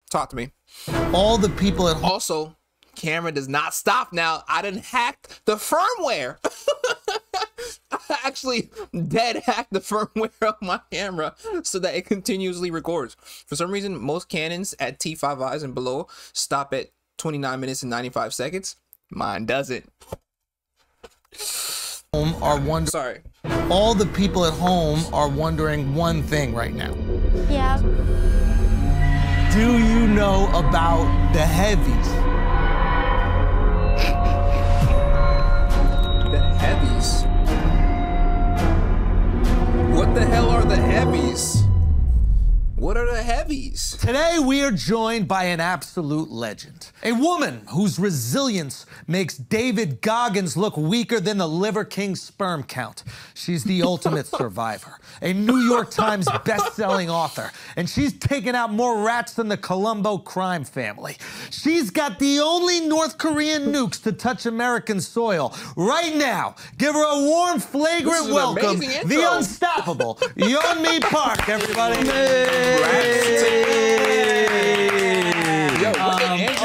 Talk to me. All the people at home. Also, camera does not stop now. I done hacked the firmware. I actually dead hacked the firmware of my camera so that it continuously records. For some reason, most Canons at T5Is and below stop at 29 minutes and 95 seconds. Mine doesn't. Are wondering. Sorry. All the people at home are wondering one thing right now. Yeah. Do you know about the heavies? The heavies? What the hell are the heavies? What are the heavies? Today we are joined by an absolute legend. A woman whose resilience makes David Goggins look weaker than the Liver King's sperm count. She's the ultimate survivor, a New York Times best-selling author, and she's taken out more rats than the Colombo crime family. She's got the only North Korean nukes to touch American soil. Right now, give her a warm, flagrant welcome, the unstoppable Yeonmi Park, everybody.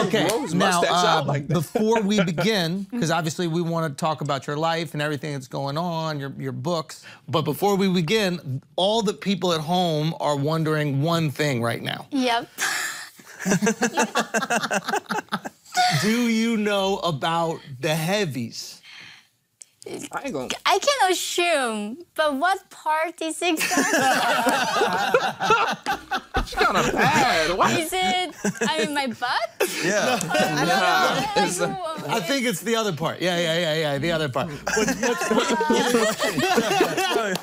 Okay, now, before we begin, because obviously we want to talk about your life and everything that's going on, your books, but before we begin, all the people at home are wondering one thing right now. Yep. Do you know about the heavies? I can assume, but what part is exactly? She's kind of bad. What? Is it, my butt? Yeah. I think it's the other part. Yeah, the other part.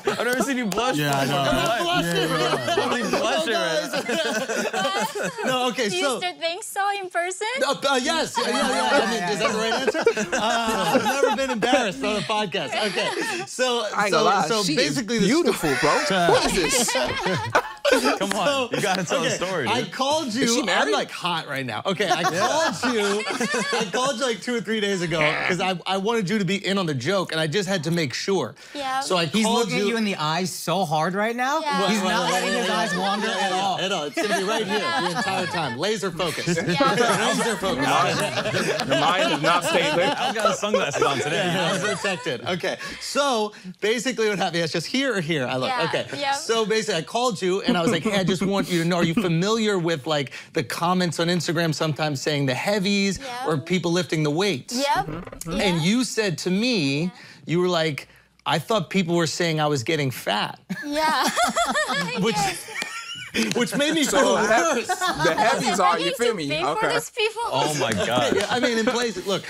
I've never seen you blush. Yeah, I know. I'm blushing right now. No, okay, Do you still think so in person? Yes. Yeah. I mean, is that the right answer? I've never been embarrassed on a podcast. Okay, so basically, is beautiful, bro. What is this? Come on, you gotta tell the story. Dude. I called you. I'm like hot right now. Okay, I called you. I called you like 2 or 3 days ago because I wanted you to be in on the joke, and I just had to make sure. Yeah. So I called He's looking at you in the eyes so hard right now. Yeah. He's not letting his eyes wander at all. It's gonna be right here the entire time. Laser focus. Yeah. Laser focus. The mind does not stay there. I've got sunglasses on today. I was protected. Okay, so basically what happened, it's just here or here. I look. Yeah. Okay. Yep. So basically I called you and I was like, hey, I just want you to know, are you familiar with like the comments on Instagram sometimes saying the heavies or people lifting the weights? Yep. And you said to me, you were like, I thought people were saying I was getting fat. Yeah. Which made me feel worse. The heavies are, you feel me? For these people. Oh my God. Yeah, I mean, in places, look,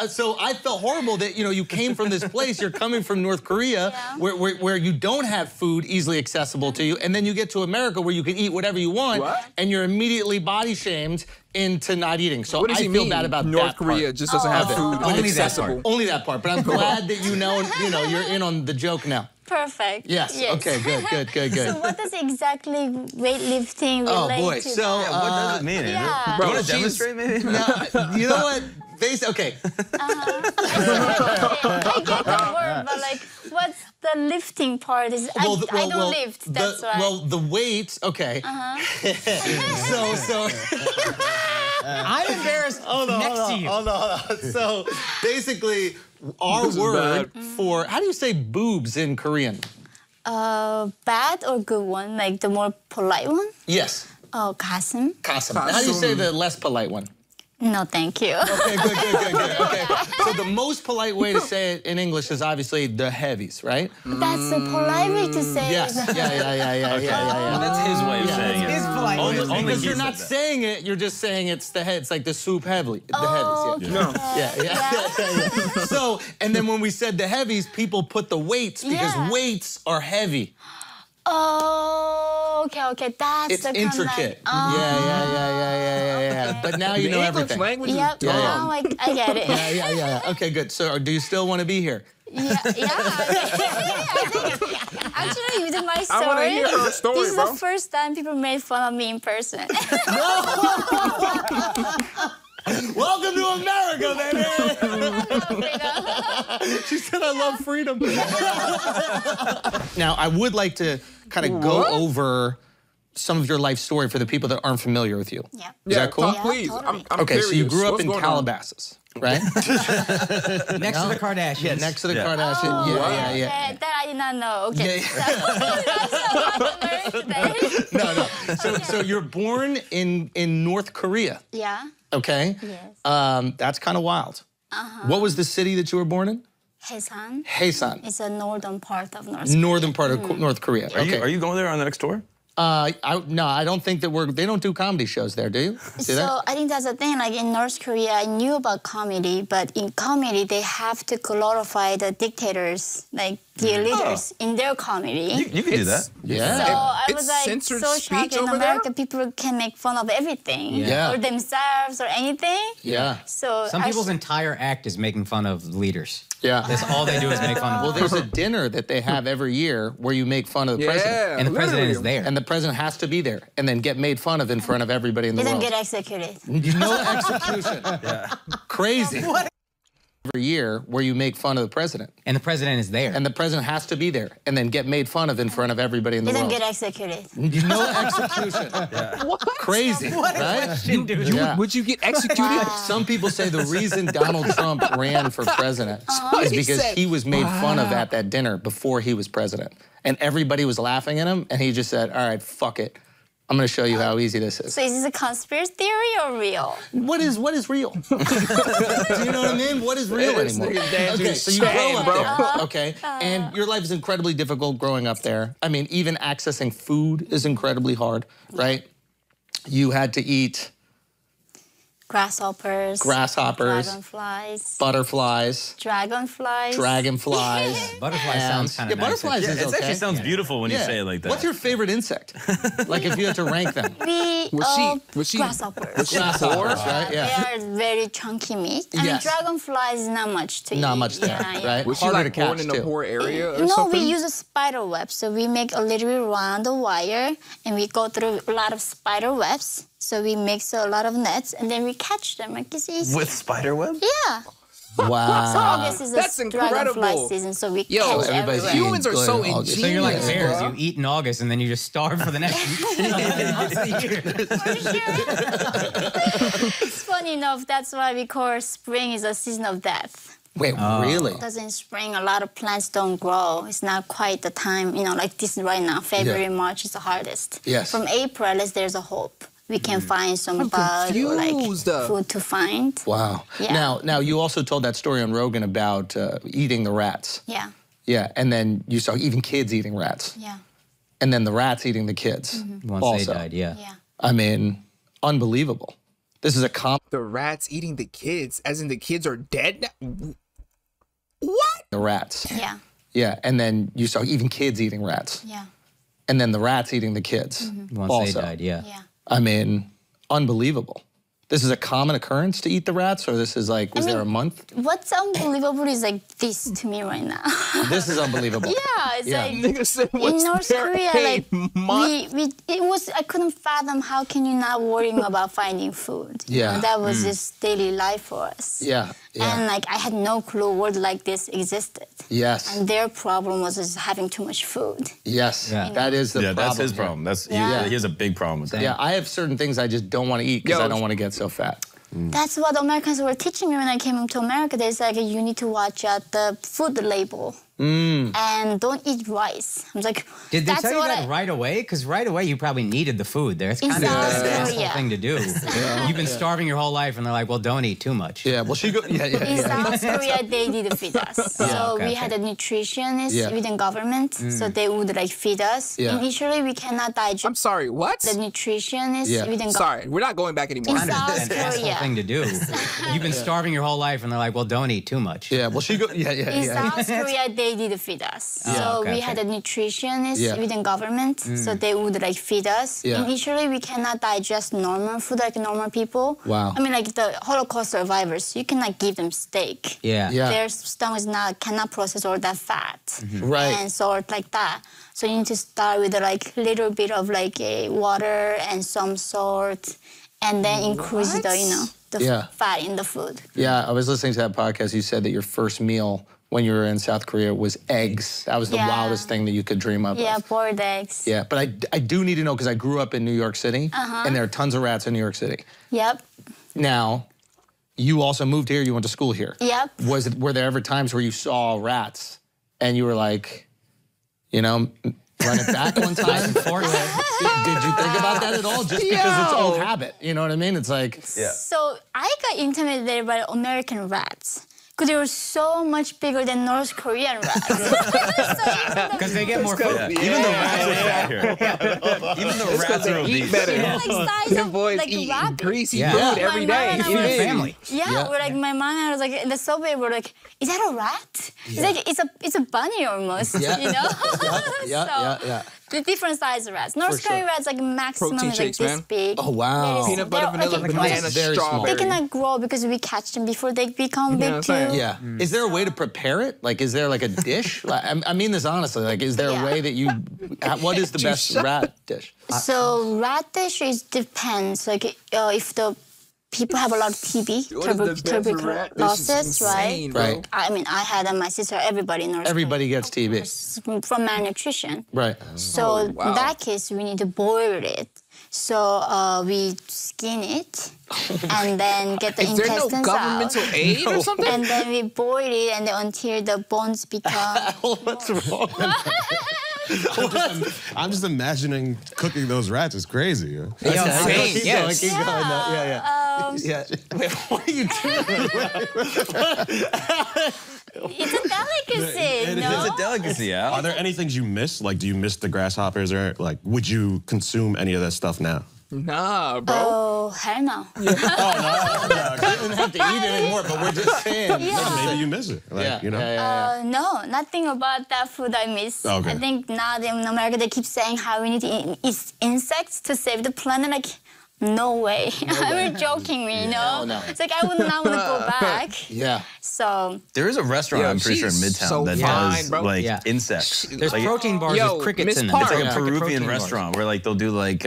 so I felt horrible that, you came from this place, you're coming from North Korea, where you don't have food easily accessible to you, and then you get to America where you can eat whatever you want, and you're immediately body shamed into not eating. So I feel bad about North that Korea part. just doesn't have food inaccessible. Only that part, but I'm glad that you're in on the joke now. Perfect. Yes. Okay, good. So what does exactly weightlifting relate to? So what does it mean? Yeah. Bro, you want to demonstrate maybe? No, you know what? Okay. I get the word, but like, what's the lifting part? I don't lift, that's why. Well, the weights, okay. So I'm embarrassed next to you. Hold on. So basically, our word for, how do you say boobs in Korean? Bad or good one? Like the more polite one? Yes. Oh, 가슴. Kasim. How do you say the less polite one? No, thank you. Okay, good. Okay. So the most polite way to say it in English is obviously the heavies, right? That's the polite way to say Yes. it. Yeah. That's his way of saying it. His polite way. Only Because he you're said not that. saying it, you're just saying it's the head. It's like the soup heavily. The heavies. No. Yeah. So, and then when we said the heavies, people put the weights because weights are heavy. Oh, okay. That's It's the intricate. Yeah. But now you know everything. Language Yep. Now I get it. Yeah. Okay, good. So, do you still want to be here? Yeah. Actually, with my story, I want to hear her story, this is bro. the first time people made fun of me in person. Welcome to America, baby! She said, I love freedom. Now, I would like to kind of go over some of your life story for the people that aren't familiar with you. Yeah. Is that cool? Yeah, Please. totally. I'm Okay, so you curious. grew up What's in going on? Calabasas, right? Next to the Kardashians. Yeah, next to the Kardashians. Oh, yeah. okay. That I did not know. Okay. No. So you're born in North Korea, Yeah. okay? Yes. That's kind of wild. What was the city that you were born in? Haesan. Haesan, It's a northern part of North Korea. northern part of North Korea. Okay. Are you going there on the next tour? No, I don't think that they don't do comedy shows there, do you? Do that? So I think that's the thing. Like in North Korea, I knew about comedy, but in comedy they have to glorify the dictators, like the leaders, in their comedy. You can do that. Yeah. So I It's was like censored so speech shocked in over America. People can make fun of everything, Yeah. or themselves, or anything. Yeah. So Some people's entire act is making fun of leaders. Yeah. That's all they do is make fun of Well, them. there's a dinner that they have every year where you make fun of the president. Yeah. And the president is literally. there. And the president has to be there and then get made fun of in front of everybody in the they don't world. get executed. No execution. Crazy. Every year where you make fun of the president. And the president is there. And the president has to be there and then get made fun of in front of everybody in the They don't world. get executed. No execution. Crazy, right? Would you get executed? Some people say the reason Donald Trump ran for president is He because said- he was made fun of at that dinner before he was president. And everybody was laughing at him, and he just said, all right, fuck it. I'm going to show you how easy this is. So is this a conspiracy theory or real? What is real? Do you know what I mean? What is real This anymore? nigga's dad Okay, just so you grow saying, up bro. there, okay? And your life is incredibly difficult growing up there. I mean, even accessing food is incredibly hard, right? You had to eat Grasshoppers. grasshoppers, Dragonflies. butterflies, Dragonflies. dragonflies. Butterfly sounds kind of Yeah, nice. butterflies Yeah, is it okay. actually sounds beautiful when you say it like that. What's your favorite insect? Like if you had to rank them. Was she- Grasshoppers. Grasshoppers, right? Yeah. They are very chunky meat. I mean, Yes. dragonflies is not much to eat. Not much there, Yeah. right? Was she Harder like to born catch, in a too. poor area or No, something? we use a spider web. So we make a little bit round the wire, and we go through a lot of spider webs. So we mix a lot of nets, and then we catch them. Like it's easy. With spider web? Yeah. So Wow. August is That's a dragonfly incredible. season, so we Yo, catch everybody's everywhere. Humans are Good so August. ingenious. So you're like bears. bro. You eat in August and then you just starve for the next months of the year. It's funny enough, that's why we call spring is a season of death. Wait, really? Because in spring, a lot of plants don't grow. It's not quite the time, like this right now. February, March is the hardest. Yes. From April, at least there's a hope. We can find some bud or confused. food to find. Wow. Yeah. Now you also told that story on Rogan about eating the rats. Yeah, Yeah, and then you saw even kids eating rats. yeah, And then the rats eating the kids. Once also. they died, yeah. yeah. I mean, unbelievable. This is a The rats eating the kids, as in the kids are dead now? What? the rats. Yeah, Yeah, and then you saw even kids eating rats. yeah, And then the rats eating the kids. Once also. they died, yeah. yeah. I mean, unbelievable. This is a common occurrence to eat the rats, or this is like, was there a month? What's unbelievable is like this to me right now. This is unbelievable. Yeah, it's Yeah. like Nigga said, in what's North there Korea, a like month? I couldn't fathom how can you not worrying about finding food. Yeah. That was just daily life for us. Yeah, yeah. And like I had no clue a world like this existed. Yes, And their problem was just having too much food. yes. Yeah. That is the Yeah, problem. that's his here. problem. Yeah. He has a big problem with that. Yeah, I have certain things I just don't want to eat because Yo, I don't want to get so fat. That's what Americans were teaching me when I came to America. They said like, you need to watch out the food label. And don't eat rice. I was like, Did they that's tell you what that right away? Because right away you probably needed the food there. It's In kind of South an asshole Korea. thing to do. You've been starving your whole life, and they're like, "Well, don't eat too much." Yeah, well, she go. Yeah, yeah, In yeah. South Korea, they did feed us. So okay, we had a nutritionist Yeah. within government. So they would like feed us. Yeah. Initially, we cannot digest I'm sorry, what? the nutritionist Yeah. within Sorry, we're not going back anymore. In Kind of South an asshole Korea. thing to do. You've been starving your whole life, and they're like, "Well, don't eat too much." Yeah, well, she go. Yeah, yeah, In yeah. South Korea, they did feed us. So okay, we had a nutritionist Yeah. within government. So they would like feed us. Yeah. Initially, we cannot digest normal food like normal people. Wow. I mean, like the Holocaust survivors, you cannot give them steak. Yeah. Yeah. Their stomach cannot process all that fat Right. and salt like that. So you need to start with like little bit of like water and some salt, and then increase the Yeah. fat in the food. Yeah, I was listening to that podcast. You said that your first meal when you were in South Korea was eggs. That was the wildest thing that you could dream of. Yeah, boiled eggs. Yeah, but I do need to know because I grew up in New York City, and there are tons of rats in New York City. Yep. Now, you also moved here. You went to school here. Yep. Were there ever times where you saw rats and you were like, you know, run it back one time? Did you think about that at all? Just because it's old habit, you know what I mean? It's like, So I got intimidated by American rats. Because they were so much bigger than North Korean rats. Because they get more food. Even the rats are fat here. Even the rats are eat obese. better. Like size Them of boys like eat rabbit. greasy food every day. My mom and I Even were- the family. Yeah, we're like my mom and I was like in the subway. We're like, is that a rat? It's like it's a bunny almost. Yeah. You know. yeah. The different size rats. North Korean rats like maximum Protein is like shakes, this man. big. Oh, wow. Very Peanut butter, they're vanilla, like- banana, Very small. strawberry. They cannot grow because we catch them before they become what I'm big saying? too. Yeah. Is there a way to prepare it? Like, is there like a dish? Like, I mean this honestly. Like, is there a way that you? What is the best rat dish? So rat dish is depends. Like if the people have a lot of TB, What is the best rat dish? tuberculosis, It's right? insane, bro. Right. I mean, I had and my sister, everybody in North Everybody gets TB. Korea from malnutrition. Right. So in wow. that case, we need to boil it. So we skin it and then get the Is there no intestines governmental out. aid or something? And then we boil it and then until the bones become. What's wrong? I'm just imagining cooking those rats is crazy. It's insane. Keep Yes. going, keep going. Yeah. Wait, what are you doing? It's a delicacy, no? It's a delicacy, yeah. Are there any things you miss? Like, do you miss the grasshoppers, or like, would you consume any of that stuff now? Nah, bro. Oh, hell no. You don't have to eat it anymore, but we're just saying. Maybe you miss it. Like, you know. No, nothing about that food I miss. Okay. I think now in America they keep saying how we need to eat insects to save the planet. Like, no way. I'm joking, you know? No. It's like I would not want to go back. Yeah. So There is a restaurant, Yo, I'm pretty sure, in she's Midtown so that fine, does bro. like Yeah. insects. There's Like, protein bars Yo, with crickets Miss in them. Park. It's like a Yeah. Peruvian protein bars. restaurant where like they'll do like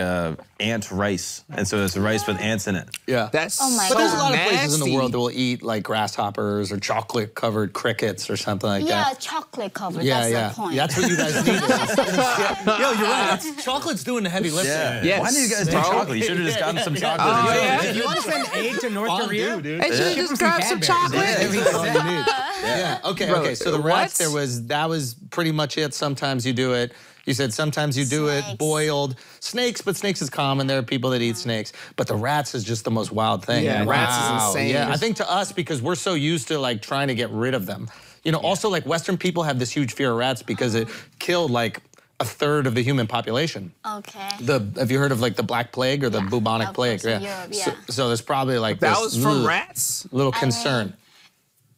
ant rice, and so it's rice with ants in it. Yeah. That's Oh my so But there's a lot of nasty. places in the world that will eat like grasshoppers or chocolate-covered crickets or something like yeah, that. chocolate covered. Yeah, that's the point. That's what you guys need. Yo, you're right. Chocolate's doing the heavy lifting. Yes, Why did you guys do bro. chocolate? You should have just gotten some chocolate. Oh, yeah. If you want to send aid to North Korea, Hey, should ship just them grab some Cadbury's. chocolate. That's all you need. Yeah. Okay. Bro, Okay. So the what? rats, that was pretty much it. Sometimes you do it. You said sometimes you do it Snakes. boiled. Snakes, but snakes is common. There are people that eat snakes. But the rats is just the most wild thing. Yeah, man. rats is Wow. insane. Yeah, I think to us, because we're so used to like trying to get rid of them. You know, also like Western people have this huge fear of rats because it killed like a third of the human population. Okay. Have you heard of like the Black Plague or the bubonic of plague? course, in Europe, yeah. So there's probably like That this was from rats? little concern.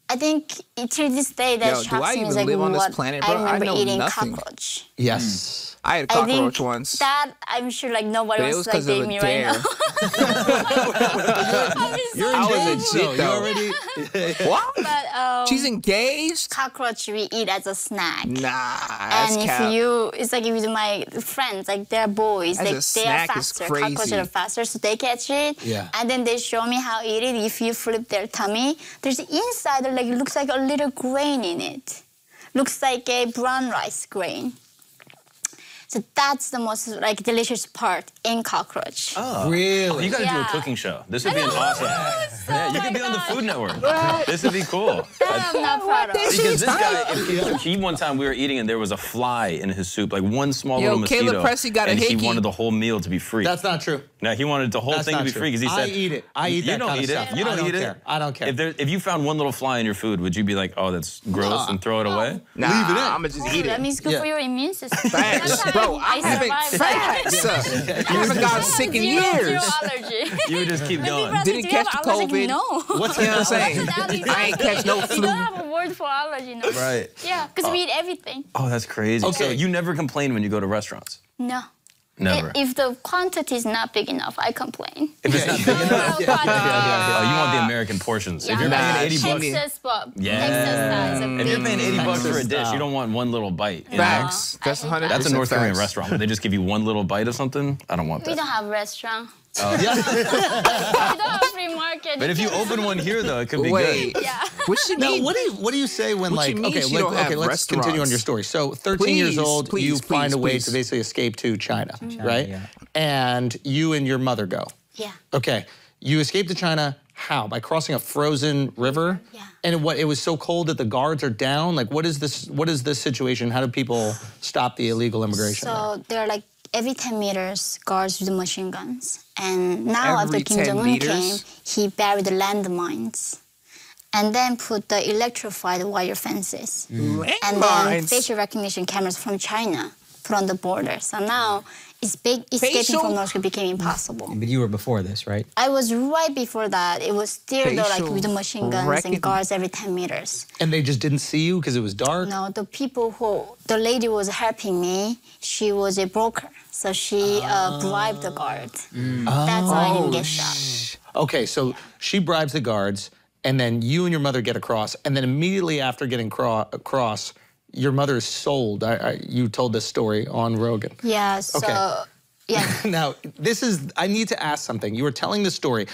I think to this day that Yo, do shocks I me even is like live on this what planet, I bro? I remember know eating nothing. cockroach. Yes. I had a I cockroach think once. that I'm sure like nobody But it wants was to like 'cause of date a me dare. right now. I was legit though. already. What? But She's engaged? cockroach we eat as a snack. Nah, that's And if cap. it's like if you my friends, like they're boys, As a like they are snack is faster. crazy. Cockroaches are faster, so they catch it. Yeah. And then they show me how to eat it. If you flip their tummy, there's inside there like it looks like a little grain in it. Looks like a brown rice grain. So that's the most like delicious part in cockroach. Oh, Really? you got to do a Yeah. cooking show. This would be an awesome. Yeah, you could be on the Food Network. What? This would be cool. That I'm not proud of. Because this guy, he one time we were eating and there was a fly in his soup, like one small Yo, little mosquito. Caleb Pressey got a and hickey. he wanted the whole meal to be free. That's not true. Now he wanted the whole That's thing to not be true. free because he I said, eat it. I eat You that don't kind of eat it. stuff. You don't I don't eat care. it. I don't care. If you found one little fly in your food, would you be like, oh, that's gross, and throw it away? Nah, Leave it in. I'ma just eat That it. means good Yeah. for your immune system. Facts. That's Bro, how I haven't survived that. facts. I haven't gotten sick in Zero years. allergy. You would just keep going. Didn't catch the COVID. No. What's you know what I'm saying? I ain't catch no We flu. don't have a word for allergy. No. Right. Yeah, because we eat everything. Oh, that's crazy. Okay. So you never complain when you go to restaurants? No. Never. If the quantity is not big enough, I complain. If it's not big enough? Quantity. Oh, you want the American portions. If you're Nah, paying 80 bucks, Texas, but Yeah. Texas style is a if you're big paying 80 bucks for a Texas dish, style. you don't want one little bite. you know? Facts. That's 100%. That's a North Korean facts. restaurant where they just give you one little bite of something. I don't want We that. don't have restaurant. The free market. But if you open one here, though, it could be Wait. good. Yeah. What she Now, mean? what do you say when What you like mean okay, she like, don't have okay, let's continue on restaurants? your story. So 13 years Please, old, you find a way please. to basically escape to China, right? yeah. And you and your mother go. Yeah. Okay, you escape to China. How? By crossing a frozen river? Yeah. And what? It was so cold that the guards are down. Like, what is this? What is this situation? How do people stop the illegal immigration? So there are like every 10 meters guards with machine guns. And now Every after Kim 10 Jong-un came, meters? he buried the landmines and then put the electrified wire fences. And then Landmines. facial recognition cameras from China put on the border. So now escaping Facial- from North Korea became impossible. But you were before this, right? I was right before that. It was still though, like Facial with the machine guns recognition. and guards every 10 meters. And they just didn't see you because it was dark? No, the people the lady was helping me, she was a broker. So she bribed the guard. That's why I didn't get shot. Okay, so she bribes the guards, and then you and your mother get across, and then immediately after getting across, your mother is sold. You told this story on Rogan. Yeah, so, Okay. yeah. Now, I need to ask something. You were telling the story,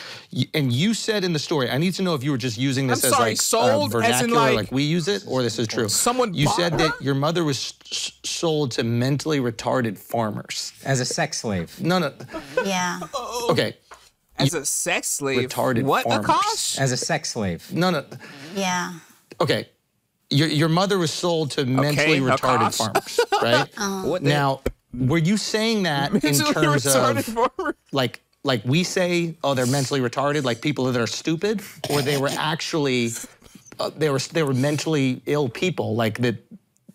and you said in the story, I need to know if you were just using this I'm as sorry, like sold as in, vernacular, like, we use it, or this is true. someone You bought said her? that your mother was sold to mentally retarded farmers. As a sex slave. No. Yeah. Okay. As a sex slave. Retarded what, farmers. Akash? As a sex slave. No. Yeah. Okay. Your mother was sold to mentally retarded Akash. farmers, right? What the- Now, were you saying that in Mentally terms retarded of farmer? like we say, oh, they're mentally retarded, like people that are stupid, or they were actually they were mentally ill people, like that?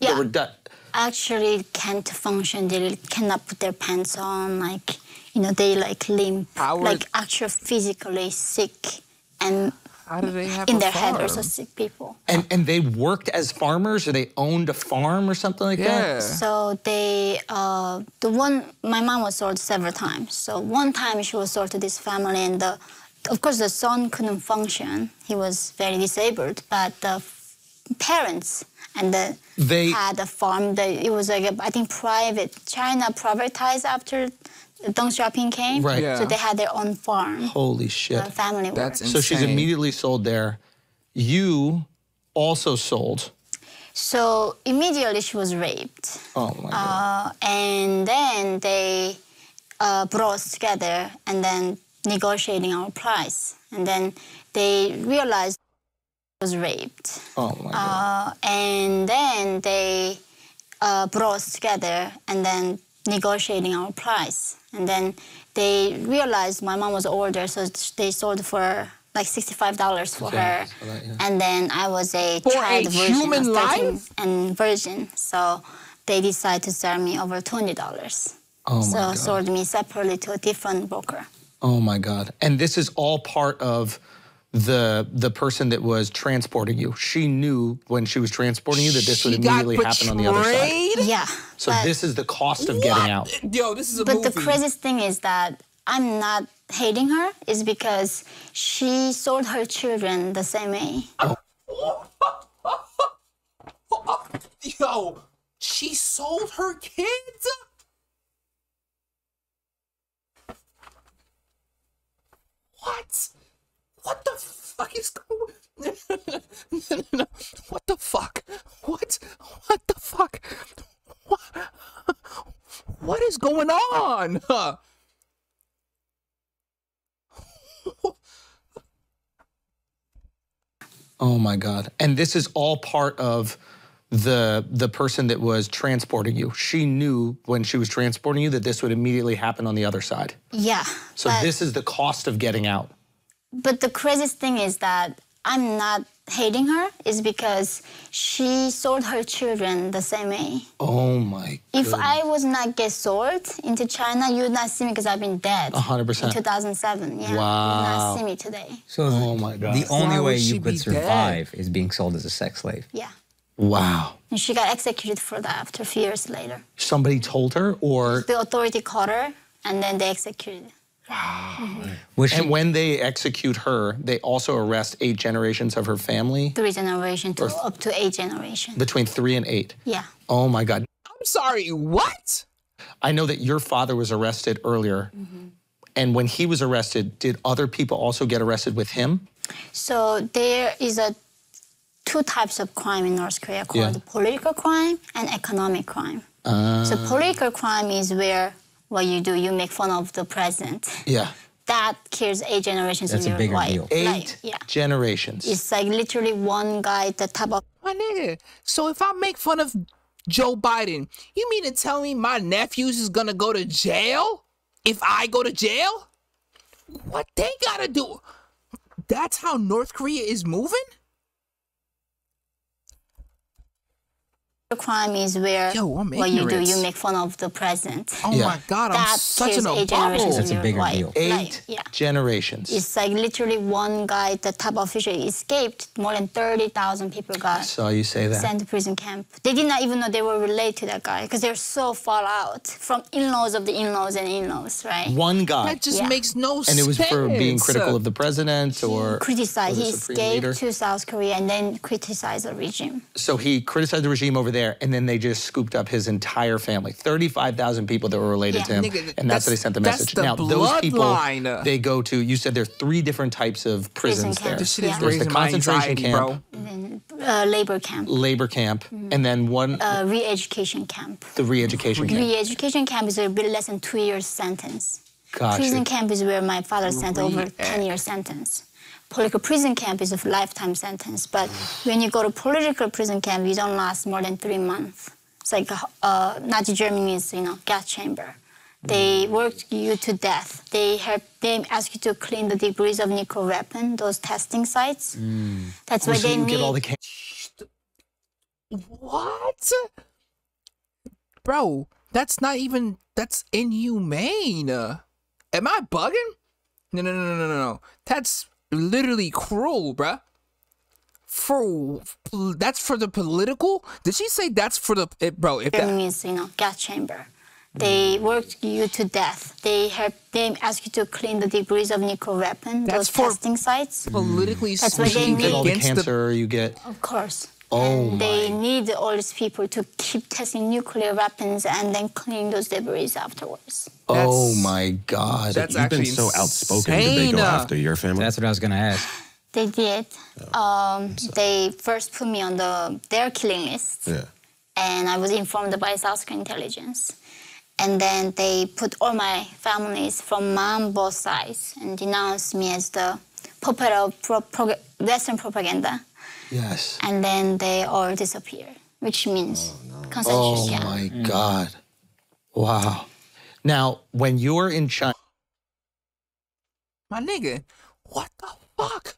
They Yeah. were Actually can't function. They cannot put their pants on. Like, they like limp. How like would- actually physically sick and How do they have in a their head farm? also sick people. and they worked as farmers, or they owned a farm or something like Yeah. that? So they, my mom was sold several times. So one time she was sold to this family, and of course the son couldn't function. He was very disabled, but the parents and They- had a farm. It was like I think China privatized after Deng Xiaoping came. Right. Yeah. So they had their own farm. Holy shit! The family That's worked. So she's insane. immediately sold there. You also sold. So immediately she was raped. Oh my god! And then they brought us together and then negotiating our price. And then they realized I was raped. Oh my god! And then they brought us together and then negotiating our price. And then they realized my mom was older, so they sold for like $65 for her. for that, yeah. And then I was a For child a virgin, human I was 13 life? and virgin. So they decided to sell me over $20. Oh my so god! sold me separately to a different broker. Oh my god! And this is all part of the person that was transporting you. She knew when she was transporting you that this would She got immediately happen on the other side. betrayed? Yeah. So but- this is the cost of getting out. Yo, this is a But movie. the craziest thing is that I'm not hating her, is because she sold her children the same way. Yo, she sold her kids? What? What the fuck is going no. What the fuck? What? What the fuck? What is going on? Oh my god! And this is all part of the person that was transporting you. She knew when she was transporting you that this would immediately happen on the other side. Yeah. So this is the cost of getting out. But the craziest thing is that I'm not hating her, is because she sold her children the same way. Oh my. If I was not get sold into China, you would not see me because I've been dead. 100%. In 2007, yeah. You would Wow. not see me today. So Oh my god. the only Why way would she you be could survive is being sold as a sex slave. Yeah. Wow. And she got executed for that after a few years later. Somebody told her, or The authority caught her, and then they executed her. Was she, and when they execute her, they also arrest 8 generations of her family 3 generations to up to 8 generations. between 3 and 8. Yeah. Oh my god. I'm sorry, what? I know that your father was arrested earlier, And when he was arrested, did other people also get arrested with him? So there is two types of crime in North Korea called political crime and economic crime. So political crime is where what you do, you make fun of the president. Yeah. That kills 8 generations That's of a your bigger life. deal. 8 generations. It's like literally one guy at the top of My nigga, so if I make fun of Joe Biden, you mean to tell me my nephews is gonna go to jail if I go to jail? What they gotta do? That's how North Korea is moving? crime is where Yo, I'm what you do, ignorant. you make fun of the president. Oh my God, I'm That such kills an 8 generations bubble. of That's a your bigger life. deal. 8 Like, generations. It's like literally one guy, the top official, escaped. More than 30,000 people got Saw you say that. sent to prison camp. They did not even know they were related to that guy because they're so far out from in-laws of the in-laws and in-laws, right? One guy. That just Yeah. makes no sense. And it was for being critical of the president or Criticized. or He the supreme leader? escaped to South Korea and then criticized the regime. So he criticized the regime over there, and then they just scooped up his entire family. 35,000 people that were related to him, Nigga, and that's how they sent the that's message. the Now, those people, bloodline. they go to, you said there are 3 different types of prisons there. camps. This shit is Yeah. There's the raising my concentration anxiety, camp, bro. Labor camp, labor camp, and then one, re-education camp. the re-education camp. Re-education camp is a bit less than 2 years sentence. Gotcha. Prison camp is where my father sent over 10-year sentence. Political prison camp is a lifetime sentence, but when you go to political prison camp, you don't last more than 3 months. It's like Nazi Germany's, gas chamber. They work you to death. They ask you to clean the debris of nuclear weapon, those testing sites. That's why So they you need. get all the What? Bro, that's inhumane. Am I bugging? No. That's literally cruel, bruh. That's for the political? Did she say that's for the bro? If that, Germany's, gas chamber. They work you to death. They ask you to clean the debris of nuclear weapon, That's those for- testing sites. politically That's why they swinging you get all the against cancer, you get, Of course. oh And they need all these people to keep testing nuclear weapons and then clean those debris afterwards. oh my God. That's You've been actually so outspoken. Did they go insane. after your family? That's what I was gonna ask. They did. They first put me on their killing list. Yeah. And I was informed by South Korean intelligence. And then they put all my families from mom both sides and denounced me as the puppet of Western propaganda. Yes. And then they all disappear, which means concentration Oh camp. my God. Wow. Now, when you're in China, my nigga, what the fuck?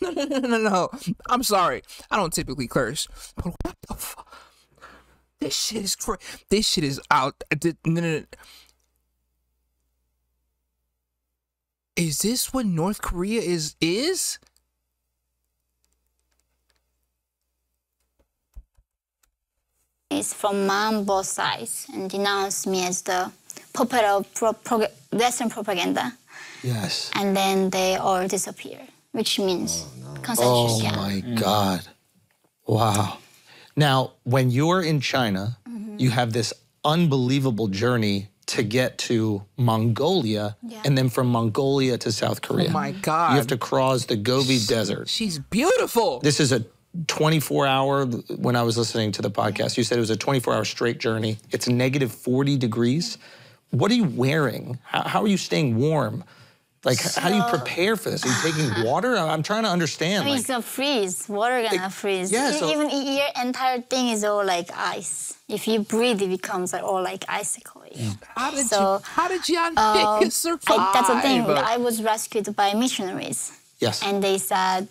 No. I'm sorry. I don't typically curse, but what the fuck? This shit is crazy. This shit is out. No. Is this what North Korea is? Is from mom both sides and denounced me as the puppet of Western propaganda. yes. And then they all disappear, which means Oh concentration camp. my God. Wow. Now, when you're in China, you have this unbelievable journey to get to Mongolia, and then from Mongolia to South Korea. Oh my God. You have to cross the Gobi Desert. She's beautiful. This is a 24-hour, when I was listening to the podcast, you said it was a 24-hour straight journey. It's negative 40 degrees. What are you wearing? How are you staying warm? Like, how do you prepare for this? Are you taking water? I'm trying to understand. I mean, like, it's gonna freeze. Water gonna freeze. yeah, so- Even your entire thing is all like ice. If you breathe, it becomes like all like icicle. How did So, y'all niggas survive? That's the thing. I was rescued by missionaries. yes. And they said,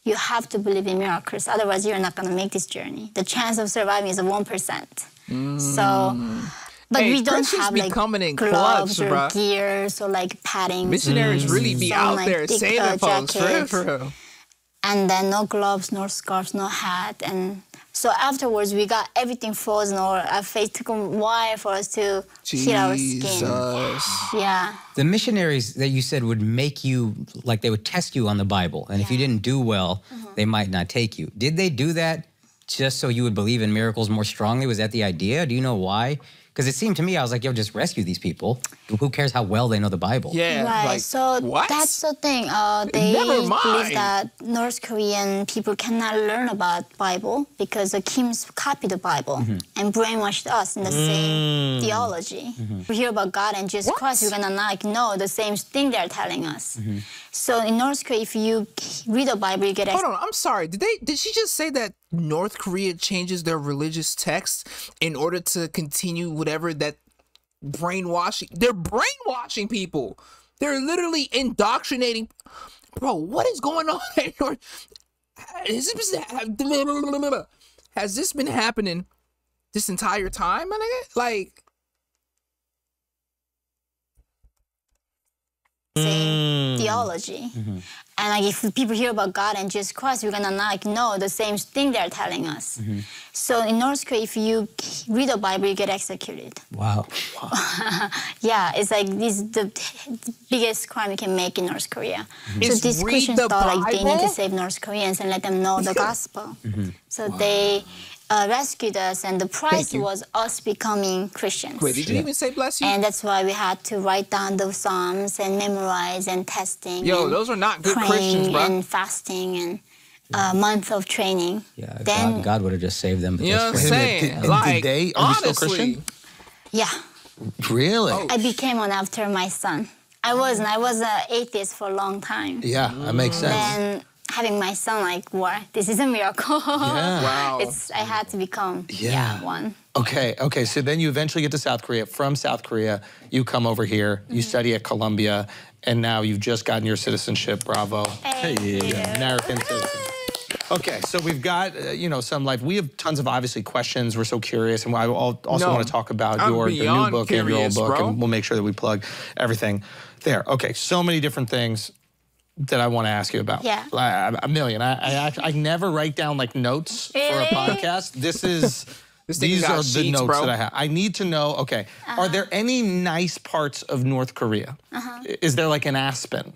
you have to believe in miracles, otherwise you're not gonna make this journey. The chance of surviving is 1%. So, but Hey, we don't Christians have be like coming in gloves clutch, or bruh. gears or like padding. Missionaries really be Some, out like, there thick, saving folks, jackets. for real. And then no gloves, no scarves, no hat. And so afterwards, we got everything frozen, or our face took a while for us to heal our skin. Jesus. Yeah. The missionaries that you said would make you, like they would test you on the Bible. And if you didn't do well, they might not take you. Did they do that just so you would believe in miracles more strongly? Was that the idea? Do you know why? Because it seemed to me, I was like, yo, just rescue these people. Who cares how well they know the Bible? Yeah. Right, Like, so what? that's the thing. They Never mind. believe that North Korean people cannot learn about Bible because the Kims copied the Bible and brainwashed us in the same theology. We hear about God and Jesus Christ, we're gonna like know the same thing they're telling us. So in North Korea, if you read the Bible, you get. Hold on, I'm sorry. Did she just say that North Korea changes their religious texts in order to continue whatever that brainwashing? They're brainwashing people. They're literally indoctrinating. Bro, what is going on? Has this been happening this entire time, my nigga? Like, same theology. And like if people hear about God and Jesus Christ, we're gonna like know the same thing they're telling us. So in North Korea, if you read the Bible, you get executed. Wow. Yeah, it's like this is the biggest crime you can make in North Korea. So Is these read Christians the thought like they need Bible? to save North Koreans and let them know the gospel. So they rescued us, and the price you. was us becoming Christians. wait, did you even say bless you? And that's why we had to write down the Psalms and memorize and testing. Yo, and those are not good praying Christians, bro. and fasting and a month of training. Yeah, Then, God would have just saved them. But You know what I'm just- saying? Did Like, they? Are you still honestly, Christian? yeah, Really? I became one after my son. I was an atheist for a long time. Yeah, that makes sense. Then having my son, like, wow, this is a miracle. Yeah. Wow. I had to become one. Okay, so then you eventually get to South Korea. From South Korea, you come over here, you study at Columbia, and now you've just gotten your citizenship. Bravo. Hey. American citizen. Okay, so we've got, some life. We have tons of, obviously, questions. We're so curious. And I also No, want to talk about I'm your new beyond book and your old curious, book, bro. and we'll make sure that we plug everything there. Okay, so many different things that I want to ask you about. Yeah. A million. I never write down, like, notes for a Really? podcast. These got are the sheets, notes bro. that I have. I need to know, okay, are there any nice parts of North Korea? Is there like an Aspen?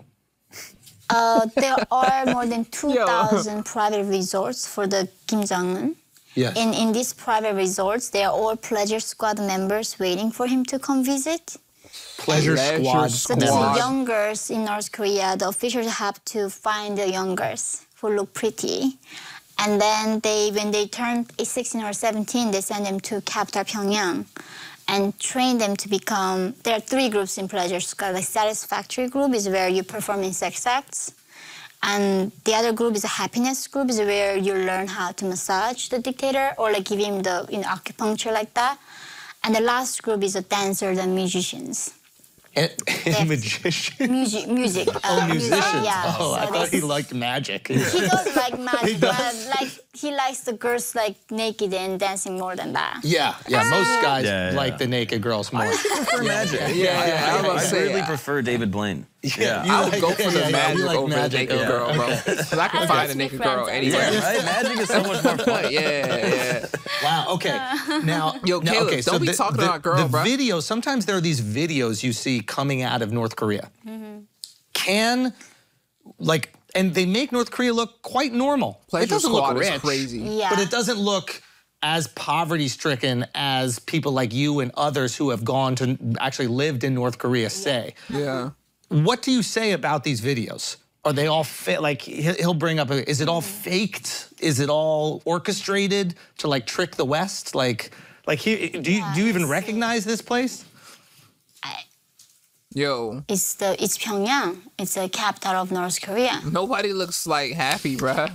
There are more than 2,000 private resorts for the Kim Jong-un. Yes. In these private resorts, they are all pleasure squad members waiting for him to come visit. Pleasure Squad. So these Squad. young girls in North Korea, the officials have to find the young girls who look pretty. And then when they turn 16 or 17, they send them to capital Pyongyang and train them to become, there are 3 groups in pleasure squad. The satisfactory group is where you perform in sex acts. And the other group is a happiness group, is where you learn how to massage the dictator or like give him the acupuncture like that. And the last group is the dancers and musicians. And magician. Music. Musicians. Yeah. Oh, I so thought he this- liked magic. He does like magic, but like he likes the girls like naked and dancing more than that. Yeah, most guys Yeah. like the naked girls more. prefer magic. Yeah, I was about to I say, really prefer David Blaine. Yeah, I would go for the you magic like over magic, the naked okay. girl, bro. Because I can find a naked girl anywhere. Right? Magic is so much more fun. Yeah. Wow. Okay. Now, Yo, Caleb, okay, don't be talking about girl, the bro. videos. Sometimes there are these videos you see coming out of North Korea. And they make North Korea look quite normal. Pleasure it doesn't Squad look is rich, crazy. Yeah. but it doesn't look as poverty-stricken as people like you and others who have gone to actually lived in North Korea say. Yeah. What do you say about these videos? Are they all like he'll bring up? Is it all faked? Is it all orchestrated to like trick the West? Do you even recognize this place? Yo, It's Pyongyang. It's the capital of North Korea. nobody looks like happy, bruh.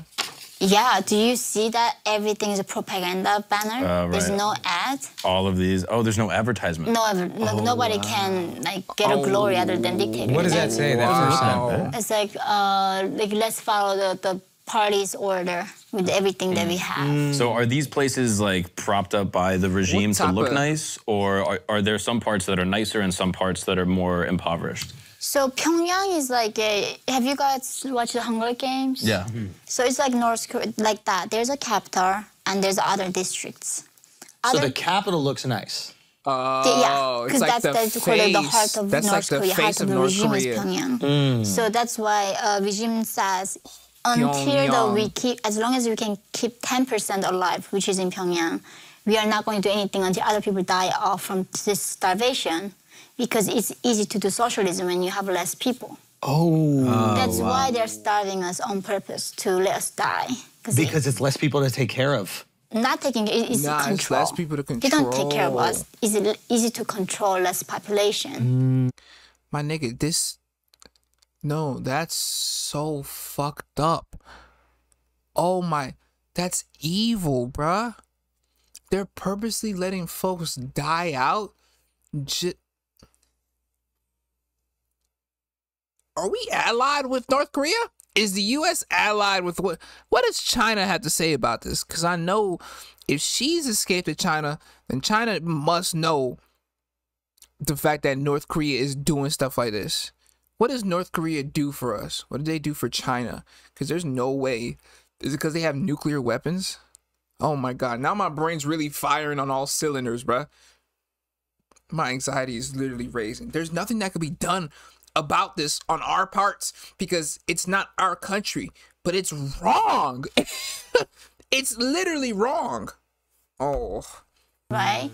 Yeah. Do you see that everything is a propaganda banner? There's right. no ad. All of these. Oh, there's no advertisement. Nobody can like get a glory other than dictator. What does that say, that first time? It's like let's follow the party's order with everything that we have. So are these places like propped up by the regime What to type look of- nice, or are there some parts that are nicer and some parts that are more impoverished? So Pyongyang is like have you guys watched the Hunger Games? Yeah. So it's like North Korea, like that. There's a capital and there's other districts. So Other- the capital looks nice. Oh, because it's like that's the called the face. heart of That's North like the Korea. Heart face of of the North regime is Korea. Pyongyang. So that's why regime says until Pyongyang. as long as we can keep 10% alive, which is in Pyongyang, we are not going to do anything until other people die off from this starvation, because it's easy to do socialism when you have less people. That's why they're starving us on purpose, to let us die. Because it's less people to take care of. Not taking it's Nah, control. it's less people to They don't take care of control. us. It's easy to control less population. My nigga, no, that's so fucked up. Oh my, that's evil, bruh. They're purposely letting folks die out. Are we allied with North Korea? Is the U.S. allied with what? What does China have to say about this? Because I know if she's escaped to China, then China must know the fact that North Korea is doing stuff like this. What does North Korea do for us? What do they do for China? Because there's no way. Is it because they have nuclear weapons? Oh my God. Now my brain's really firing on all cylinders, bruh. My anxiety is literally raising. There's nothing that could be done about this on our parts because it's not our country, but it's wrong. It's literally wrong. Oh. Right?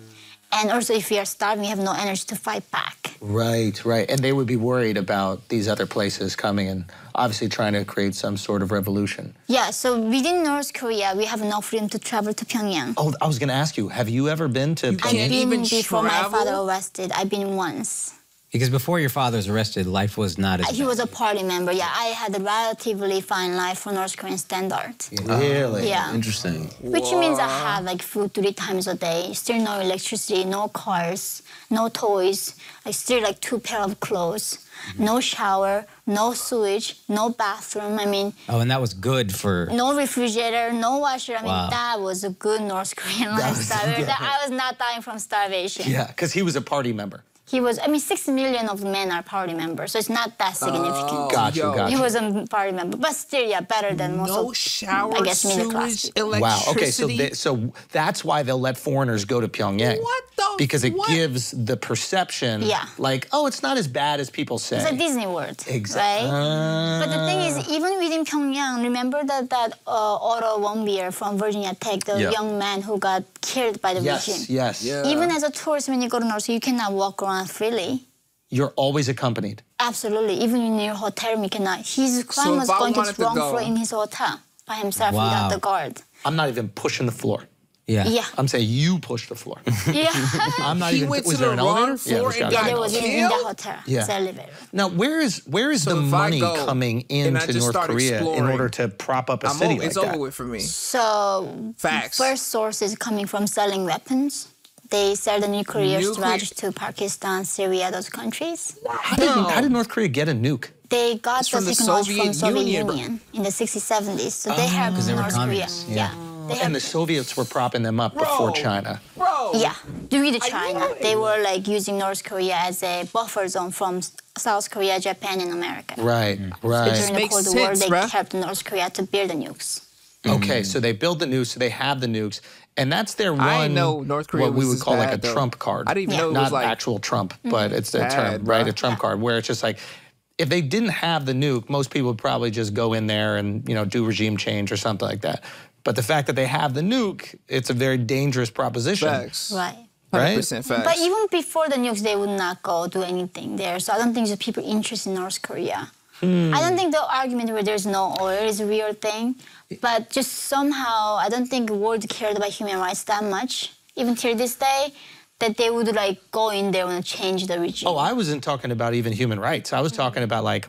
And also, if we are starving, we have no energy to fight back. Right, right. And they would be worried about these other places coming and obviously trying to create some sort of revolution. Yeah, so within North Korea, we have no freedom to travel to Pyongyang. Oh, I was going to ask you, have you ever been to I've can't been even before my travel? father arrested. I've been once. Because before your father was arrested, life was not as He bad. was a party member. Yeah, I had a relatively fine life for North Korean standard. Really? Yeah. Interesting. Which means I had like food 3 times a day, still no electricity, no cars, no toys, like still like 2 pair of clothes, no shower, no sewage, no bathroom. I mean, Oh, and that was good for... no refrigerator, no washer. I mean, Wow. that was a good North Korean lifestyle. I was not dying from starvation. Yeah, because he was a party member. He was, I mean, 6 million of men are party members, so it's not that significant. Got you, yo. got He you. was a party member, but still, yeah, better than most No of, shower, I guess, middle class sewage, people. electricity. Wow. Okay, so that's why they'll let foreigners go to Pyongyang. What the Because it what? gives the perception, Yeah. like, oh, it's not as bad as people say. It's like Disney World, Exactly. right? But the thing is, even within Pyongyang, remember that Otto Warmbier from Virginia Tech, the Yeah. young man who got killed by the regime? Yes. Yeah. Even as a tourist, when you go to North Korea, you cannot walk around freely. You're always accompanied. Absolutely. Even in your hotel room, you cannot. His crime if was I going to wanted to wrong go- floor in his hotel by himself Wow. without the guard. I'm not even pushing the floor. Yeah. Yeah. I'm saying you push the floor. Yeah. I'm not He even. went Was to there the an wrong elevator? floor there's and gotta Yeah, be. there was in the Killed? hotel. Yeah. It's elevator. Now, where is So the if I money go coming and I into just North start Korea in exploring, order to prop up a I'm city over, like it's that? over with for me. So, Facts. first source is coming from selling weapons. They sell the nuclear Nuclear- storage to Pakistan, Syria, those countries. How did North Korea get a nuke? They got It's the from the technology from Soviet Soviet Union, bro. Union in the 60s, 70s. So they have 'Cause they were North Korea. communists, yeah. They have And the Soviets were propping them up before Bro. China. Bro. Yeah, during the I China, know it. they were like using North Korea as a buffer zone from South Korea, Japan, and America. Right, During right. the Makes Cold War, sense, they bruh. helped North Korea to build the nukes. Okay, so they build the nukes, so they have the nukes, and that's their one. I didn't know North Korea what we was would this call like a bad, though. Trump card. I didn't even Yeah. know it Not was like actual Trump, but it's the Bad, term, right? bruh. A Trump card, where it's just like, if they didn't have the nuke, most people would probably just go in there and do regime change or something like that. But the fact that they have the nuke, it's a very dangerous proposition. facts. Right. 100% facts. But even before the nukes, they would not go do anything there. So I don't think there's people interested in North Korea. I don't think the argument where there's no oil is a real thing. But just somehow, I don't think the world cared about human rights that much, even till this day, that they would like go in there and change the regime. Oh, I wasn't talking about even human rights. I was talking about like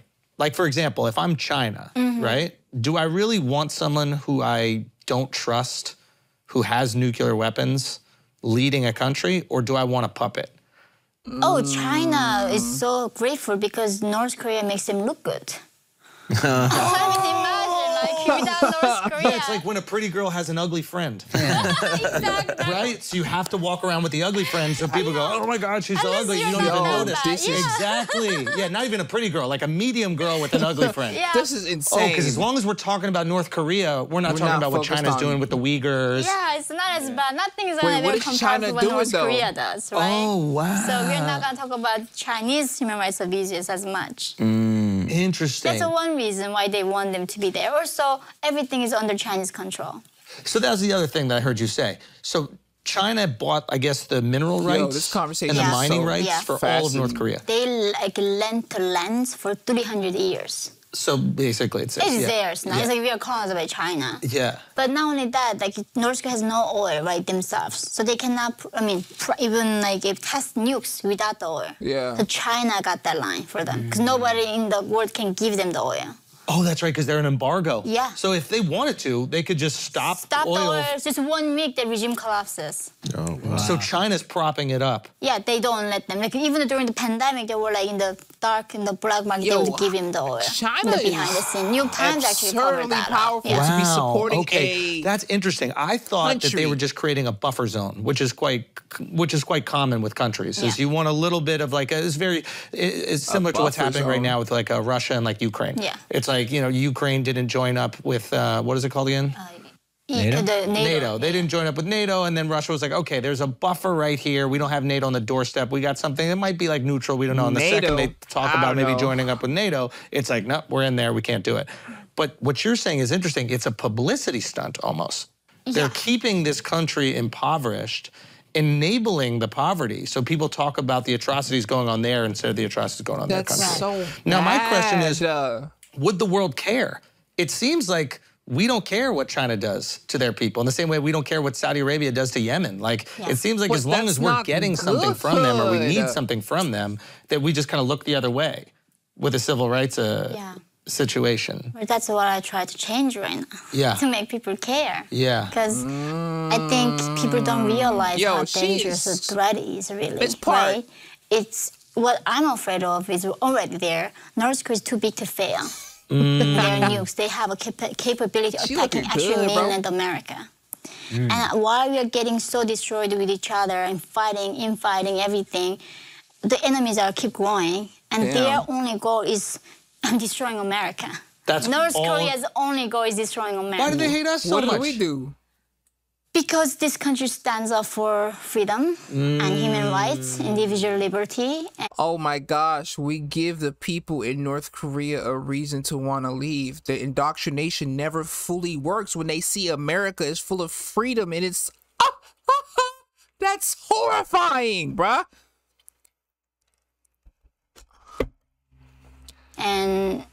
for example, if I'm China, right? Do I really want someone who I don't trust, who has nuclear weapons, leading a country, or do I want a puppet? Oh, China is so grateful because North Korea makes them look good. I mean, imagine, like, without North Korea. It's like when a pretty girl has an ugly friend, Exactly. right? So you have to walk around with the ugly friend, so people go, "Oh my God, she's so Unless ugly." You you're don't not even about notice. that, yeah. Exactly. Yeah, not even a pretty girl, like a medium girl with an ugly friend. Yeah. This is Oh, insane. because as long as we're talking about North Korea, we're not We're talking not about what focused China's on- doing with the Uyghurs. Yeah, it's not as bad. Nothing is Wait, gonna what be is compared China to what doing, North though? Korea does, right? Oh, wow. So we're not gonna talk about Chinese human rights abuses as much. Interesting. That's the one reason why they want them to be there. Also, everything is under Chinese control. So that was the other thing that I heard you say. So China bought, I guess, the mineral rights this conversation and the is mining so rights for all of North Korea. They like lent the lands for 300 years. So basically, it's theirs now. It's like we are colonized by China. Yeah. But not only that, like North Korea has no oil, right, themselves. So they cannot, even like test nukes without the oil. Yeah. So China got that line for them because nobody in the world can give them the oil. Oh, that's right, because they're an embargo. Yeah. So if they wanted to, they could just stop the oil. oil. Just 1 week, the regime collapses. Oh, wow. So China's propping it up. Yeah, they don't let them. Like even during the pandemic, they were like in the dark, in the black market. They would give him the oil. China is behind the scene. New York Times actually covered that. powerful Yeah. to be supporting okay. That's interesting. I thought that they were just creating a buffer zone, which is quite common with countries. Is you want a little bit of like it's similar to what's happening right now with like Russia and like Ukraine. Yeah. It's like Ukraine didn't join up with what is it called again? NATO. They didn't join up with NATO, and then Russia was like, okay, there's a buffer right here. We don't have NATO on the doorstep. We got something that might be like neutral. We don't know. And the second they talk about maybe joining up with NATO, it's like, no, we're in there. We can't do it. But what you're saying is interesting. It's a publicity stunt almost. Yeah. They're keeping this country impoverished, enabling the poverty. So people talk about the atrocities going on there instead of the atrocities going on in their country. That's so Now, my bad. question is, would the world care? It seems like we don't care what China does to their people in the same way we don't care what Saudi Arabia does to Yemen. Like, it seems like as long as we're getting something from them or we need something from them, that we just kind of look the other way with the civil rights situation. But that's what I try to change right now. Yeah. To make people care. Yeah. Because I think people don't realize how dangerous the threat is, really. It's part. Right? It's what I'm afraid of is already there. North Korea is too big to fail. Their nukes, they have a capability of attacking actually mainland America. And while we are getting so destroyed with each other and fighting, infighting, everything, the enemies are keep growing, and their only goal is destroying America. That's North Korea's only goal is destroying America. Why do they hate us so much? What do we do? Because this country stands up for freedom and human rights, individual liberty. Oh my gosh, we give the people in North Korea a reason to want to leave. The indoctrination never fully works when they see America is full of freedom, and it's that's horrifying, bruh. And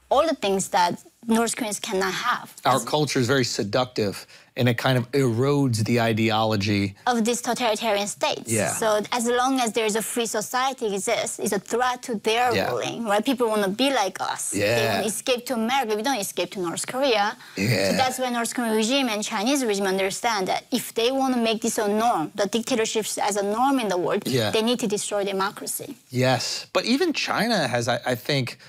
all the things that North Koreans cannot have. Our culture is very seductive, and it kind of erodes the ideology of these totalitarian states. Yeah. So as long as there's a free society exists, it's a threat to their ruling, right? People want to be like us. Yeah. They want to escape to America. We don't escape to North Korea. Yeah. So that's why North Korean regime and Chinese regime understand that if they want to make this a norm, the dictatorships as a norm in the world, they need to destroy democracy. Yes, but even China has, I think,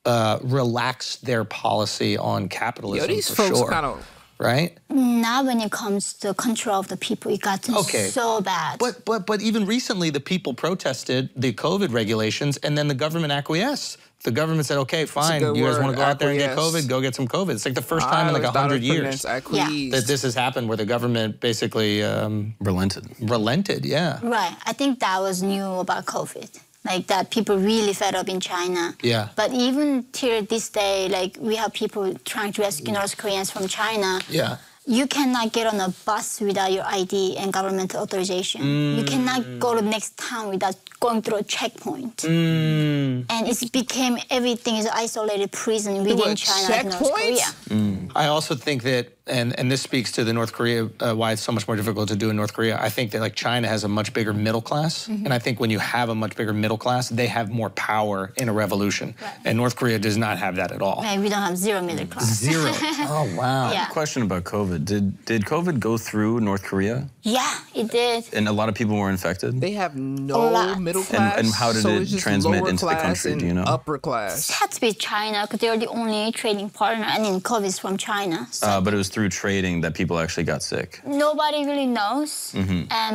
relaxed their policy on capitalism. These for folks sure. kind of Right? Now when it comes to control of the people, it got so bad. But even recently, the people protested the COVID regulations, and then the government acquiesced. The government said, okay, fine, you guys want to go out there and get COVID, go get some COVID. It's like the first time in like 100 years that this has happened where the government basically relented, yeah. Right, I think that was new about COVID. Like that people really fed up in China. Yeah. But even till this day, like we have people trying to rescue North Koreans from China. Yeah. You cannot get on a bus without your ID and government authorization. You cannot go to the next town without going through a checkpoint. And it became everything is isolated prison within China and North Korea. I also think that, and this speaks to the North Korea, why it's so much more difficult to do in North Korea. I think that like China has a much bigger middle class. And I think when you have a much bigger middle class, they have more power in a revolution. Right. And North Korea does not have that at all. Right, we don't have zero middle class. Zero. Oh, wow. Yeah. Question about COVID. Did COVID go through North Korea? Yeah, it did. And a lot of people were infected? They have no middle class. And how did it transmit into the country, do you know? Upper class. It had to be China because they're the only trading partner, and then COVID is from China. So but it was through trading that people actually got sick. nobody really knows,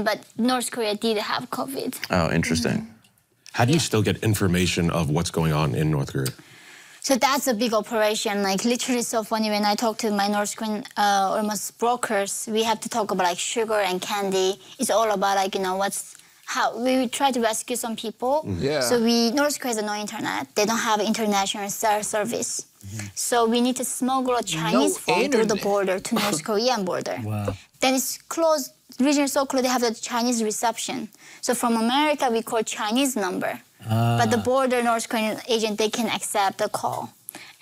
but North Korea did have COVID. Oh, interesting. How do you still get information of what's going on in North Korea? So that's a big operation. Like literally so funny when I talk to my North Korean almost brokers, we have to talk about like sugar and candy. It's all about like, how we try to rescue some people. Yeah. So North Korea has no internet. They don't have international cell service. So we need to smuggle a Chinese phone through the border to North Korean border. Wow. Then it's closed region is so close, they have the Chinese reception. So from America, we call Chinese number. But the border North Korean agent, they can accept the call.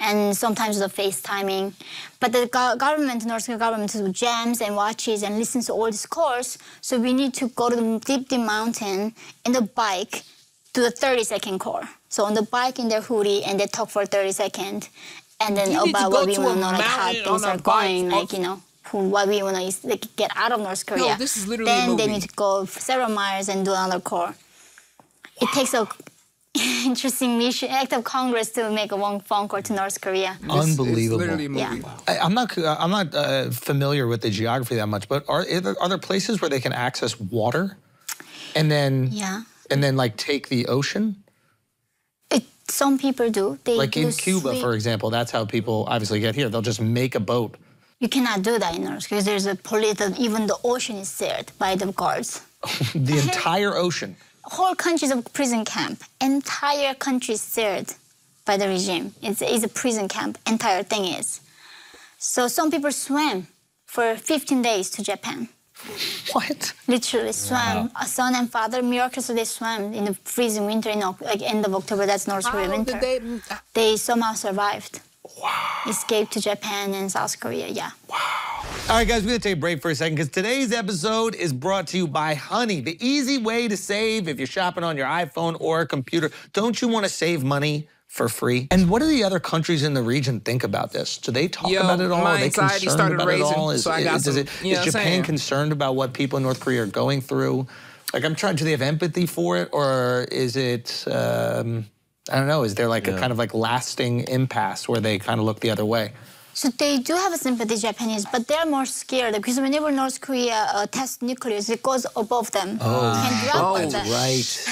And sometimes the FaceTiming. But the government, North Korean government, jams and watches and listens to all these calls. So we need to go to the deep mountain in the bike, do a 30-second call. So on the bike in their hoodie, and they talk for 30 seconds. And then about what we want to know, like how things are going, like, you know, what we want to like, get out of North Korea. No, this is literally a then movie. they need to go several miles and do another call. It takes a interesting mission, act of Congress to make a one phone call to North Korea. Unbelievable. It's literally a movie. Yeah. I'm not familiar with the geography that much, but are there places where they can access water, and then like take the ocean? Some people do. They Like in do Cuba, swim. for example, that's how people obviously get here. They'll just make a boat. You cannot do that in North Korea because there's a police. Even the ocean is sealed by the guards. The entire ocean. Whole country is a prison camp. Entire country is sealed by the regime. It's a prison camp. Entire thing is. So some people swam for 15 days to Japan. What? Literally swam. A son and father, miracles, they swam in the freezing winter, like end of October. That's North Korea winter. They somehow survived. Wow. Escaped to Japan and South Korea. Yeah. Wow. All right, guys, we're going to take a break for a second because today's episode is brought to you by Honey, the easy way to save if you're shopping on your iPhone or a computer. Don't you want to save money for free? And what do the other countries in the region think about this? Do they talk about it all? My Are they anxiety concerned started about raising, it all? so I got some, Is Japan concerned about what people in North Korea are going through? Like, I'm trying, do they have empathy for it? Or is it, I don't know, is there like a kind of like lasting impasse where they kind of look the other way? So they do have a sympathy, Japanese, but they're more scared because whenever North Korea tests nucleus, it goes above them. Can drop on them. Right.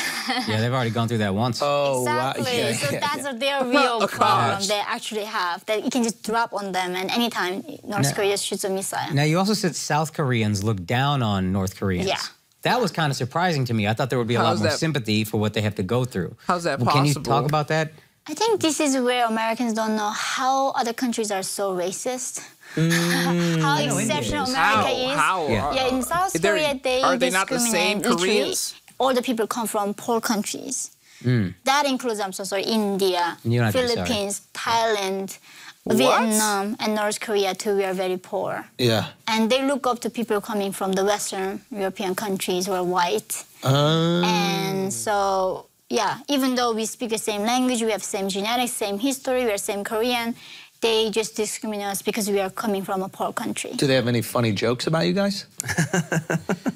Yeah, they've already gone through that once. Oh, Exactly. wow. Yeah, so yeah, that's their real problem they actually have, that it can just drop on them, and anytime North Korea shoots a missile. Now, you also said South Koreans look down on North Koreans. Yeah. That was kind of surprising to me. I thought there would be a lot more sympathy for what they have to go through. How's that Can you possible? talk about that? I think this is where Americans don't know how other countries are so racist. How exceptional America is. How? Yeah, in South Korea, Are they not the same Koreans? All the people come from poor countries. That includes, I'm so sorry, India, You're not Philippines, Thailand, Vietnam, and North Korea too. We are very poor. Yeah. And they look up to people coming from the Western European countries who are white. And so, yeah, even though we speak the same language, we have same genetics, same history, we are same Korean, they just discriminate us because we are coming from a poor country. Do they have any funny jokes about you guys?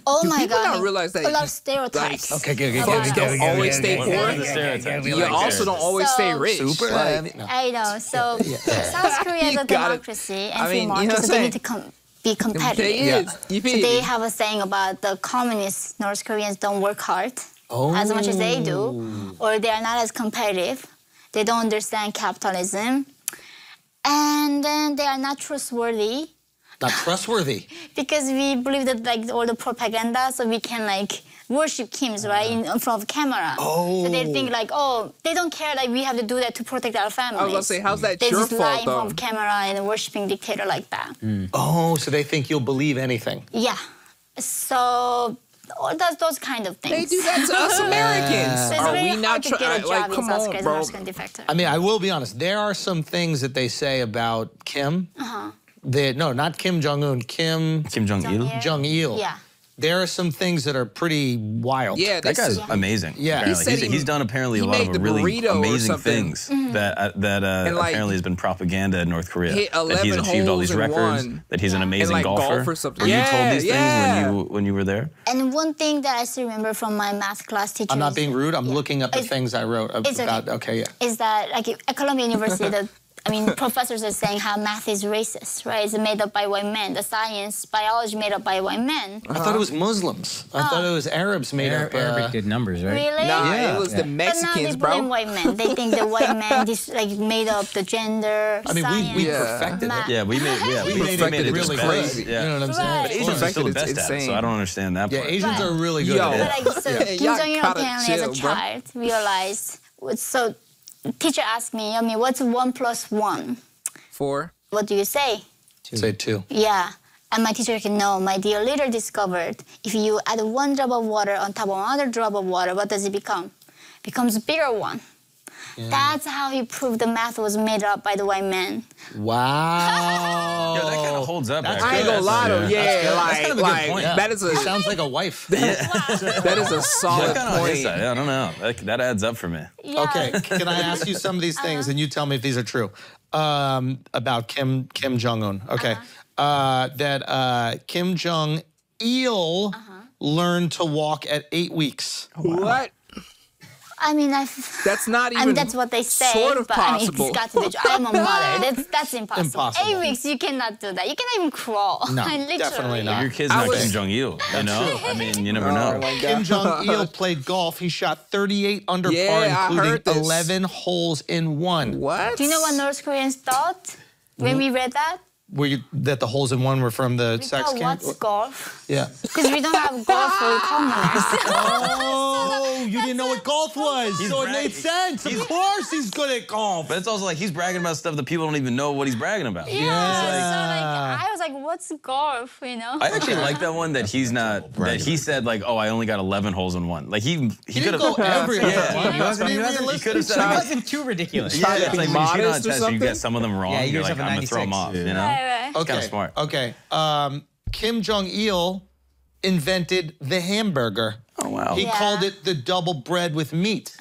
Oh my people God. not realize that a lot of stereotypes. Okay. Folks don't always stay poor. You also don't always stay rich. Super. Like, I know. So South Korea is You a gotta- democracy and I free mean, market, you know what so I'm they saying? need to be competitive. They is. You So feel they me? have a saying about the communist North Koreans don't work hard as much as they do, or they are not as competitive. They don't understand capitalism. And then they are not trustworthy Not trustworthy. because we believe that like all the propaganda, so we can like worship Kims, right, in front of camera. So they think like, oh, they don't care, like we have to do that to protect our families. I was gonna say, how's that They your just lie fault in front though? of camera and worshiping dictator like that. Oh, so they think you'll believe anything. Yeah. So all those kind of things. They do that to us Americans. So it's Are very we not hard to get a job like, in come South on, Korea as bro. a North Korean defector. I mean, I will be honest. There are some things that they say about Kim. No, not Kim Jong-un. Kim Jong-il? Jong-il. Yeah. There are some things that are pretty wild. Yeah, That guy's amazing. Yeah. apparently. He said He's done apparently a he lot made of the really burrito or amazing something. things that like, apparently has been propaganda in North Korea. hit That he's 11 achieved all these holes in records. one. That he's an amazing like golfer. golf or something. Were you Yeah, told these yeah. things when you were there? And one thing that I still remember from my math class teacher I'm not being rude. I'm looking up the It's- things I wrote it's about. okay. Yeah. is that like at Columbia University, professors are saying how math is racist, right? It's made up by white men. The science, biology made up by white men. I thought it was Muslims. I thought it was Arabs made up. Arabic did numbers, right? Really? Nah, Yeah. it was the But now Mexicans, they blame bro. white men. They think the white men made up the gender, I mean, science, we Yeah. perfected math. it. Yeah, we made it it really just good. crazy. You know what I'm saying? Right. But Asians are still the Perfected, best it's at it, so insane. I don't understand that Yeah, part. Asians Right. are really good Yo. at But it. like, so Kim y'all Jong-il gotta apparently as a chill, bro. child realized, so teacher asked me, Yeonmi, what's 1 + 1? 4. What do you say? Say two. Yeah. And my teacher can know, my dear leader discovered, if you add 1 drop of water on top of another drop of water, what does it become? It becomes a bigger one. Yeah. That's how he proved the math was made up by the white man. Wow. Yo, that kind of holds up. I ain't gonna lie though. Yeah, that's kind of a good point. That is a Sounds like a wife. that is a solid point. I don't know. That adds up for me. Yeah. Okay, can I ask you some of these things and you tell me if these are true about Kim Jong-un? Okay, that Kim Jong-il learned to walk at 8 weeks. What? I mean, that's not even. I mean, that's what they say. Sort of but possible. I mean, it's got to be true. I'm a mother. That's impossible. Impossible. 8 weeks, you cannot do that. You cannot even crawl. No, Literally, definitely not. Your kid's not Kim Jong-il, you know? I mean, you never know. Kim Jong-il played golf. He shot 38 under Yeah, par, I including heard this. 11 holes in one. What? Do you know what North Koreans thought when we read that? That the holes in one were from the We sex thought, camp? what's golf? Yeah. Because we don't have golf for commoners. Oh, you didn't know what golf was, so it made sense. Of course he's good at golf. But it's also like he's bragging about stuff that people don't even know what he's bragging about. Yeah. So like, I was like, what's golf, you know? I actually like that one that he's not, that he said like, oh, I only got 11 holes in one. Like he could have. go every hole. Yeah. He wasn't He could have It said, wasn't too ridiculous. yeah, it's like when you shoot on a modest or test and you get something? some of them wrong, Yeah, you you're just like, have a I'm gonna throw them 96. off, you know? Right. Okay. Kinda smart. Okay. Kim Jong-il invented the hamburger. Oh, wow. He called it the double bread with meat.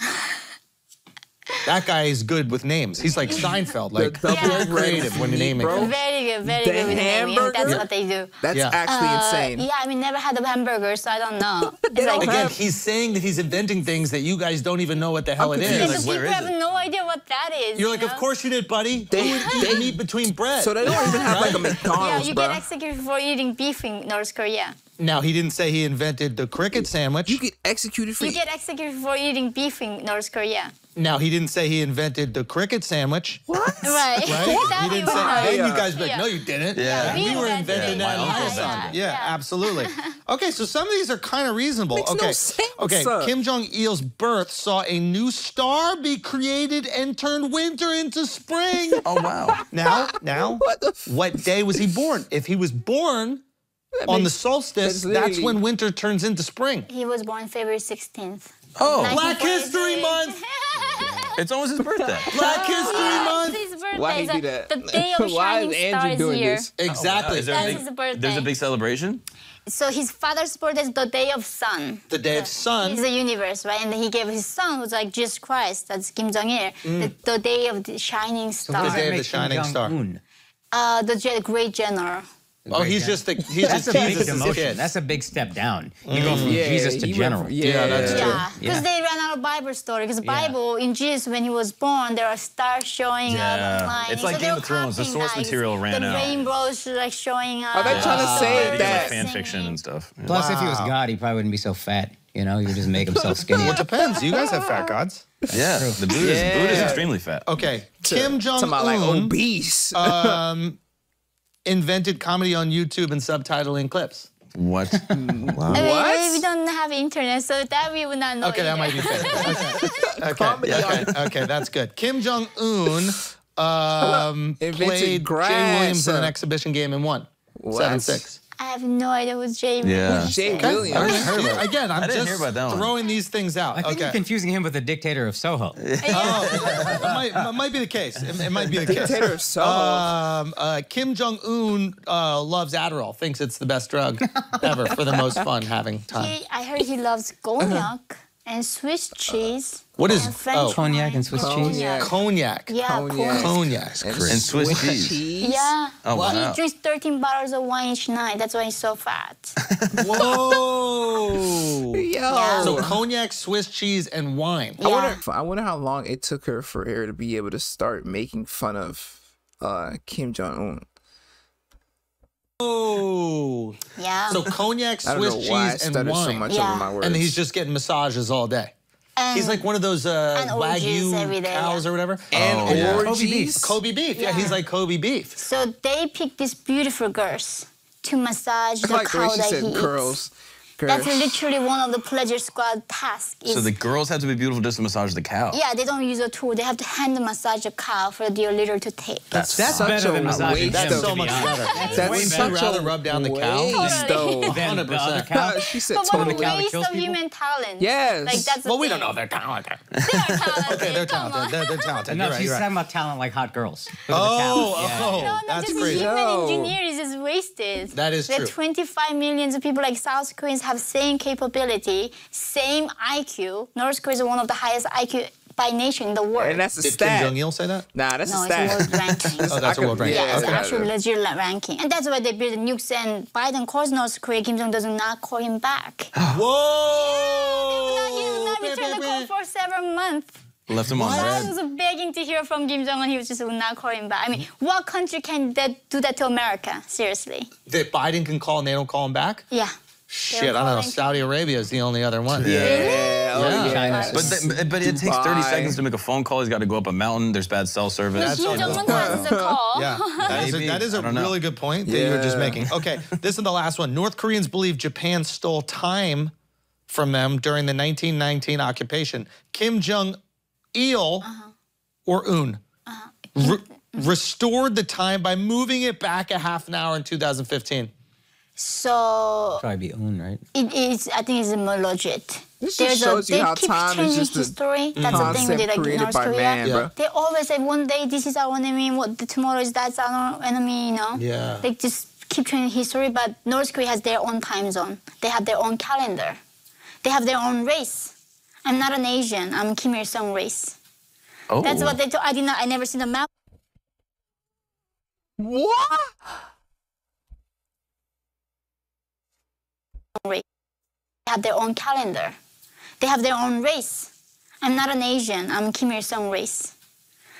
That guy is good with names. He's like Seinfeld, like very creative when naming. bro. Very good with The naming. hamburger? That's what they do. That's Yeah. actually insane. Yeah, I mean, never had a hamburger, so I don't know. It's like, Again, he's saying that he's inventing things that you guys don't even know what the hell it yeah, is. the where people is have it? no idea what that is. You're like, you of know? course you did, buddy. Who would eat meat between bread? So they don't even have like a Yeah, McDonald's, you bro. get executed for eating beef in North Korea. Now, he didn't say he invented the cricket sandwich. You get executed for You get executed for eating beef in North Korea. Now, he didn't say he invented the cricket sandwich. what? Right. Right? That He we didn't say. were. Then you guys be like, Yeah. no, you didn't. Yeah. We were invented inventing it. that. My in uncle Pakistan. found it. Yeah, Yeah. absolutely. Okay, so some of these are kind of reasonable. Makes no okay. sense. Okay, Kim Jong-il's birth saw a new star be created and turned winter into spring. Oh, wow. Now, what day was he born? If he was born on the solstice, that's that's literally- when winter turns into spring. He was born February 16th. Oh, Black History 1943. Month. it's almost his birthday. Black History Month. It's his birthday. Why he so do that? The day of Why shining is Andrew stars doing here. this? Exactly. Is there That's a his big, birthday. there's a big celebration? So his father's birthday is the day of sun. The day of It's sun. the universe, right? And then he gave his son, who's like Jesus Christ, that's Kim Jong-il, the day of the shining What star. does day that of the make Kim shining star. Jong-un? The great general. Oh, he's just That's Jesus' a big kid. demotion. That's a big step down. You go from Yeah, Jesus to he went general. from- Yeah, that's true. Yeah, because Yeah. they ran out of Bible story. Because the Bible in Jesus, when he was born, there are stars showing Yeah. up, lining. It's like so they Game were of Thrones, the copying source that. material ran the out. rainbows like showing up. Are they trying to say birds that- Like fan singing. fiction and stuff. Yeah. Plus, if he was God, he probably wouldn't be so fat. You know, he would just make himself skinny. Well, it depends. You guys have fat gods. Yeah, the Buddha is extremely fat. Okay, Kim Talking about like Jong-un obese. invented comedy on YouTube and subtitling clips. What? I mean, we don't have internet, so that we would not know. Okay, that either. might be fair. Okay, that's good. Kim Jong-un Invented played grass. Jay Williams in an exhibition game and won. 7-6. I have no idea who's Jay. Yeah. Jay Okay. Williams. Again, I'm didn't just hear about that one. throwing these things out. I think you're confusing him with the dictator of Soho. That might be the case. It might be the case. Dictator of Soho. Kim Jong-un loves Adderall, thinks it's the best drug ever for the most fun having time. I heard he loves cognac and Swiss cheese. What is- and French Cognac wine. and Swiss cheese? Cognac. Cognac. Yeah, Cognac. Cognac. And Swiss cheese. Yeah. Oh, wow. He drinks 13 bottles of wine each night. That's why he's so fat. Whoa. Yo. So cognac, Swiss cheese, and wine. Yeah. I wonder how long it took her for her to be able to start making fun of Kim Jong-un. Oh. Yeah. So cognac, I don't Swiss know why I cheese, and stutter so wine. much Yeah. over my words. And he's just getting massages all day. and, He's like one of those orgies every Wagyu day, cows yeah. or whatever. and yeah. orgies. Kobe beef. Yeah, Yeah. he's like Kobe beef. So they pick these beautiful girls to massage I the like the way cow she that said he curls. That's literally one of the pleasure squad tasks. So the girls have to be beautiful just to massage the cow. Yeah, they don't use a tool. They have to hand massage a cow for their leader to take. That's Such better a than massaging waste him, That's to so be much honest. better. That's Wouldn't such you a rather rub down the cow? waste, though. Then the other 100%. cow. She said But what a totally. cow that waste kills of people? human talent. Yes. Like, that's the Well, we thing. don't know they're talented. They're talented. Okay, they're come on. talented. They're talented. No, You're right, she's you're talking right. about talent like hot girls. Look at the cow. Oh, No, that's just crazy. human No. engineer is just wasted. That is There true. are 25 millions of people like South Koreans have same capability, same IQ. North Korea is one of the highest IQ by nation in the world. And that's a Did stat. Kim Jong-il say that? Nah, that's no, a it's a stat. world ranking. Oh, that's a world ranking. Yeah, it's Okay. actually legit ranking. And that's why they build nukes and Biden calls North Korea. Kim Jong does not call him back. Whoa! He did not return the call for several months. Left him on I red. was begging to hear from Kim Jong-un. He was just would not call him back. I mean, what country can do that to America? Seriously. That Biden can call and they don't call him back? Yeah. Shit, I don't know. calling- Saudi Arabia is the only other one. Yeah, Yeah. China. But it takes 30 Dubai. seconds to make a phone call. He's got to go up a mountain. There's bad cell service. That's Kim Jong-un has a call. Yeah, Maybe. that is a I don't know. really good point that you're just Yeah. making. Okay, this is the last one. North Koreans believe Japan stole time from them during the 1919 occupation. Kim Jong-il or Un restored the time by moving it back a half an hour in 2015. So Probably be owned, right? it is. I think it's more legit. This just shows you they how keep time is changing just a history. That's the thing with it, concept like created North by Korea. man, bro. They always say one day this is our enemy, tomorrow is that's our enemy. You know. Yeah. They just keep changing history, but North Korea has their own time zone. They have their own calendar. They have their own race. I'm not an Asian. I'm Kim Il Sung race. Oh. That's what they told. I never seen the map. What? They have their own calendar. They have their own race. I'm not an Asian. I'm Kim Il Sung race.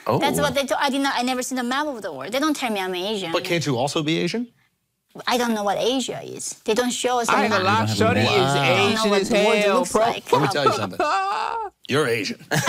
Oh. That's what they told. I never seen the map of the world. They don't tell me I'm Asian. But can't you also be Asian? I don't know what Asia is. They don't show us. I a ain't gonna map. lie, Shorty is I don't know Asian what as the world hell, looks bro. like. Let me tell you something. You're Asian. You know.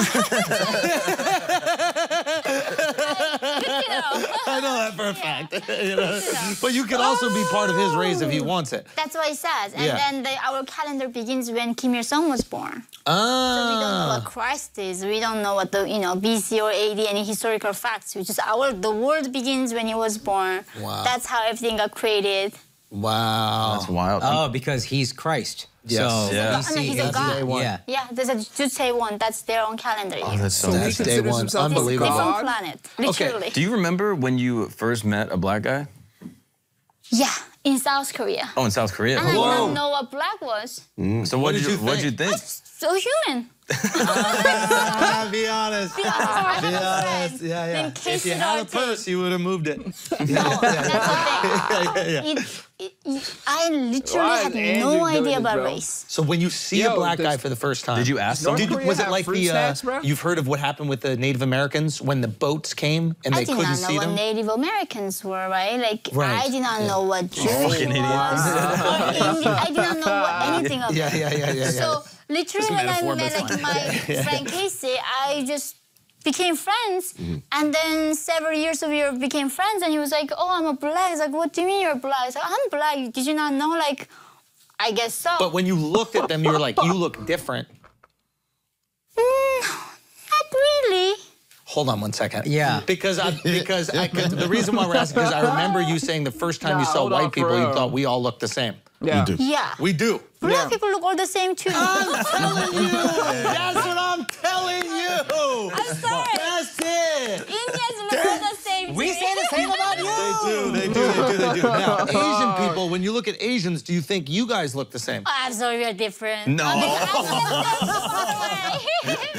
I know that for a fact. You know? But you can also be part of his race if he wants it. That's what it says. And Yeah. then our calendar begins when Kim Il Sung was born. Ah. So we don't know what Christ is. We don't know what the BC or AD, any historical facts. We just the world begins when he was born. Wow. That's how everything got created. Wow. That's wild. Oh, because he's Christ. Yes. So Yeah. No, he's a God. day one. Yeah. Yeah, there's a Jutse one. That's their own calendar. Oh, that's so He That's weird. day considers one. himself a Unbelievable. god. Different planet, literally. Do you remember when you first met a black guy? Yeah, in South Korea. Oh, in South Korea. And I didn't know what black was. So what did you what'd you think? think? So human. Be honest. Be honest. Be honest. Yeah, Then yeah. kiss If you it had or a purse, you would have moved it. No, that's the thing. I literally Why had is Andrew no doing idea this, about bro? race. So when you see a Yo, black guy does- for the first time, Did you ask North them? Korea was it have like fruit snacks, bro? you've heard of what happened with the Native Americans when the boats came and I they did couldn't not know see what them? Native Americans were, right? Like, Right, I did not know what Jewish Fucking was. idiots. I did not know what anything of Yeah, it. yeah, yeah, yeah. So literally when I metaphor, met but like my friend Casey, I just became friends. And then several years of we became friends and he was like, oh, I'm a black. He's like, what do you mean you're black? I was like, I'm black. Did you not know? Like, I guess so. But when you looked at them, you were like, you look different. Not really. Hold on one second. Yeah. Because the reason why we're asking, because I remember you saying the first time you saw hold on, white for people, you real. thought we all looked the same. Yeah. do. Yeah. We do. Black Yeah. people look all the same too. I'm telling you. That's what I'm telling you. I'm sorry. That's it. Indians look all the same. We say the same about you. They do. Now, Asian people, when you look at Asians, do you think you guys look the same? I'm sorry, we're different. No.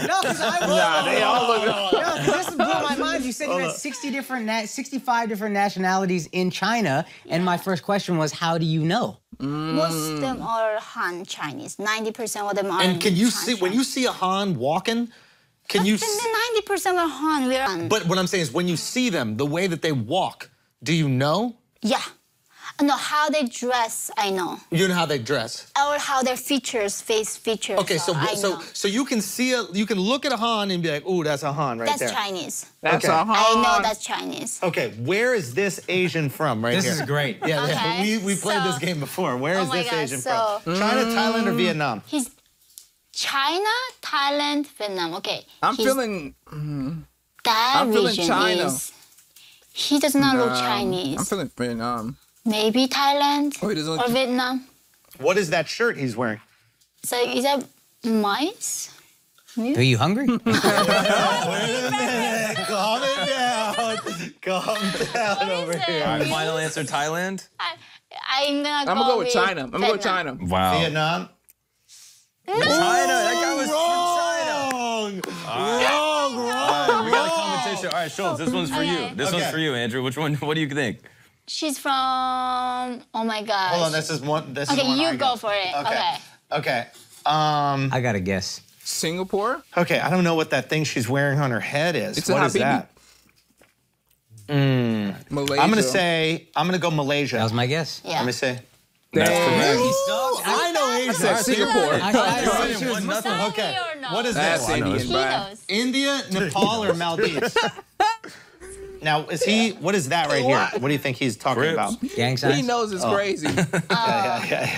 No, because Nah, they all look. No, 'cause this blew my mind. You said you had 65 different nationalities in China, and my first question was, how do you know? Most of them are Han Chinese. 90% of them are. And can you Han see, when Chinese. you see a Han walking, can you see? 90% are Han. We're Han. But what I'm saying is when you see them, the way that they walk, do you know? Yeah. No, how they dress, I know. You know how they dress. Or how their features, face features. Okay, so I know. so you can see you can look at a Han and be like, ooh, that's a Han right That's there. Chinese. That's Okay. a Han. I know that's Chinese. Okay, where is this Asian from right This here? is great. Yeah, Okay, we played this so- game before. Where Oh is my this God, Asian so- from? China, Thailand, or Vietnam? He's China, Thailand, Vietnam. Okay. I'm he's- feeling. that I'm feeling region China. is. He does not look Chinese. I'm feeling Vietnam. Maybe Thailand Oh, he doesn't look- or Vietnam. What is that shirt he's wearing? So is that mice? Are you hungry? Calm it down. Calm down over is it? here. All right, final answer, Thailand. I'm gonna I'm gonna go with China. I'm gonna go with Vietnam. China. Wow. Vietnam. China. That guy was Wrong. Wrong. Wrong. We got a competition. All right, Schultz, this one's for you. Okay. This one's Okay. for you, Andrew. Which one? What do you think? She's from. Oh my gosh. Hold on, this is one. This is Okay, one you I go for it. Okay. Okay. I got to guess. Singapore. Okay. I don't know what that thing she's wearing on her head is. It's a What is habibi. that? Malaysia. I'm gonna go Malaysia. That was my guess. Yeah. Let me see. That's correct. I know I Asia. said Singapore. Nothing. Okay. Or no? What is That's this? Indian, He bro. knows. India, Nepal, or Maldives? Now, is he? What is that right here? What do you think he's talking Crips. about? Gang He signs? knows it's crazy. Yeah.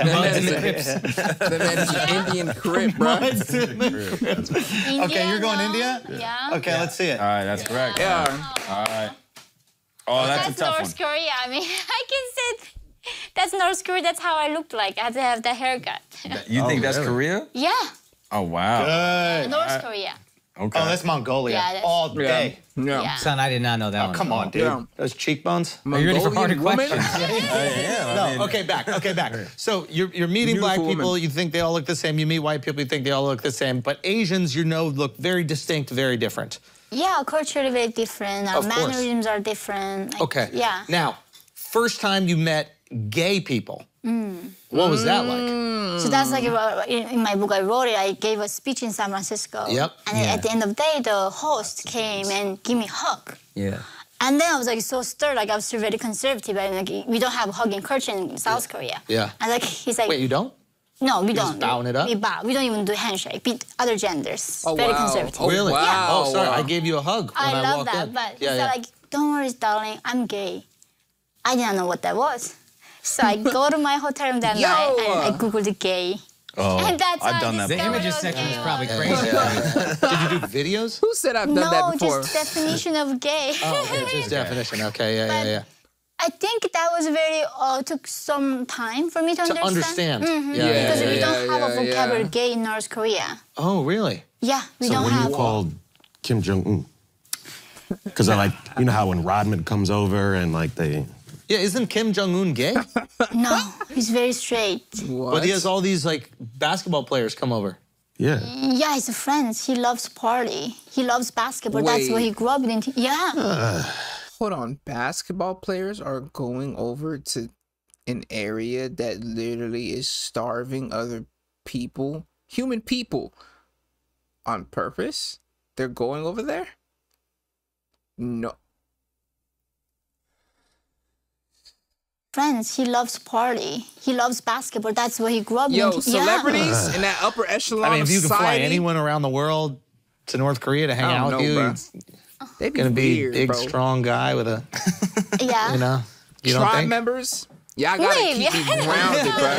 The man is an Indian crip, bro. India, Okay, you're going no? India? Yeah. Okay, let's see it. All right, that's correct. Yeah. All right. Oh, that's a tough North one. Korea. I mean, I can say that's North Korea. That's how I looked like. I had to have the haircut. You think that's Korea? Yeah, Oh, wow. Good. North Korea. Okay. Oh, that's Mongolia. Yeah, that's- All day. Yeah. Yeah. Son, I did not know that one. Come on, dude. Yeah. Those cheekbones. Are you ready for harder Mongolian woman? questions? No, okay, back. So you're meeting black Beautiful people, woman. you think they all look the same. You meet white people, you think they all look the same. But Asians, you know, look very distinct, very different. Yeah, culturally very different. Our Of course. mannerisms are different. Like, Okay. Yeah. Now, first time you met gay people, what was that like? So that's like in my book I wrote it. I gave a speech in San Francisco. Yep. And then at the end of the day, the host came and gave me a hug. Yeah. And then I was like so stirred, like I was still very conservative. And like we don't have hugging culture in South Korea. Yeah. And like he's like, Wait, you don't? no, we just don't. bowing it up? We bow. We don't even do handshake. Beat other genders. Oh, very wow. conservative. Oh, Really? wow. Oh, sorry, Wow. I gave you a hug when I I love walked that, in. but he yeah, said yeah. like, don't worry, darling, I'm gay. I didn't know what that was. So I go to my hotel room that Yo. night and I googled gay. Oh, And that's I've how I done that The discovered images what section is gay probably was. crazy. Did you do videos? Who said I've done No, that before? just definition of gay. Oh, okay, just definition. Okay, yeah. I think that was very took some time for me to To understand. understand. Because we don't have a yeah. vocabulary gay in North Korea. Oh, really? Yeah, we So don't what do have. you call Kim Jong Un? Because I like, you know how when Rodman comes over and like they. Yeah, isn't Kim Jong Un gay? No, he's very straight. But he has all these like basketball players come over. Yeah. Yeah, he's friends. He loves party. He loves basketball. That's Wait. what he grew up in. Yeah. Hold on. Basketball players are going over to an area that literally is starving other people, human people, on purpose? They're going over there? No. Friends. He loves party. He loves basketball. That's what he grew up Yo, in. celebrities in that upper echelon I mean, if you of can fly society, anyone around the world to North Korea to hang I out don't with you, know, bro. he's they be gonna be weird, big, bro. strong guy with a, Yeah. you know, you don't Tribe think? members, y'all gotta Maybe. keep me grounded, bro.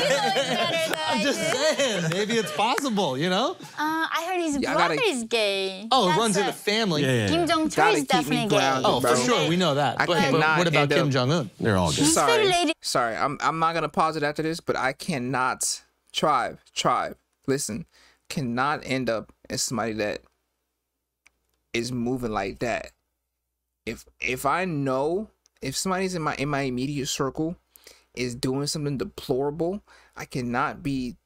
I'm just saying, maybe it's possible, you know? I heard his Yeah, I brother gotta- is gay. Oh, it That's runs in the a- family. Yeah. Kim Jong-un Gotta is keep me definitely gay. grounded, Oh, bro. for sure, we know that. I But cannot what about end Kim up- Jong Un? They're all good. He's very Sorry, lady. sorry. I'm not gonna pause it after this, but I cannot. Tribe. Listen, cannot end up as somebody that is moving like that. If I know if somebody's in my immediate circle is doing something deplorable, I cannot be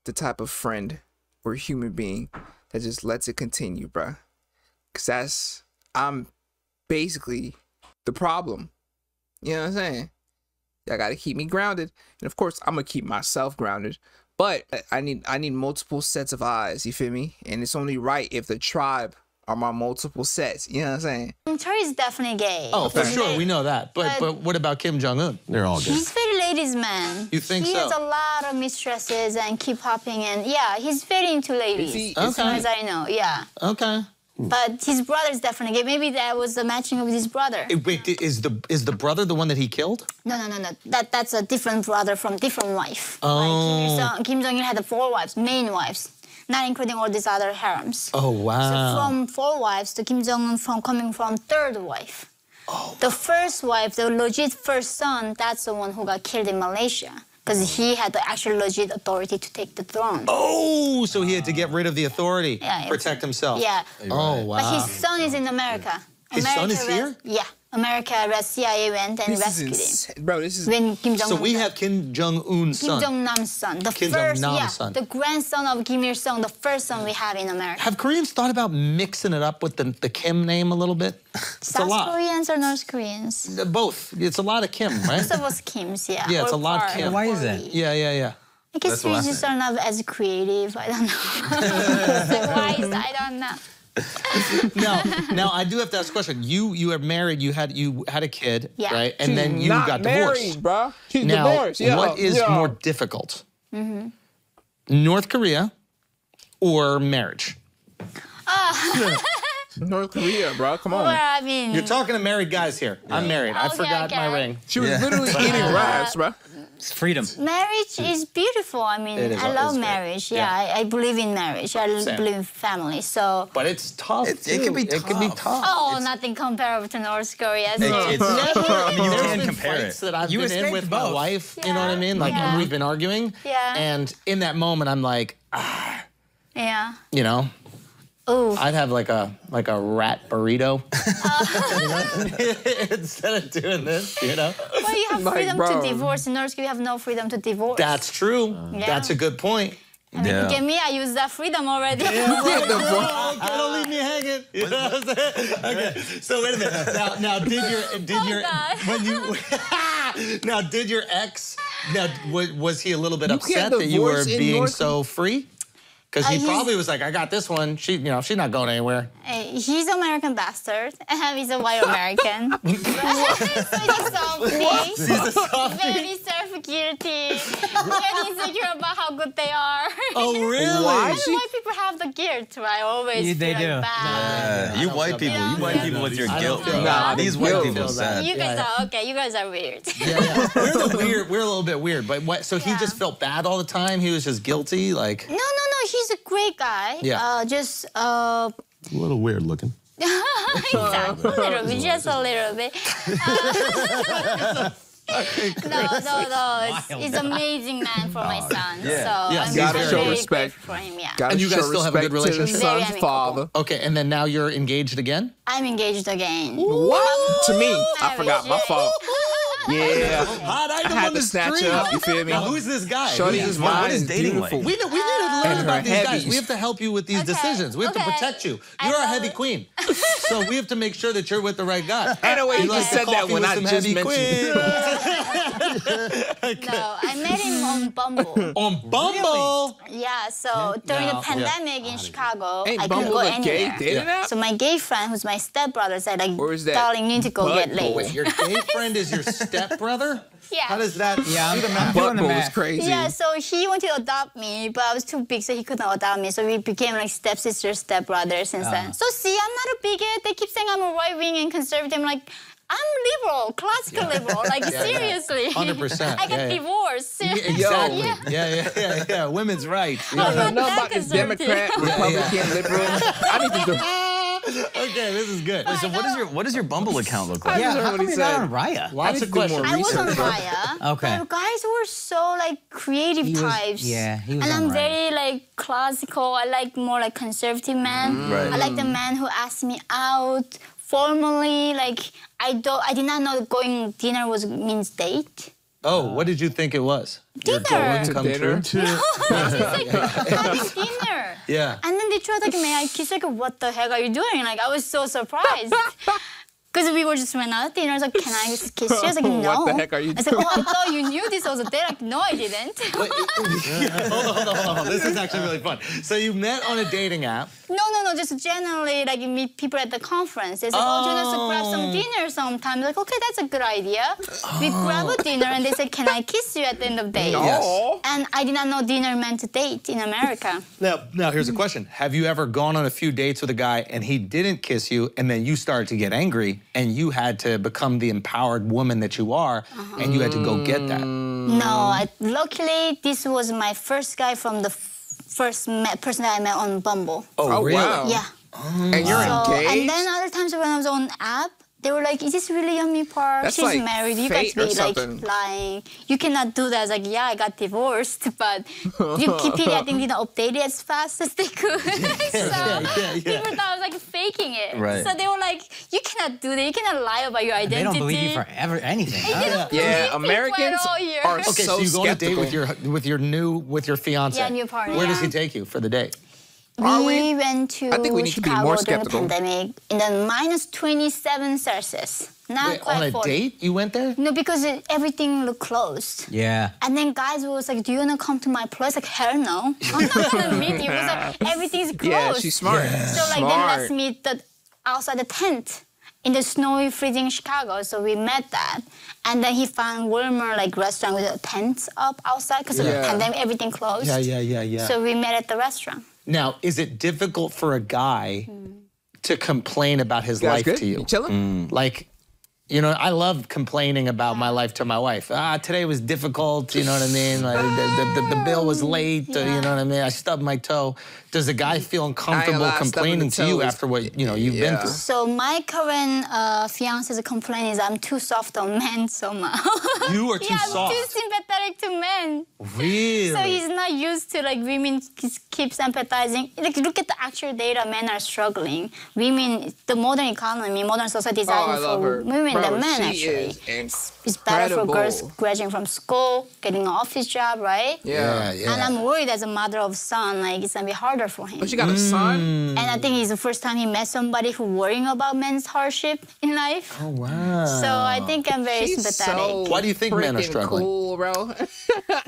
the type of friend or human being that just lets it continue, bruh. Cause I'm basically the problem. You know what I'm saying? I gotta keep me grounded, and of course I'm gonna keep myself grounded. But I need multiple sets of eyes. You feel me? And it's only right if the tribe are my multiple sets. You know what I'm saying? Terry is definitely gay. Oh, for He's sure, very- we know that. But what about Kim Jong Un? They're all good. He's very ladies' man. You think he so? He has a lot of mistresses and keep hopping, and yeah, he's very into ladies. As far as I know, yeah. Okay. But his brother's definitely gay. Maybe that was the matching with his brother. Wait, is the brother the one that he killed? No. That's a different brother from different wife. Oh. Like Kim Jong-il had 4 wives, main wives, not including all these other harems. Oh, wow. So from 4 wives to Kim Jong-un coming from 3rd wife. Oh, the first wife, the legit first son, that's the one who got killed in Malaysia. Because he had the actual legit authority to take the throne. Oh, so he had to get rid of the authority, protect himself. Yeah. Oh, wow. But his son is in America. His son is here? Yeah. America, CIA went and rescued him. Bro, this is... When Kim Jong-un So we have Kim Jong-un's son. Kim Jong-nam's son. The Kim first, Jong-nam's son. The grandson of Kim Il-sung, the first son we have in America. Have Koreans thought about mixing it up with the Kim name a little bit? It's a lot. South Koreans or North Koreans? Both. It's a lot of Kim, right? Most of us Kims, yeah. Yeah, it's a lot of Kim. Why is that? Yeah. I guess we just are not as creative. I don't know. Why is that? I don't know. now I do have to ask a question. You are married. You had a kid, right? And She's then you not got married, divorced, bro. She's now, divorced. Yeah, what is more difficult? North Korea or marriage? North Korea, bro. Come on. Well, I mean, You're talking to married guys here. I'm married. I forgot my ring. She was literally eating grass, bro. It's freedom. marriage is beautiful. I mean, I love marriage. Yeah, I believe in marriage. I believe in family. So. But it's tough. It can be tough. It can be tough. Oh, nothing comparable to North Korea. So. I mean, you There's can been compare fights it. that I've You been in escaped with my both. wife. You know what I mean? Like, and we've been arguing. Yeah. And in that moment, I'm like, Yeah. you know, Ooh. I'd have like a rat burrito instead of doing this, you know? Well, you have Like, freedom bro. to divorce. In North Korea, you have no freedom to divorce. That's true. Yeah. That's a good point. I mean, look at me. I use that freedom already. Don't leave me hanging. You know what I'm saying? Okay. So wait a minute. Now did your ex? Now was he a little bit upset that you were divorce in being North- so free? Because he he's- probably was like, I got this one. She's not going anywhere. He's American bastard. He's a white American. So he's a softie. He's a softie. Very self-guilty. Very insecure about how good they are. Oh, really? Why? And white people have the guilt, right? Always Yeah, they feel do. bad. You white people. You white people with your guilt. Nah, These the white guilt. people sad. You guys are okay. You guys are weird. Yeah. We're a little bit weird. But what? So he Yeah. just felt bad all the time. He was just guilty, like. No. He's a great guy. Yeah. Just A little weird looking. exactly. A little bit, just a little bit. No. He's an amazing man for my son. Yeah. So Yes, I'm gotta very show grateful respect. for him. Yeah. Gotta And you guys show still have a good respect to the relationship? Very son's amicable. father. Okay, and then now you're engaged again? I'm engaged again. What? To me, I Marriage. forgot. My fault. Yeah. Hot item I had on to the snatch street. her up, you feel me? Now, who's this guy? Shorty Who's is this mine. guy? What is dating beautiful. like? We need to learn And about her these guys. heavies. We have to help you with these Okay, decisions. We have to okay. protect you. I You're our love heavy it. queen. So we have to make sure that you're with the right guy. Ain't no way you You just like said the that coffee when with I some just heavy mentioned queen. No, I met him on Bumble. On Bumble. Yeah, so during No, the pandemic in Chicago, Ain't I couldn't Bumble go a gay anywhere. dating app? So my gay friend, who's my stepbrother, said, like, Or is that darling, you need to go butt get laid. boy? Your gay friend is your stepbrother? Yeah. How does that? Yeah, I'm doing the Butthole is math. crazy. Yeah, so he wanted to adopt me, but I was too big, so he couldn't adopt me. So we became like stepsisters, stepbrothers since then. So see, I'm not a bigot. They keep saying I'm a right-wing and conservative. I'm like, I'm liberal, classical liberal. Like, seriously. 100%, I got yeah. divorced. Exactly. Yeah. Women's rights. I'm I not don't know that about this conservative. Democrat, Republican, liberal. I need to do. Okay, this is good. So what does your Bumble account look like? Yeah, heard how what come he you're not said. on Raya? Lots of questions. I was on Raya. Okay. But guys were so like creative He was- types. yeah, he was And on I'm Raya. very like classical. I like more like conservative man. Right. I like the man who asked me out formally. Like I did not know going dinner means date. Oh, what did you think it was? Dinner. Come dinner? true? Having dinner. Yeah. And then they tried like, may I kiss? Like, what the heck are you doing? Like I was so surprised. Because we were just went out to dinner. I was like, can I just kiss you? I was like, no. What the heck are you I said, oh, I thought you knew this was a date. Like, no, I didn't. Hold on. This is actually really fun. So you met on a dating app. No. Just generally, like, you meet people at the conference. They said, oh, join us to grab some dinner sometime. Like, okay, that's a good idea. We grab a dinner, and they said, can I kiss you at the end of the day? No. And I did not know dinner meant a date in America. Now here's a question. Have you ever gone on a few dates with a guy and he didn't kiss you, and then you started to get angry, and you had to become the empowered woman that you are, and you had to go get that? No, luckily, this was my first guy from the person that I met on Bumble. Oh, really? Wow. Yeah. And you're engaged? And then other times when I was on app, they were like, is this really Yeonmi Park? That's She's like married. You guys fate or be like something. lying. You cannot do that. I was like, yeah, I got divorced, but people I think didn't update it as fast as they could. So people thought I was like faking it. Right. So they were like, you cannot do that. You cannot lie about your identity. They don't believe you for anything. Huh? Yeah, Americans are Okay, so so you go on a date skeptical. with your fiance. Yeah, new partner. Where does yeah. he take you for the date? We went to I think we need to be Chicago more during the skeptical. pandemic in the minus 27 Celsius. Not Wait, quite on a 40. date? You went there? No, because everything looked closed. Yeah. And then guys was like, do you want to come to my place? Like, hell no. I'm not going to meet you. It was like, everything's closed. Yeah, she's smart. So like, then let's meet outside the tent in the snowy, freezing Chicago. So we met that. And then he found warmer like restaurant with the tents up outside because of the pandemic, everything closed. Yeah. So we met at the restaurant. Now, is it difficult for a guy to complain about his Guys life good? to you? You chilling? Like, you know, I love complaining about my life to my wife. Today was difficult, you know what I mean? Like, the bill was late, you know what I mean? I stubbed my toe. Does a guy feel uncomfortable complaining to you after what, you know, you've been through? So my current fiance's complaint is I'm too soft on men somehow. You are too soft. I'm too sympathetic to men. Really? So he's not used to like women keep sympathizing. Like look at the actual data, men are struggling. Women, the modern economy, modern society is designed for women than men actually. It's better for girls graduating from school, getting an office job, right? Yeah. And I'm worried as a mother of son, like it's gonna be harder for him. But you got a son? And I think it's the first time he met somebody who worrying about men's hardship in life. Oh, wow. So I think I'm very sympathetic. So Why do you think men are struggling? Cool, bro.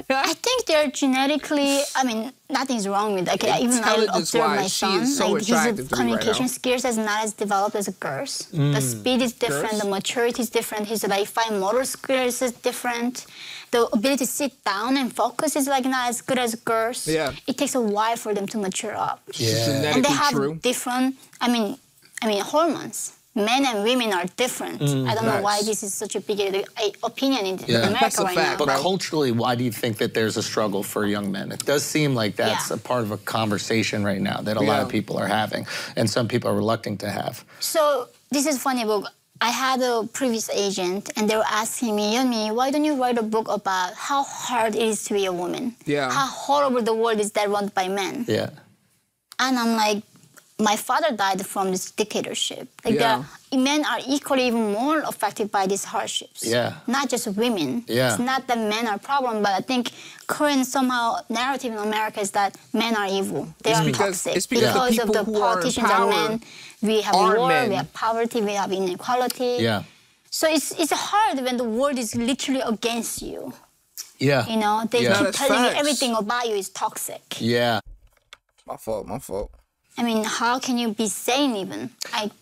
I think they're genetically, I mean, nothing's wrong with that. Even I observe my son, she is so like attractive his to me right communication now. skills is not as developed as a girl's. The speed is different, the maturity is different. His like fine motor skills is different. The ability to sit down and focus is like not as good as girls. Yeah. It takes a while for them to mature up. Genetically And they have true. different, I mean, hormones. Men and women are different. I don't know why this is such a big opinion in America That's a right fact, now. But culturally, why do you think that there's a struggle for young men? It does seem like that's a part of a conversation right now that a lot of people are having, and some people are reluctant to have. So this is funny book. I had a previous agent, and they were asking me, Yeonmi, why don't you write a book about how hard it is to be a woman? Yeah. How horrible the world is that run by men. Yeah. And I'm like, my father died from this dictatorship. Like men are equally even more affected by these hardships. Yeah. Not just women. Yeah. It's not that men are a problem, but I think current somehow narrative in America is that men are evil. They are toxic. It's because the of people the who are in politicians power are men. We have are war, men. we have poverty, we have inequality. Yeah. So it's hard when the world is literally against you. Yeah. You know, they Yeah. keep That's telling you facts. everything about you is toxic. Yeah. My fault. I mean, how can you be sane even?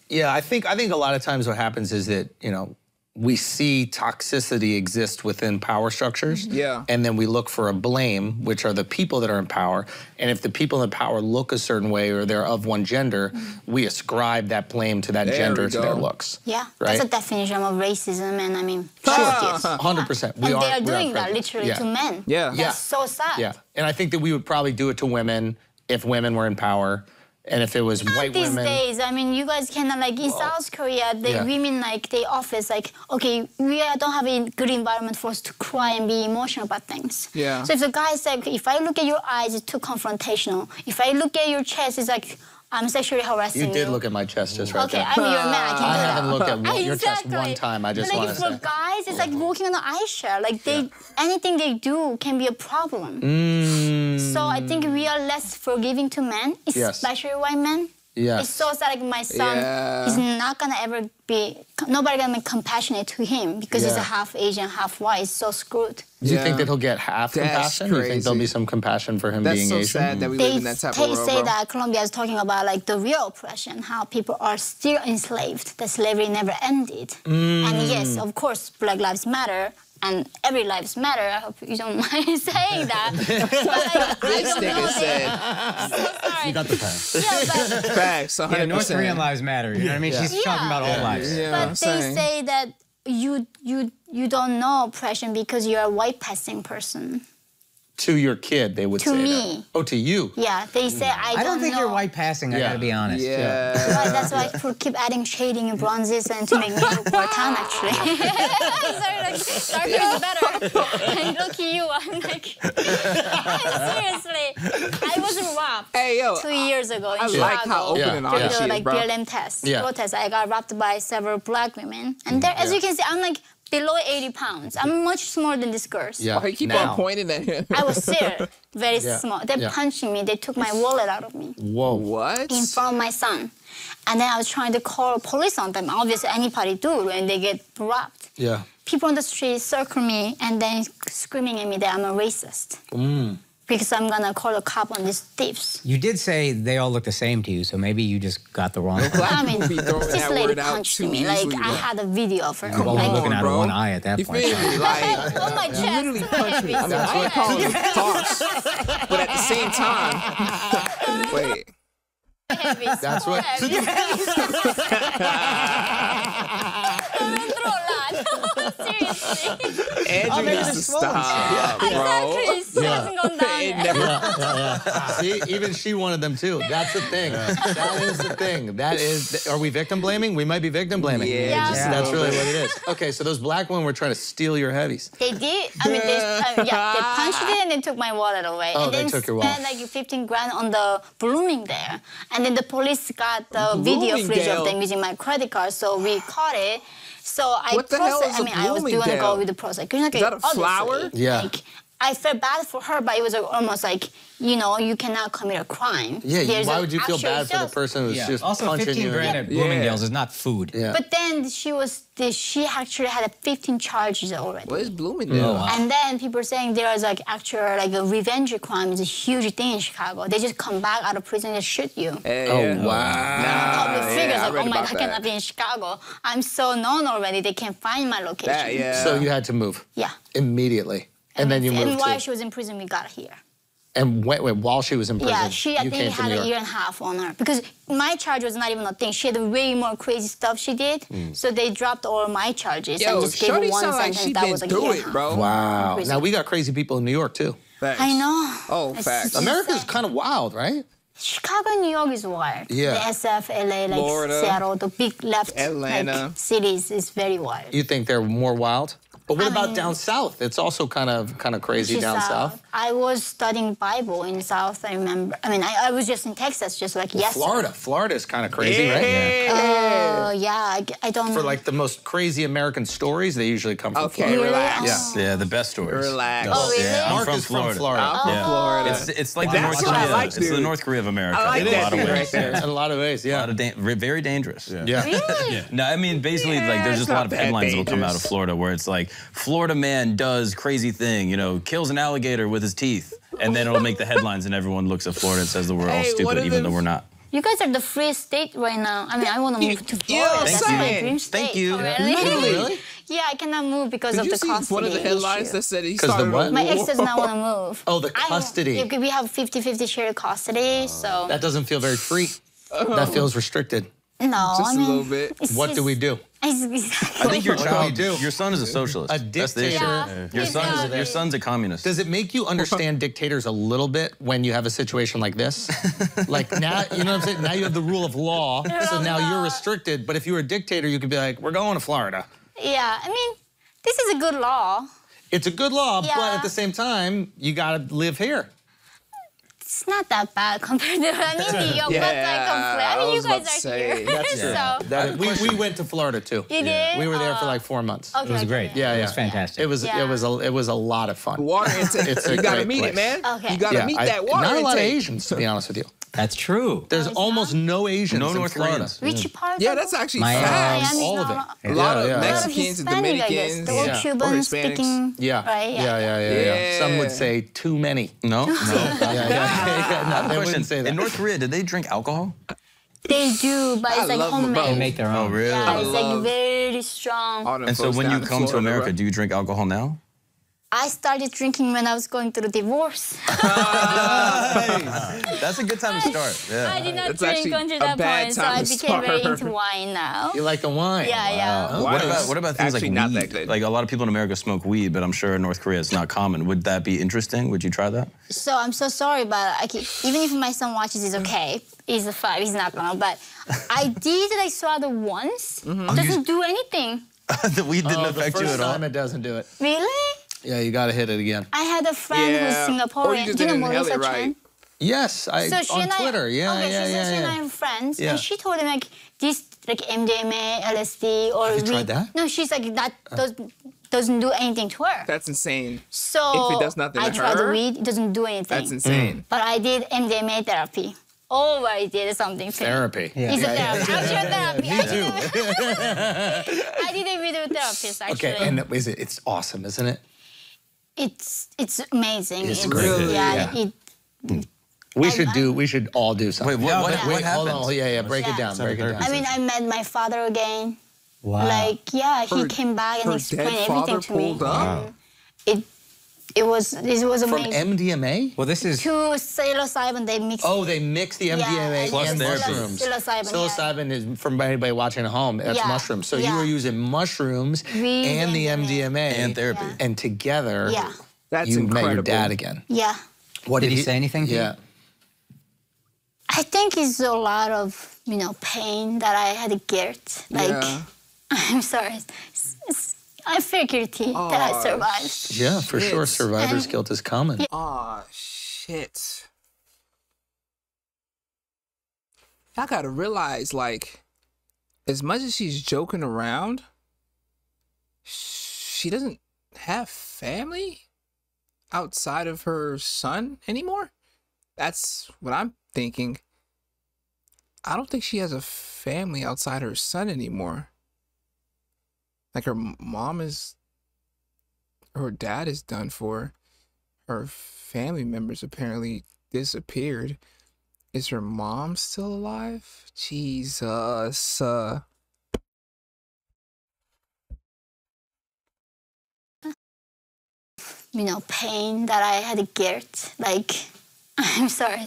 Yeah, I think a lot of times what happens is that, you know, we see toxicity exist within power structures. Yeah. And then we look for a blame, which are the people that are in power. And if the people in power look a certain way or they're of one gender, we ascribe that blame to that gender, to their looks. Yeah, Right? that's a definition of racism, and I mean, Sure. sure. 100%. And they are doing that literally yeah. to men. Yeah. That's so sad. Yeah. And I think that we would probably do it to women if women were in power. And if it was white These women. days, I mean, you guys cannot, like, in South Korea, the women, like, they office, like, okay, we don't have a good environment for us to cry and be emotional about things. Yeah. So if the guy said, okay, if I look at your eyes, it's too confrontational. If I look at your chest, it's like, I'm sexually harassing you. You did look at my chest just right Okay, there. I mean, you're a man, I can do I that. haven't looked at your chest Exactly. one time, I just But want like to for say. guys, it's like walking on the ice shell. Like anything they do can be a problem. So I think we are less forgiving to men, especially white men. Yes. It's so sad. Like my son, Yeah. he's not gonna ever be. Nobody gonna be compassionate to him because he's a half Asian, half white. He's so screwed. Do you think Yeah. that he'll get half That's compassion? Do you think there'll be crazy. some compassion for him That's being so Asian? sad that we live in that type of They world, say bro. that Colombia is talking about like the real oppression, how people are still enslaved, that slavery never ended. And yes, of course, Black Lives Matter. And every lives matter. I hope you don't mind saying that. This nigga said. So sorry. You got the pass. Yeah, but Facts, 100%. Yeah, North Korean lives matter. You know what I mean? She's talking about all lives. Yeah, but I'm they saying. say that you don't know oppression because you're a white passing person. To your kid, they would To say me. that. Oh, to you. Yeah, they say I don't think know. you're white passing, I gotta be honest. Yeah. Right, that's why people keep adding shading and bronzes and to make me look more tan, actually. Sorry, like, darker is better. And look at you, I'm like, seriously. I was robbed Hey, yo. 2 years ago in I Chicago. like how open and Yeah. honest During she the is, bro. BLM test, Yeah. protest. I got robbed by several black women. And there, as you can see, I'm like below 80 pounds. I'm much smaller than this girl. Yeah. Why you keep Now. on pointing at him? I was serious, very Yeah. small. They're Yeah. punching me. They took my wallet out of me Whoa. What? in front of my son. And then I was trying to call police on them. Obviously, anybody do when they get robbed. Yeah. People on the street circle me and then screaming at me that I'm a racist. Because I'm gonna call the cop on these thieves. You did say they all look the same to you, so maybe you just got the wrong one. Black I mean, people be throwing this that lady word out punched too me. Like, easily, I bro. had a video of her. You're only Like, looking out of bro. one eye at that You point. feel me? Like, on my you chest. literally punched me. I mean, I ain't calling him farce, but at the same time, wait. Heavy, That's so what- heavy. I went through a lot. Seriously. Andrew needs to stop, bro. Exactly. She hasn't gone down It yet. never. See, even she wanted them too. That's the thing. That is the thing. That is. Are we victim blaming? We might be victim blaming. Yeah, just a That's little really bit. what it is. Okay, so those black women were trying to steal your heavies. They did. I mean, they punched it and then took my wallet away. Oh, and they then took your wallet. spent like 15 grand on the blooming there. And then the police got the video footage of Bloomingdale. them using my credit card, so we caught it. So I What the hell is I a mean, I was doing to Bloomingdale? go with the prosecution. Like, Is that a obviously, flower? Yeah. Like, I felt bad for her, but it was almost like, you know, you cannot commit a crime. Yeah. There's Why an would you feel actual bad for the justice. person who's Yeah. just Also, punching 15 you? grand at Bloomingdale's is not food. Yeah. But then she actually had 15 charges already. What is Bloomingdale? And then people are saying there is like actual like a revenge crime is a huge thing in Chicago. They just come back out of prison and just shoot you. Hey, Oh, yeah. wow. Public figures yeah, I like, read oh my about God, I that. cannot be in Chicago. I'm so known already. They can't find my location. That, yeah. So you had to move Yeah. immediately, and then you And moved while to. she was in prison, we got here. And wait, while she was in prison, Yeah, she I you think came to had New a York. year and a half on her because my charge was not even a thing. She had way more crazy stuff she did, so they dropped all my charges Yo, and just gave her Shorty one sound like sentence she that been was like a through year and a it, half. bro. Wow. Prison. Now we got crazy people in New York too. Facts. I know. Oh, It's facts. just America's insane. kind of wild, right? Chicago and New York is wild. Yeah. The SF, LA, like Florida, Seattle, the big left Atlanta. like, cities is very wild. You think they're more wild? But what I about mean- down south? It's also kind of crazy She's down south. I was studying Bible in South, I remember. I mean, I was just in Texas, just like yesterday. Florida is kind of crazy, right? Yeah, I don't For like the most crazy American stories, they usually come from Okay, Florida. relax. Yeah, the best stories. Relax. Oh, really? Yeah, I'm Mark from is Florida. from Florida. I'm from Yeah. Florida. It's like That's the what North I Korea. like, It's dude. the North Korea of America. I like in a that lot of dude ways. right there. In a lot of ways, A yeah. lot of very dangerous. Yeah. Really? No, I mean basically like there's just a it's lot of not that headlines that'll come out of dangerous. Florida where it's like Florida man does crazy thing, you know, kills an alligator with his teeth, and then it'll make the headlines and everyone looks at Florida and says that we're all Hey, what stupid if even it- though we're not. You guys are the free state right now. I mean, I want to move to Yeah, Florida. That's my same. dream state. Thank you. Really? Really? Yeah, I cannot move because Did of you the see custody one of the headlines issue. that said he 'Cause the started what? a My war? ex does not want to move. Oh, the custody. We have 50-50 shared custody, so That doesn't feel very free. That feels restricted. no, Just I a mean, little bit. it's What do we do? I think your What do we child, do? your son is a socialist. A That's the issue. dictator. Yeah. Your son's a communist. Does it make you understand dictators a little bit when you have a situation like this? Like now, you know what I'm saying? Now you have the rule of law, so now you're restricted. But if you were a dictator, you could be like, we're going to Florida. Yeah, I mean, this is a good law. It's a good law, but Yeah. at the same time, you gotta live here. It's not that bad compared to I mean, New York, but like, I mean, I you was about guys to are say, here, that's so We went to Florida too. you did. We were there for like 4 months. Okay, It was okay, great. Yeah, It yeah. was fantastic. It was Yeah. it was a lot of fun. Water intake. It's a You gotta great meet place. it, man. Okay. You gotta meet that water Not a lot of intake. Asians, to be honest with you. That's true. There's almost no Asians No in North Florida. Koreans. Which part? Yeah, of that's actually Miami. facts. Miami's all of not it. A lot of Yeah, yeah. Mexicans and Hispanic, I guess. Dominicans. They're all Yeah. Cubans Or Hispanics. speaking. Yeah. Right? Yeah. Some would say too many. No, no. No, they Question, wouldn't say that. in North Korea, did they drink alcohol? They do, but it's like love them homemade. both. They make their Oh, own. really? Yeah, it's love- like very strong. All them And so folks when down you in come to Florida, America, bro. do you drink alcohol now? I started drinking when I was going through the divorce. That's a good time to start. I Yeah. did not It's drink actually until a that bad point, so time I to became very start. into wine now. You like the wine? Yeah. What about things Actually like not weed? that good. Like a lot of people in America smoke weed, but I'm sure in North Korea it's not common. Would that be interesting? Would you try that? So I'm so sorry, but even if my son watches, it's okay. He's a 5, he's not gonna. But I did like swallow once. Doesn't do anything. The weed didn't affect you at all. It doesn't do it. Really? Yeah, you got to hit it again. I had a friend who's Yeah. Or you Singaporean. just Do you know didn't inhale Melissa it right. Chen? Yes, So she on and I, Twitter. Yeah, okay, yeah, so yeah, she and I yeah. are friends, Yeah. and she told him like this, like MDMA, LSD, or Have you tried that? No, she's like that doesn't do anything to her. That's insane. So If it does nothing I to tried the her, weed; it doesn't do anything. That's insane. But I did MDMA therapy. Oh, I did something. Therapy. It's a therapy. Actual therapy. Me too. I did it with a therapist actually. Okay, and it's awesome, isn't it? It's amazing. It's great. Really? Yeah. We should all do something. Wait, what Hold happened? on. Yeah, break it down. Break it down. I mean, I met my father again. Wow. Like, yeah, he Her- came back and her explained dead everything father to me. pulled up? It was From amazing. MDMA? Well, this is To psilocybin, they mixed. Oh, they mix the MDMA Plus and therapy. mushrooms. Psilocybin. Psilocybin is, from anybody watching at home, that's Yeah. mushrooms. So you Yeah. were using mushrooms Weed and the and MDMA And therapy. Yeah. and together Yeah. That's you incredible. met your dad again. Yeah. What Did he say anything to you? Yeah. I think it's a lot of, pain that I had guilt. Like, Yeah. I'm sorry. I feel guilty that I survived. Yeah, for sure. Shit. Survivor's guilt is common. Aw, shit. I gotta realize, like, as much as she's joking around, she doesn't have family outside of her son anymore. That's what I'm thinking. I don't think she has a family outside her son anymore. Like, her mom is, her dad is done for. Her family members apparently disappeared. Is her mom still alive? Jesus. Pain that I had guilt. Like, I'm sorry.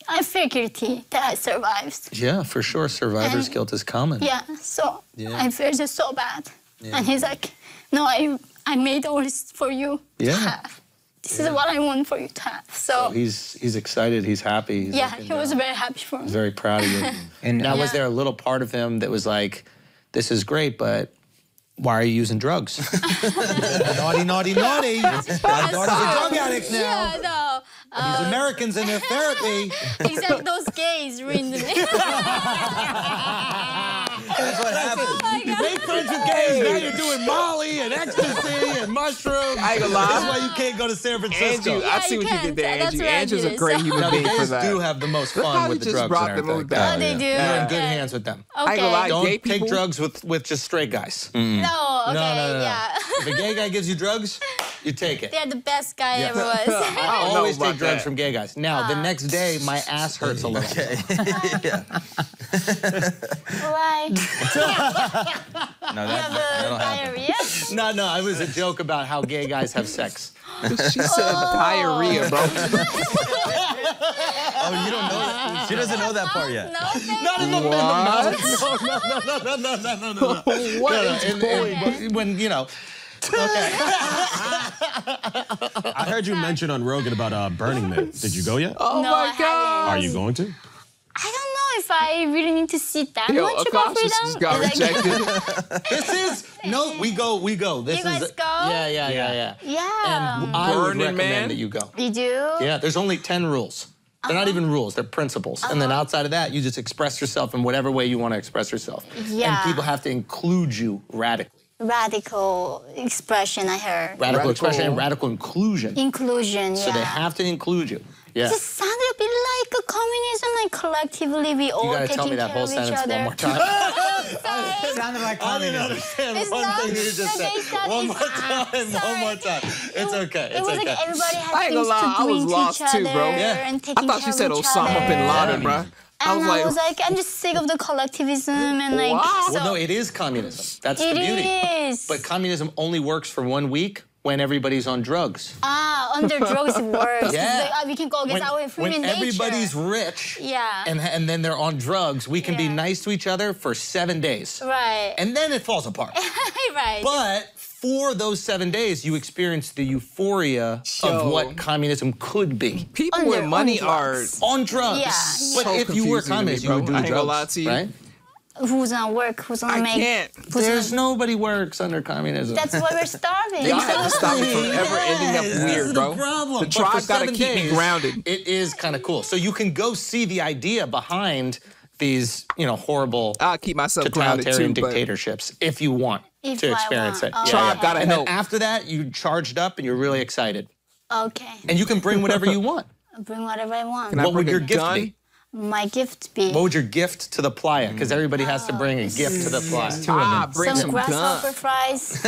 I feel guilty that I survived. Yeah, for sure. Survivor's And- guilt is common. Yeah, so Yeah. I feel just so bad. And he's like, no, I made all this for you to Yeah. have. This is what I want for you to have. So, He's excited. He's happy. He's yeah, looking he was down. very happy for me. He's very proud of you. And Now, was Yeah. there a little part of him that was like, this is great, but why are you using drugs? naughty, naughty, naughty. My daughter's a drug addict now. Yeah, no. These Americans in their therapy. Except those gays ruined me. That's what happened. You make friends with gays, now you're doing Molly and ecstasy and mushrooms. I ain't gonna lie. That's why you can't go to San Francisco. Andrew, I see you what you can't. did there, That's Andrew. what I Andrew's did. a great human Now, the being for gays that. do have the most Look fun how he with the just drugs brought and the mood everything. back. Oh, they do? You're in Okay. good hands with them. I ain't gonna lie, Don't gay take people. drugs with just straight guys. No, okay, No. yeah. If a gay guy gives you drugs, you take it. They're the best guy Yeah. ever was. I don't know always about take drugs that. from gay guys. Now, the next day, my ass hurts a little. Yeah. Why? No, You have that'll happen. diarrhea? No, it was a joke about how gay guys have sex. She said diarrhea, bro. Oh, you don't know that? She doesn't know that part yet. No, thank Not in the What? No. What is going on? When, you know. Okay. I heard you mention on Rogan about Burning Man. Did you go yet? Oh No, I my haven't. god. Are you going to? I don't know if I really need to sit that Yo, much Akasha for freedom. just got Like- rejected. This is, no, we go. This You guys is, go? Yeah. Yeah. And I would Burning recommend Man? that you go. You do? Yeah, there's only 10 rules. They're not even rules, they're principles. And then outside of that, you just express yourself in whatever way you want to express yourself. Yeah. And people have to include you radically. Radical expression, I heard. Radical expression and radical inclusion. Inclusion, yeah. So they have to include you. Yeah. It sounded a bit like a communism, like collectively we all You gotta taking tell me that care whole of each sentence other. one more time. Sorry. Sounded like I didn't communism. understand It's one not thing you just that said. they said One it's- more time, sorry. one more time. It's okay, It it's was okay. like everybody I had ain't things gonna lie, to I was bring to lost each too, other bro. Yeah. and I taking thought care she said of each Osama other. bin Laden, bro. And I was like, I'm just sick of the collectivism and like. Wow. So Well, no, it is communism. That's it the beauty. is. But communism only works for 1 week when everybody's on drugs. Under drugs it works. Yeah. It's like, we can go against our human when nature. everybody's rich Yeah. and then they're on drugs, we can be Yeah. nice to each other for 7 days. Right. And then it falls apart. Right. But for those 7 days, you experience the euphoria Yo. of what communism could be. People On with their money own are drugs. On drugs. Yeah, But So if you were confusing to me, communist, you bro. would do I ain't drugs, gonna lie to you. right? Who's gonna work? Who's gonna I make? can't. who's There's gonna- nobody works under communism. That's why we're starving. Y'all have to stop me from ever ending up Yes, weird, this bro. is the problem. The But tribe for gotta 7 keep me days, grounded. It is kind of cool. So you can go see the idea behind these, horrible I'll keep myself grounded totalitarian too, but dictatorships if you want If to I experience want. it. Oh, Tribe gotta And then help. after that, you charged up and you're really excited. Okay. And you can bring whatever you want. I'll bring whatever I want. Can I What would bring your a gift gun? be? My gift be What would your gift to the playa? Because everybody has to bring a gift to the playa. Bring some grasshopper gun. fries.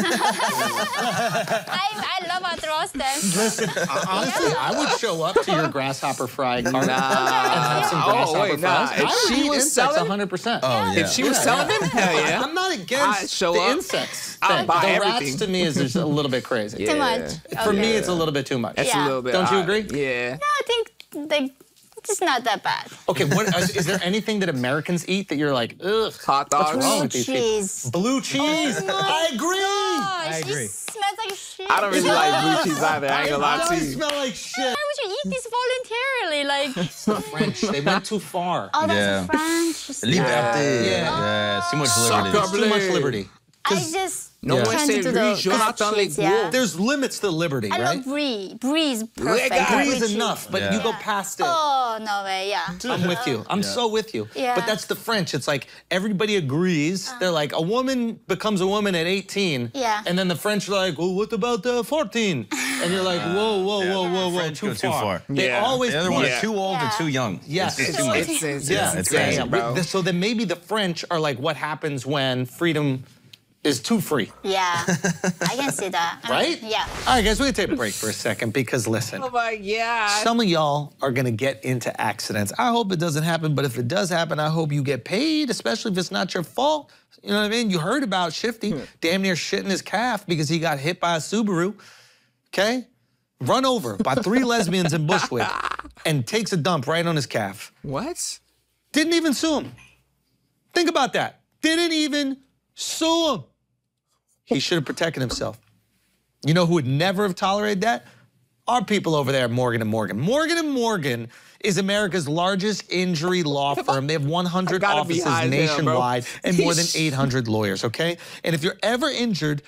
I love how to roast them. Listen, honestly, I would show up to your grasshopper fry cart and have some Oh, grasshopper wait, nah. fries. If I would she eat was insects selling- 100%. Oh, yeah. If she was selling them, hell yeah. I'm not I'd against show the up. insects. I'll thing. buy the everything. rats to me is just a little bit crazy. Too much. For me, Okay. it's a little bit too much. That's Yeah. a little bit. Don't you odd. agree? Yeah. No, I think like it's not that bad. Okay, is there anything that Americans eat that you're like, ugh? Hot dogs. What's wrong Blue with these people? cheese. Blue cheese. Oh my I agree. Gosh, agree. It smells like shit. I don't really like blue cheese either. I ain't gonna lie It to does you. smell like shit. Why would you eat this voluntarily? Like, French. They went too far. oh, that's Yeah. French. Liberté. Yeah. Yeah, it's too much Sucker liberty. Too much liberty. I just No Yeah. one turned said into the Jonathan kids, Le yeah. Gros. There's limits to liberty, I right? love brie. Brie is perfect. Brie Brie Brie is cheese. enough, but Yeah. you go Yeah. past it. Oh no way, yeah. I'm with you. I'm so with you. Yeah. But that's the French. It's like everybody agrees. They're like, a woman becomes a woman at 18. Yeah. And then the French are like, well, what about 14? And you're like, whoa, French go too far. They Yeah. always The other put one it- is too old Yeah. or too young. Yes. It's just too much. It's Yeah, it's crazy, bro. So then maybe the French are like, what happens when freedom is too free, Yeah, I can see that. I mean, right? Yeah. All right, guys, we're gonna take a break for a second because listen, Oh my god. some of y'all are gonna get into accidents. I hope it doesn't happen, but if it does happen, I hope you get paid, especially if it's not your fault. You know what I mean? You heard about Shifty damn near shitting his calf because he got hit by a Subaru. Okay? Run over by 3 lesbians in Bushwick and takes a dump right on his calf. What? Didn't even sue him. Think about that. Didn't even sue him. He should have protected himself. You know who would never have tolerated that? Our people over there at Morgan & Morgan. Morgan & Morgan is America's largest injury law firm. They have 100 gotta be offices high as hell, bro. nationwide and more than 800 lawyers, okay? And if you're ever injured,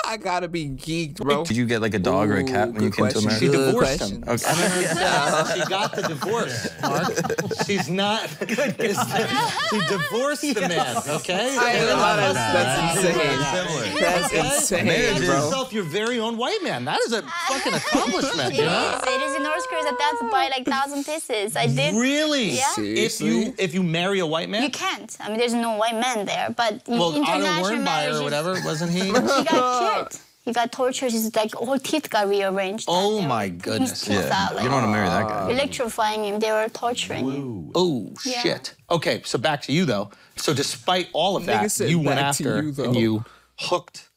I gotta be geeked, bro. Did you get like a dog or a cat when you good came to question. she America? Good divorced question. him. Okay. She got the divorce, Mark. She's not. She divorced the man, okay? I ain't gonna lie, that's insane. That's insane, Marriage bro. yourself your very own white man. That is a fucking accomplishment, It you know? is. It is in North Korea that that's by like 1,000 pieces. I did. Really? Yeah. Seriously? If you marry a white man? You can't. I mean, there's no white man there, but Well, Otto international Wernbauer marriages. or whatever, wasn't he? He got killed. He got tortured. His like whole teeth got rearranged. Oh They were my taking his goodness. teeth Yeah, out, you don't want to marry that guy. electrifying him. They were torturing him. Oh, Yeah. shit. Okay, so back to you, though. So despite all of Nigga that, said you went back to after you, though. and you hooked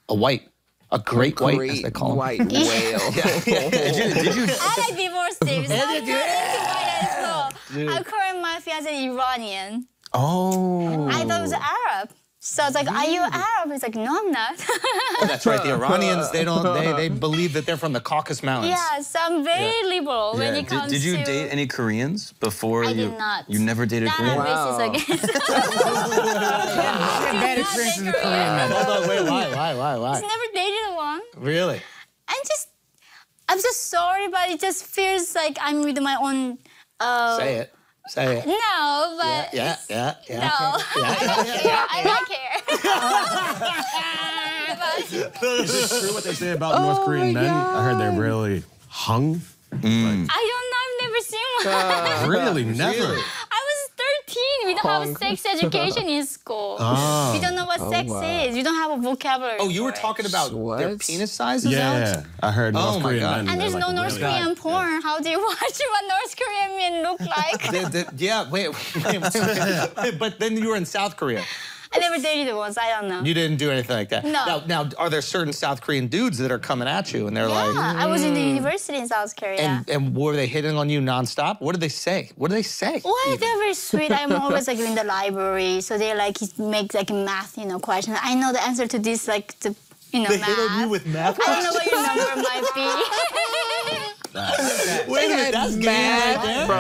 a great white, as they call him. white whale. Did you? I like divorced him. So I'm into white as well. I'm calling my fiance Iranian. Oh. I thought it was Arab. So I was like, "Are you Arab?" He's like, "No, I'm not." Oh, that's right. The Iranians, they believe that they're from the Caucasus Mountains. Yeah, so I'm very liberal when it comes Did you to. date any Koreans before I you? did not. You never dated Not Korean? on racist Wow. against. Bad experiences with Korean men. Hold on, wait, why? Never dated one. Really? I'm just sorry, but it just feels like I'm with my own. Say it. Say it. No, but Yeah. no. I like hair. Is it true what they say about North Korean men? I heard they're really hung. I don't know. I've never seen Really? Never? I was 13. We don't have sex education in school. We don't know what sex is. We don't have a vocabulary. Oh, you were for it. talking about their What? penis sizes, Alex? Yeah. I heard North my Korean God. men. And there's they're, no like, North really- Korean porn. How do you watch what North Korean men look like? Yeah, wait. But then you were in South Korea. I never dated once. I don't know. You didn't do anything like that. No. Now, are there certain South Korean dudes that are coming at you and they're Yeah, like, I was in the university in South Korea. and were they hitting on you nonstop? What did they say? What do they say? Well, they're very sweet. I'm always like in the library, so they like make like math, questions. I know the answer to this, like the, They math. hit on you with math I don't know what your number might be. Wait a minute, that's game right there. bro.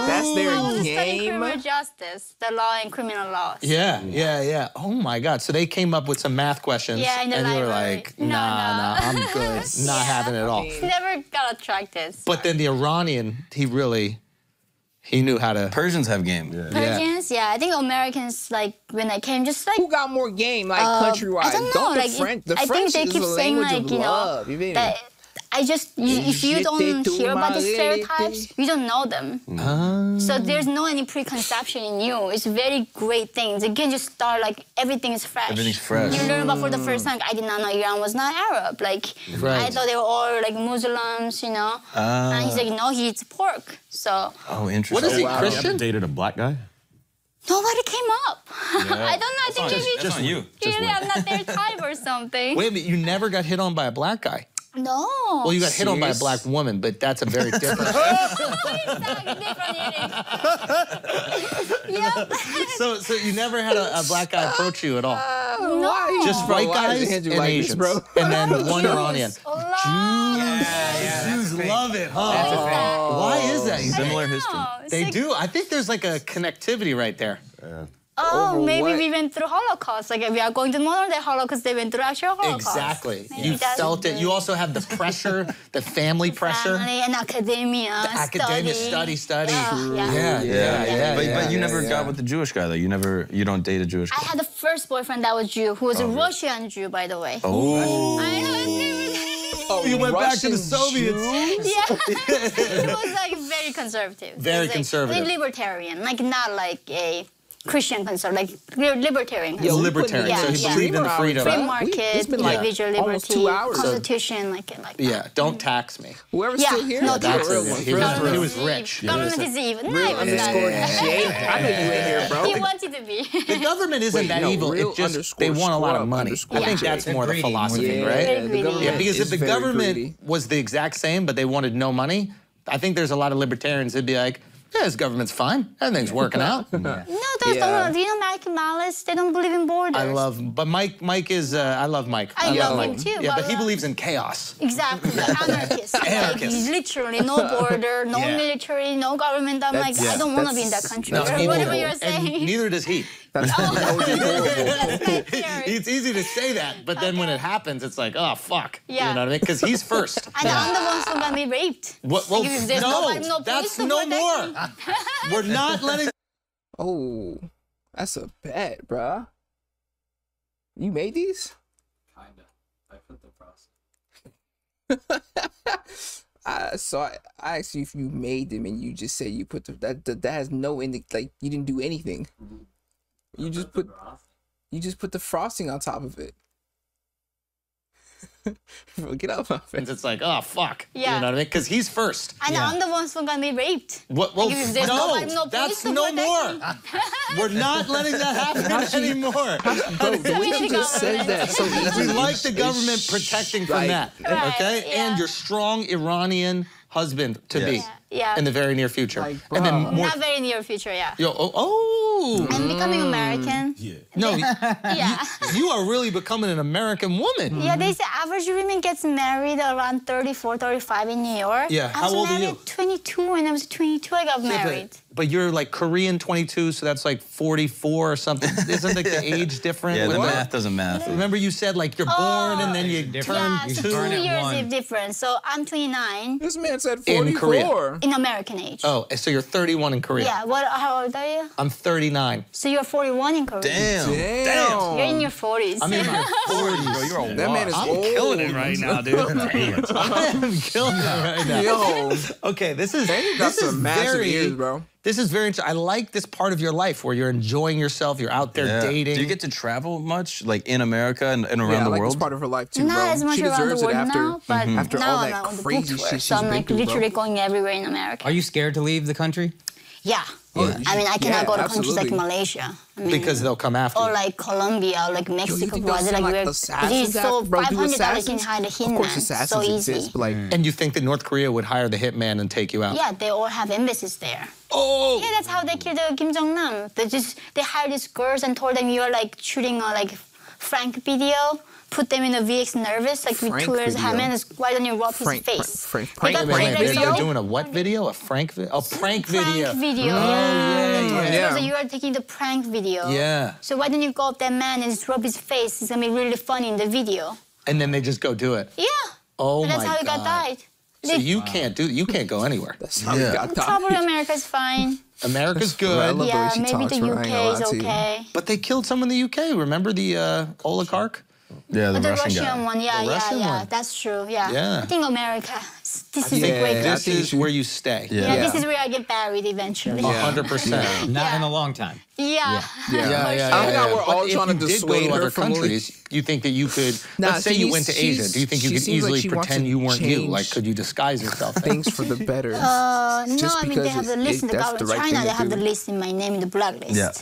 That's their I was studying game. criminal justice, the law and criminal laws. Yeah. Oh my God. So they came up with some math questions. Yeah, in the and you were library. like, No, nah, I'm good. Not having it all. Never got attracted. But then the Iranian, he knew how to. Persians have game. Persians, yeah. I think Americans, like, when I came, just like, Who got more game, like country-wise? I don't know. the Like, French. The I French think they is keep the saying, language like, of love. You feel me? that if you don't hear about the stereotypes, you don't know them. So there's no any preconception in you. It's a very great thing. You can just start, like, everything is fresh. Everything's fresh. You learn about for the first time. I did not know Iran was not Arab. Like, I thought they were all, like, Muslims, And he's like, no, he eats pork. So Oh, interesting. What is he, You ever Christian? dated a black guy? nobody came up. I don't know. I think maybe That's on you. really I'm not their type or something. Wait a minute, you never got hit on by a black guy? No. Well, you got hit on by a black woman, but that's a very different. Yep. So you never had a black guy approach you at all? No. Just Bro, white why does guys it and hit you like this, Asians, bro? and then one Iranian. Yeah, Jews love it, huh? Why is that? you think? Similar history. They do. I think there's like a connectivity right there. Oh, Over maybe what? we went through Holocaust. Like, if we are going to modern day Holocaust, they went through actual Holocaust. Exactly. Maybe You that's felt it. the You also have the pressure, the family pressure. family and academia, Academia, study. Yeah. But you never got with the Jewish guy though. You don't date a Jewish I guy. had the first boyfriend that was Jew, who was a Russian Jew, by the way. Oh. I know, it's never... You went back to the Russian Soviets. Yeah. He was like very conservative. Very He was, like, conservative. libertarian, like not like a Christian conservative, like libertarian. Yo, we Libertarian. Yeah, So he yeah. believed in the freedom. Free It's market, been like individual almost liberty, 2 hours. constitution, like that. Yeah, don't tax me. Whoever's Yeah, still here, no that's taxes. a real one. He was- he was rich. Government is evil. No, Real it was underscore not. J. I know you in here, bro. He wanted to be. The government isn't Wait, that no, evil. real It just they underscore want a lot of scrub money. underscore I think J. that's more the Greedy, philosophy, Yeah, right? Very the greedy. government Yeah, because if is the very government greedy. was the exact same, but they wanted no money, I think there's a lot of libertarians that'd be like, yeah, this government's fine. Everything's working out. No, those Yeah. don't. Do you know Malcolm Malice? They don't believe in borders. But Mike is, I love Mike. I love Mike. him too, Yeah, but- but he believes in chaos. Exactly, anarchist. Anarchist. Like, literally, no border, no Yeah. military, no government. I'm like, I don't want to be in that country. No, Whatever he you're won't. saying. And neither does he. That's horrible. That's my theory. It's easy to say that, but then when it happens, it's like, oh, fuck. Yeah. You know what I mean? Because he's first. And I'm the ones who got me raped. What, well, Like, if there's no, no that's police to no protect more. We're not letting. Oh, that's a bet, bruh. You made these? Kinda. I put the process. So I asked you if you made them, and you just said you put that has no like you didn't do anything. You just put the frosting on top of it. Bro, get out my face. It's like, oh, fuck. Yeah. You know what I mean? Because he's first. And I'm the ones who got me raped. What? Well, Like, if there's no police that's to no protect more. me. We're not letting that happen anymore. Bro, the way need you to just go said over that so easy. We like the It's government protecting from like- that. Right, Okay? yeah. And your strong Iranian husband to be Yeah. in the very near future. Like, and then bruh. more. Not very near future, yeah. Yo, oh. I'm becoming American. No, Yeah. you are really becoming an American woman. Yeah, they say average women gets married around 34, 35 in New York. Yeah, I how was old are married you? at 22. When I was 22, I got married. But you're like Korean 22, so that's like 44 or something. Isn't like the age different? Yeah, with the that? math doesn't math. Remember you said like you're born and then you turn Yeah, so 2 2. years of difference. So I'm 29. This man said In 44. Korea. In American age. Oh, so you're 31 in Korea. Yeah, how old are you? I'm 39. So you're 41 in Korea. Damn. You're in your 40s. I'm in my 40s. Bro, you're a That man is I'm old. killing it right now, dude. I'm killing it right now. Yo. Okay, this is Got some massive ears, bro. This is very interesting. I like this part of your life where you're enjoying yourself, you're out there dating. Do you get to travel much, like in America and around Yeah, I the like world? this part of her life too, Not bro. as much She around deserves the it world after now, but after now all I'm that on the crazy book shit tour, she's so I'm been like through, bro. literally going everywhere in America. Are you scared to leave the country? Yeah. I mean, I cannot go to countries like Malaysia. I mean, because they'll come after or you. like Colombia or like Mexico. think bro. those They're are, like, we're- assassins so that- bro, do $500 can assassins? hide a Of course, hitman. assassins So easy. exist, but like, And you think that North Korea would hire the hitman and take you out? Yeah, they all have embassies there. Oh! Yeah, that's how they killed Kim Jong Nam. They hired these girls and told them you're like shooting a like Frank video. Put them in a VX nervous, like with Frank 2 years video? hand, why don't you rub Frank- his face? Frank- They Frank- got wait, paid wait, like They're so- doing a what video? A prank video? A prank video. Prank video. yeah. So you are taking the prank video. Yeah. So why don't you go up that man and just rub his face? It's gonna be really funny in the video. And then they just go do it. Yeah. Oh And that's my how he got God. died. So you can't go anywhere. that's how we got Probably died. America's fine. America's I good. love the way Yeah, she maybe talks, the bro. I ain't UK gonna is lie to you. okay. But they killed someone in the UK. Remember the oligarch? Yeah, the The Russian guy. one, yeah, The Russian yeah. one. That's true, yeah. Yeah. I think America, this is Yeah, a great I This think is where you stay. Yeah. Yeah, Yeah. this is where I get buried eventually. 100%. Not Yeah. in a long time. Yeah. I think we're all But trying to if you did dissuade go to her other from countries, you think that you could, Nah, let's say you she's- went to Asia, do you think you she could seems like easily she wants pretend to you weren't you? change Like, could you disguise yourself? things for the better. No, Just I mean, because they have the list in the that's the government. right China, thing they to have the do. list in my name in the blacklist. Yeah.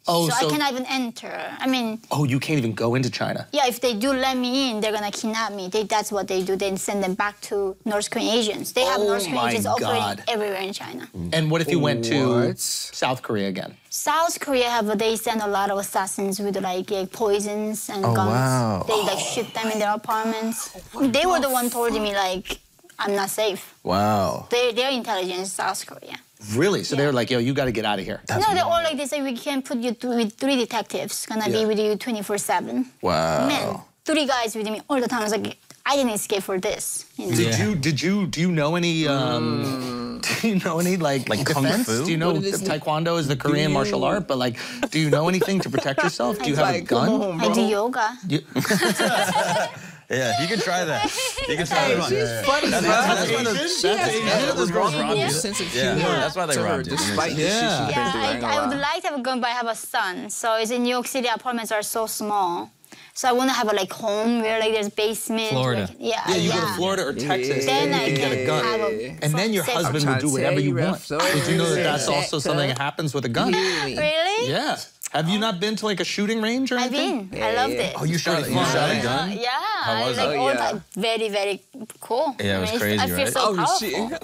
Oh, So I so, cannot even enter. I mean, oh, you can't even go into China. yeah, if they do let me in, they're gonna kidnap me. That's what they do. They send them back to North Korean agents. They have Oh North Korean my agents God. operating everywhere in China. And what if you went to What? South Korea again? South Korea they send a lot of assassins with like poisons and Oh, guns. wow. They like shoot them in their apartments. They were the one told me like I'm not safe. Wow. Their intelligence is South Korea. Really? So they were like, yo, you got to get out of here. No, they're all like they say we can put you with 3 detectives gonna be with you 24/7. Wow. Man, 3 guys with me all the time. I was like, I didn't escape for this. You know? Do you know any do you know any like kung defense? fu? Do you know What is it? taekwondo is the Korean martial art, but like do you know anything to protect yourself? Do you have a Like, come gun? on, I bro. do yoga. Yeah, you can try that. You can try that. She's funny, That's why those girls robbed you. sense of Yeah, humor. that's why they to her, robbed you. despite the shit she's been Yeah, through. I ain't gonna I would lie. like to have a gun, but I have a son. So it's in New York City, apartments are so small. So I want to have a like home where like there's basement. Florida. Like, yeah, Yeah, you go to Florida or Texas Then and I you can get a gun. have a And then your safe- husband will do whatever you want. Did you know that that's also something that happens with a gun? Really? Yeah. Have you not been to like a shooting range or I've anything? been. I loved it. Oh, you shot a gun? Yeah, How was like it? all yeah. that very, very cool. Yeah, it was I mean, crazy, I feel right? so Oh, powerful. shit. I mean,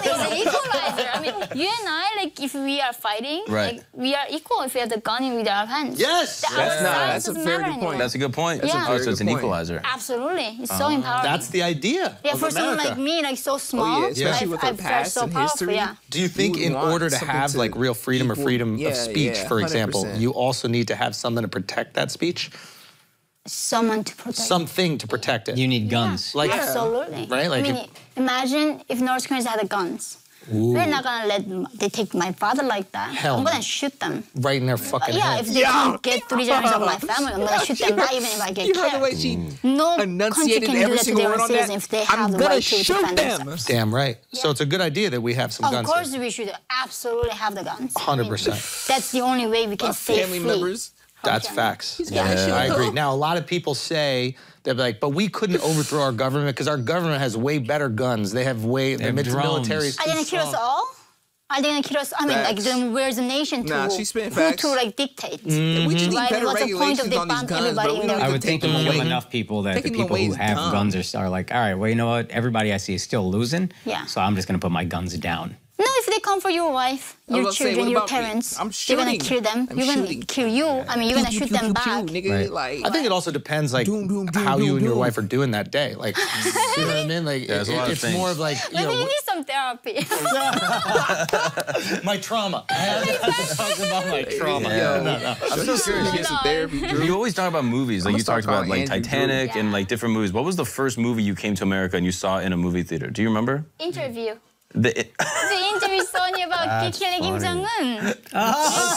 it's an equalizer. I mean, you and I, like, if we are fighting, Right. like, we are equal if we have the gun in with our hands. Yes. The That's outside that's a doesn't very matter good point. anymore. That's a good point. Yeah. Oh, so it's an Very good point. equalizer. Absolutely, it's so empowering. That's the idea yeah, of for someone America. like me, like so small, especially with her I feel past so and powerful. history. Yeah. Do you think You in would want order to something have to like real freedom or equal- freedom yeah, of speech, yeah, for example, 100%. you also need to have something to protect that speech? Someone to protect. Something to protect it. You need guns. Like, Absolutely. Right? Like I mean, imagine if North Koreans had guns. We're not gonna let they take my father like that. Hell I'm no. gonna shoot them. right in their fucking Yeah, head. if they can't get 3 generations of my family, I'm gonna shoot them back even if I get You heard the killed. way she No country enunciated can do every that to single their word own on that. citizens if they have I'm the gonna right to shoot defend them. themselves. Damn right. So it's a good idea that we have some Of guns. course we should absolutely have the guns. 100%. That's the only way we can stay Family free. members. That's Okay. facts. Yeah. I agree. Now, a lot of people say, they're like, but we couldn't overthrow our government because our government has way better guns. They have way, the have drones. military is Are they gonna too kill us strong. all? Are they gonna kill us? I mean, like, Facts. then where's the nation to Nah, she spitting who facts. to like dictate? We just need Like, better what's the point regulations of they on these ban guns, everybody bro. We in don't their- I need would to think take if them you kill away. enough people that the Taking them people away who is have dumb. guns are like, all right, well, you know what? Everybody I see is still losing. Yeah. So I'm just gonna put my guns down. No, if they come for your wife, was your about to say, children, what your about me? parents, I'm you're gonna shooting. kill them. I'm You're gonna shooting. kill you. I mean, you're gonna shoot them back. Nigga, Right. like, I think it also depends, like, Doom, doom, doom, how you doom, and your doom. wife are doing that day. Like, you know what I mean? Like, there's a lot of it's things. more of like, you Maybe you know, need some therapy. my trauma. I have to talk about my trauma. Yeah. I'm so curious. get some therapy, Drew. You always talk about movies. Like I'ma you talked start about like calling Andrew Titanic Drew. and Yeah. like different movies. What was the first movie you came to America and you saw in a movie theater? Do you remember? Interview. The, The interview Sony about killing Kim Jong-un.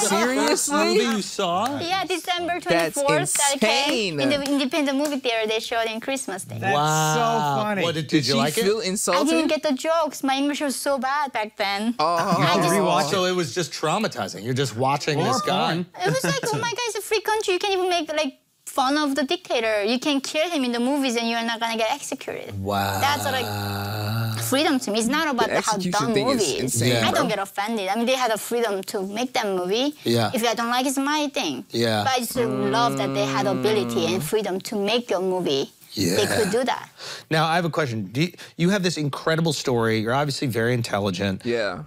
Seriously? You saw? Yeah, December That's 24th. That came insane. in the independent movie theater. They showed in Christmas Day. That's so funny. What did Did you she like feel it? I insulted? didn't get the jokes. My English was so bad back then. Oh. Rewatch So it was just traumatizing. You're just watching Or this guy. porn. It was like, oh my God, it's a free country. You can even make like fun of the dictator. You can kill him in the movies and you're not gonna get executed. Wow. That's like freedom to me. It's not about The how execution dumb thing is movie is. insane, I bro. don't get offended. I mean, they had the freedom to make that movie. Yeah. If I don't like it, it's my thing. Yeah. But I just love that they had ability and freedom to make a movie. They could do that. Now, I have a question. You have this incredible story. You're obviously very intelligent. Yeah.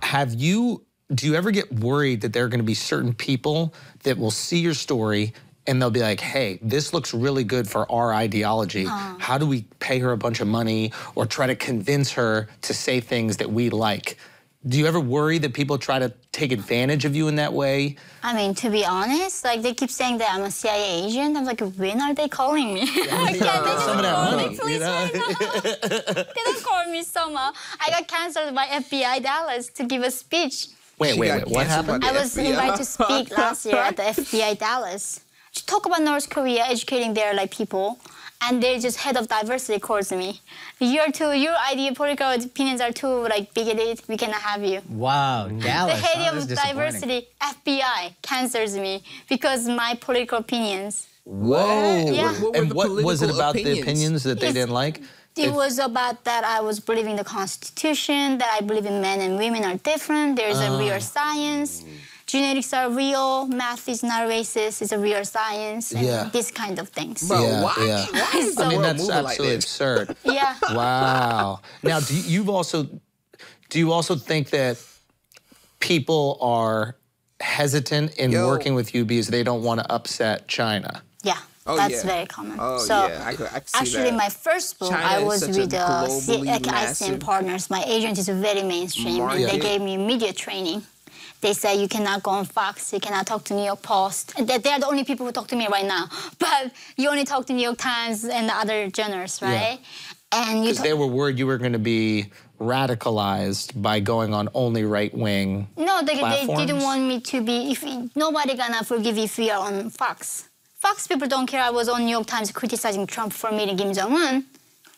Do you ever get worried that there are going to be certain people that will see your story and they'll be like, hey, this looks really good for our ideology. How do we pay her a bunch of money or try to convince her to say things that we like? Do you ever worry that people try to take advantage of you in that way? I mean, to be honest, like they keep saying that I'm a CIA agent. I'm like, when are they calling me? Can't they just Some of that call money, me, please, you know? right now? They don't call me somehow. I got canceled by FBI Dallas to give a speech. Wait, She got what canceled happened? by I the was FBI. invited to speak last year at the FBI Dallas to talk about North Korea, educating their like people, and they just head of diversity calls me. Your idea political opinions are too like bigoted. We cannot have you. Wow, The Dallas. head That's of disappointing. diversity, FBI, cancels me because my political opinions. Whoa. Yeah. What were And the what was it political about the opinions that they It's- didn't like? It was about that I was believing the Constitution, that I believe in men and women are different. There's a real science. Genetics are real. Math is not racist. It's a real science. And Yeah. these kind of things. Bro, Yeah, why? yeah. Why is the I mean, world that's moving like absolutely this? absurd. Yeah. Wow. Now, do you also think that people are hesitant in Yo. working with you because they don't want to upset China? Yeah. Oh, That's yeah. very common. Oh, so yeah. I could see actually, that. my first book, China I is was such a with globally ICM massive partners. My agent is very mainstream, and they market. gave me media training. They said you cannot go on Fox, you cannot talk to New York Post. And they are the only people who talk to me right now. But you only talk to New York Times and the other journals, right? And you Because they were worried you were going to be radicalized by going on only right-wing. No, they platforms? didn't want me to be. Nobody gonna forgive if we are on Fox. Fox people don't care. I was on New York Times criticizing Trump for meeting Kim Jong-un.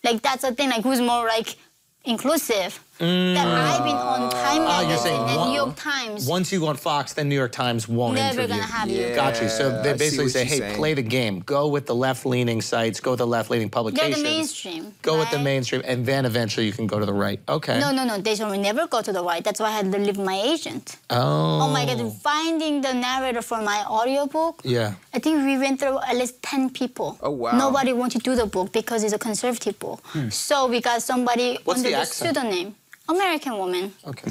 Like that's the thing. Like who's more like inclusive? That I've been on Time you're Magazine saying and one- New York Times. Once you go on Fox, then New York Times won't Never interview gonna have you. Yeah. Got you. So I they see basically what say, you're hey, saying. play the game. Go with the left-leaning sites. Go with the left-leaning They're publications. the mainstream. Go with the right? mainstream, and then eventually you can go to the right. Okay. No. They should never go to the right. That's why I had to leave my agent. Oh. Oh my God, finding the narrator for my audiobook. Yeah. I think we went through at least 10 people. Oh, wow. Nobody wanted to do the book because it's a conservative book. So we got somebody What's under the the accent? pseudonym. American woman. Okay.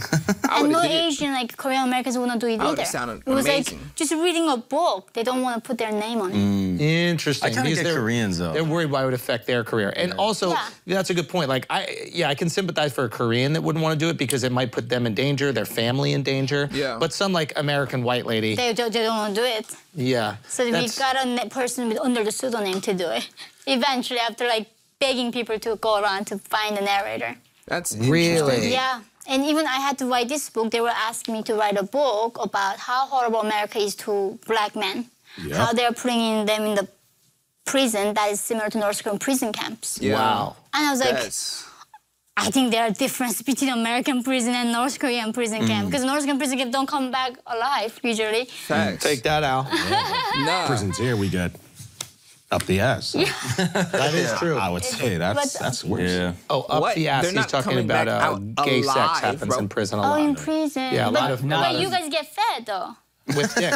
And no would've did it. Asian, like Korean Americans wouldn't do it I would've either. sounded It was amazing. like just reading a book. They don't want to put their name on it. Interesting. I kinda Because get Koreans, though. They're worried why it would affect their career. And also, Yeah. that's a good point. Like, I can sympathize for a Korean that wouldn't want to do it because it might put them in danger, their family in danger. Yeah. But some, like, American white lady, They don't want to do it. yeah. So we that's- got a person with under the pseudonym to do it. Eventually, after like begging people to go around to find the narrator. That's Really? interesting. Yeah. And even I had to write this book. They were asking me to write a book about how horrible America is to black men. How they're putting them in the prison that is similar to North Korean prison camps. Yeah. Wow. And I was like, That's I think there are differences between American prison and North Korean prison camp. Because North Korean prison camp don't come back alive, usually. facts. Take that out. Nah. Prisons here, we get up the ass. That is true. I would say that's worse. Yeah. Oh, up What? the ass. They're He's not talking coming about back out gay sex alive, happens bro. in prison a Oh, lot. in prison. Yeah, a lot of- But you guys get fed, though. With dick.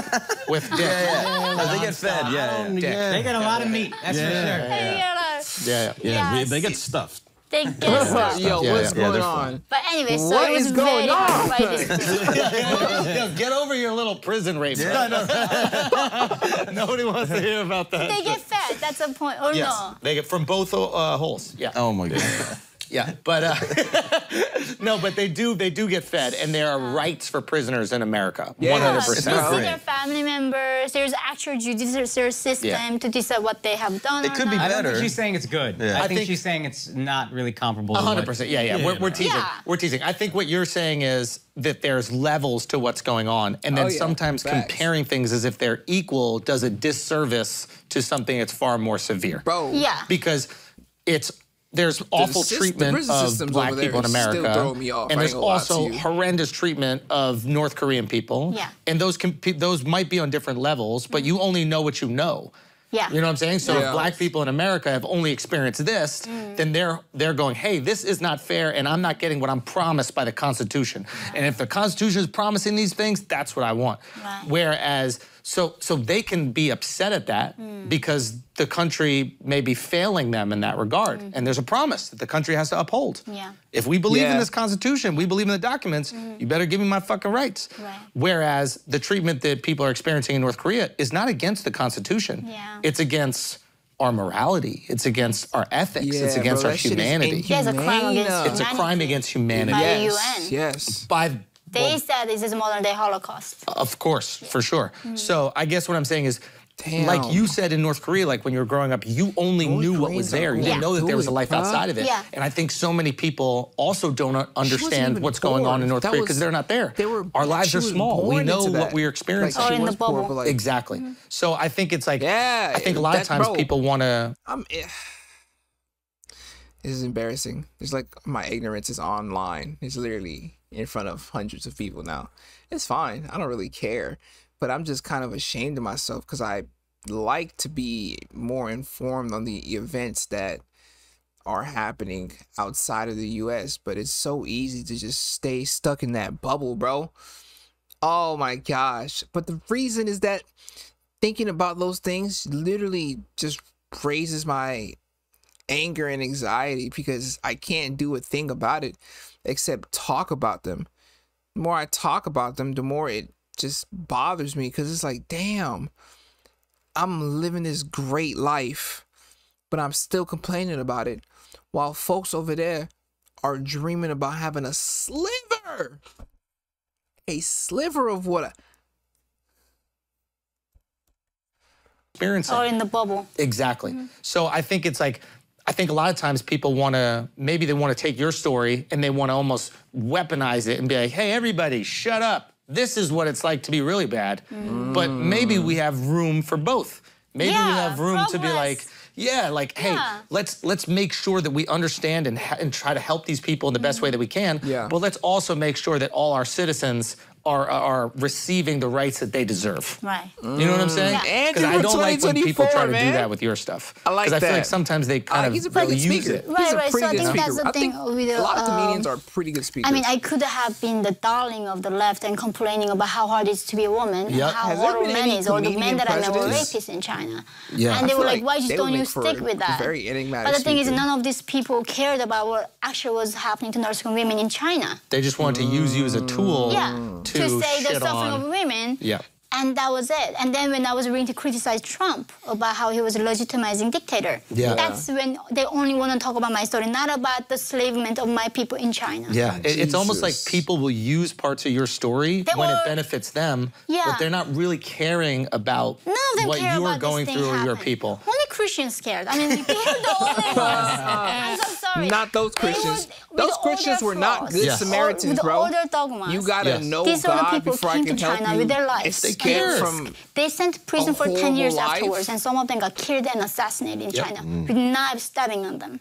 With dick. They get fed, yeah. They got a lot of meat, that's for sure. Yeah. Yes. They get stuffed. They get stuff. Yo, Yeah, what's yeah, going they're on? But anyway, so What it was is going very hard to on? write this book. Yo, get over your little prison rape. Nobody wants to hear about that. They get fed, that's the point. Or Yes. no? They get from both holes. Yeah. Oh my God. Yeah, but no, but they do get fed, and there are rights for prisoners in America. 100%. To see their family members. There's actual judicial system to decide what they have done. It could be I don't better. think she's saying it's good. Yeah. I think she's saying it's not really comparable. 100%. Yeah. We're teasing. Yeah. We're teasing. I think what you're saying is that there's levels to what's going on, and then sometimes comparing things as if they're equal does a disservice to something that's far more severe. Bro. Yeah. Because there's awful treatment of black people in America, and there's also horrendous treatment of North Korean people. Yeah. And those might be on different levels, but you only know what you know. Yeah. You know what I'm saying? So if black people in America have only experienced this, then they're going, hey, this is not fair, and I'm not getting what I'm promised by the Constitution. And if the Constitution is promising these things, that's what I want. Right. Whereas, so they can be upset at that because the country may be failing them in that regard. And there's a promise that the country has to uphold. Yeah. If we believe in this Constitution, we believe in the documents, you better give me my fucking rights. Right. Whereas the treatment that people are experiencing in North Korea is not against the Constitution. Yeah. It's against our morality. It's against our ethics. It's against our humanity. Yeah, it's a crime against humanity. It's a crime against humanity. By the UN. Yes. They said this is modern day Holocaust. Of course, for sure. So I guess what I'm saying is, like you said in North Korea, like when you were growing up, you only knew what was there. You didn't know that there was a life outside of it. Yeah. And I think so many people also don't understand what's going on in North Korea because they're not there. Our lives are small. We know what we're experiencing. Or in the bubble. Exactly. So I think it's like, I think a lot of times people want to... This is embarrassing. It's like my ignorance is online. It's literally in front of hundreds of people now. It's fine. I don't really care. But I'm just kind of ashamed of myself because I like to be more informed on the events that are happening outside of the US. But it's so easy to just stay stuck in that bubble, bro. Oh my gosh. But the reason is that thinking about those things literally just raises my anger and anxiety because I can't do a thing about it except talk about them. The more I talk about them, the more it just bothers me because it's like, damn, I'm living this great life, but I'm still complaining about it while folks over there are dreaming about having a sliver of what experiencing. Or in the bubble. Exactly. So I think it's like, I think a lot of times people want to, maybe they want to take your story and they want to almost weaponize it and be like, hey, everybody, shut up. This is what it's like to be really bad. But maybe we have room for both. Maybe we have room to be like, hey, let's make sure that we understand and try to help these people in the best way that we can. But let's also make sure that all our citizens are receiving the rights that they deserve. Right. You know what I'm saying? Because I don't like when people try to do that with your stuff. I like that. Because I feel like sometimes they kind of he's a pretty good use speaker. it. Right. So I think that's the thing with a lot of comedians are pretty good speakers. I mean, I could have been the darling of the left and complaining about how hard it is to be a woman and how horrible men is, or the men that I met were rapists in China. And they were like, why don't you stick with that? Very enigmatic. But the thing is, none of these people cared about what actually was happening to North Korean women in China. They just wanted to use you as a tool to say the suffering of women. And that was it. And then when I was willing to criticize Trump about how he was a legitimizing dictator, that's when they only want to talk about my story, not about the enslavement of my people in China. It's almost like people will use parts of your story when it benefits them, but they're not really caring about what you are going through or your people. Only Christians cared. I mean, they're the only ones. I'm so sorry. Not those Christians. Those Christians were not good Samaritans, bro. With older dogmas. You gotta know These are the God people before I came can to help China you. with their lives. They sent to prison for 10 years afterwards, and some of them got killed and assassinated in China with knives stabbing on them.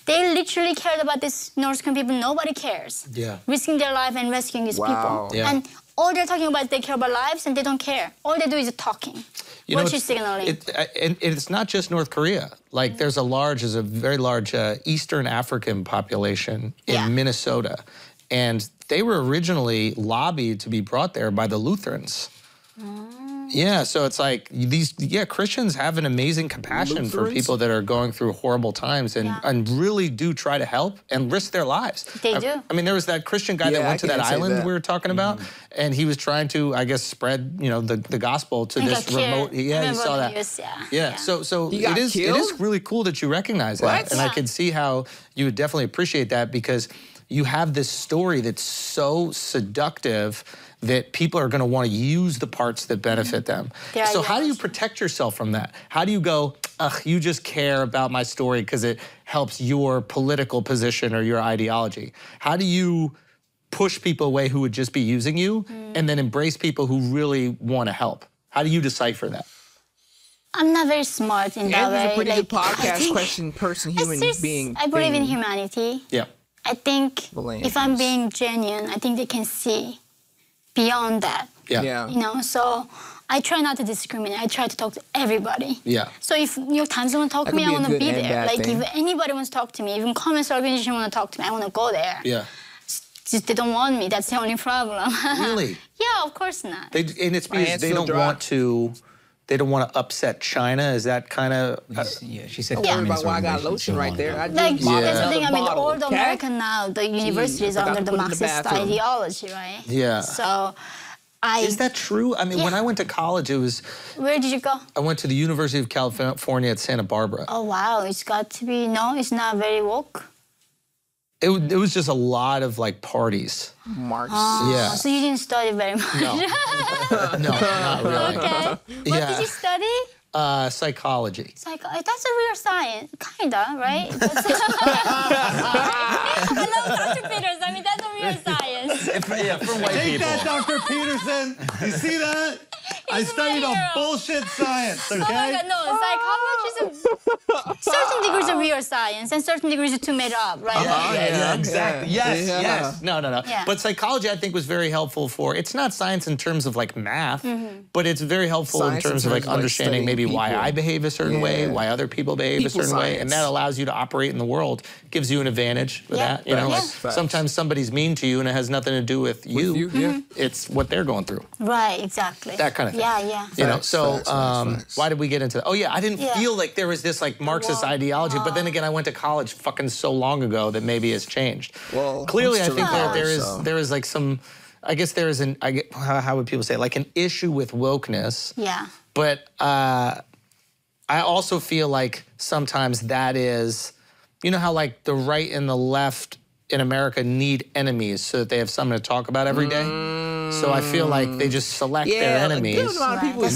They literally cared about these North Korean people. Nobody cares. Risking their life and rescuing these people. And all they're talking about is they care about lives and they don't care. All they do is talking. Virtue signaling. And it's not just North Korea. Like there's a very large Eastern African population in Minnesota. And they were originally lobbied to be brought there by the Lutherans. Yeah, so it's like Christians have an amazing compassion for people that are going through horrible times and really do try to help and risk their lives. They do. I mean, there was that Christian guy that went to that island we were talking about, and he was trying to, I guess, spread, the gospel to this remote. Yeah, you saw that. News, yeah. So it is really cool that you recognize that, and I can see how you would definitely appreciate that because you have this story that's so seductive that people are going to want to use the parts that benefit them. So how do you protect yourself from that? How do you go, ugh, you just care about my story because it helps your political position or your ideology? How do you push people away who would just be using you and then embrace people who really want to help? How do you decipher that? I'm not very smart in that way. Andrew's a pretty good podcast human being. I believe in humanity. Yeah. I think if I'm being genuine, I think they can see beyond that. Yeah. So I try not to discriminate. I try to talk to everybody. Yeah. So if New York Times want to talk to me, I want to be there. Like if anybody wants to talk to me, even comments organization want to talk to me, I want to go there. Yeah. Just they don't want me. That's the only problem. Really? Yeah, of course not. And it's because they don't want to. They don't want to upset China. Is that kind of? Yeah, she said. Don't worry about why I got lotion right there. Like that's the thing. I mean, all the American now, the universities are under the Marxist ideology, right? Yeah. So, Is that true? I mean, when I went to college, it was. Where did you go? I went to the University of California at Santa Barbara. Oh wow, it's got to be it's not very woke. It was just a lot of like parties. Marxist. Yeah. So you didn't study very much. No, not really. Okay. What did you study? Psychology. That's a real science, kinda, right? I love Dr. Peters. I mean, that's a real science. For white people. Take that, Dr. Peterson. You see that? I studied a bullshit science, okay? Oh my God, no, psychology is certain degrees of real science and certain degrees are too made up, right? Yeah, exactly. Yes. No. Yeah. But psychology, I think, was very helpful for. It's not science in terms of like math, but it's very helpful in terms of like understanding maybe why I behave a certain way, why other people behave a certain way, and that allows you to operate in the world. Gives you an advantage with that. You know, like sometimes somebody's mean to you and it has nothing to do with you. It's what they're going through. Right, exactly. That kind of thing. Yeah. You know, so why did we get into that? Oh yeah, I didn't feel like there was this like Marxist ideology, but then again, I went to college fucking so long ago that maybe it's changed. Well, clearly, I think there is like some, I guess there is how would people say it? Like an issue with wokeness. Yeah. But I also feel like sometimes that is, you know how like the right and the left in America need enemies so that they have something to talk about every day? So I feel like they just select their enemies. China is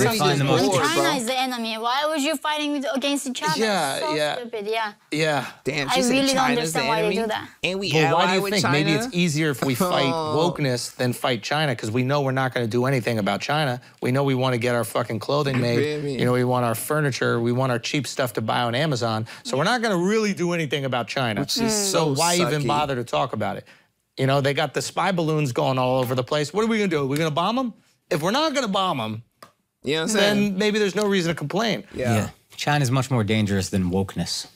the enemy. Why was you fighting against each other? So stupid, Yeah. Damn, I really don't understand why they do that. And we Well, why do you think? China? Maybe it's easier if we fight wokeness than fight China, because we know we're not going to do anything about China. We know we want to get our fucking clothing made. You know, we want our furniture. We want our cheap stuff to buy on Amazon. So we're not going to really do anything about China. Which is so why even bother to talk about it? You know, they got the spy balloons going all over the place. What are we going to do? Are we going to bomb them? If we're not going to bomb them, you know what I'm saying? then maybe there's no reason to complain. Yeah. China's much more dangerous than wokeness.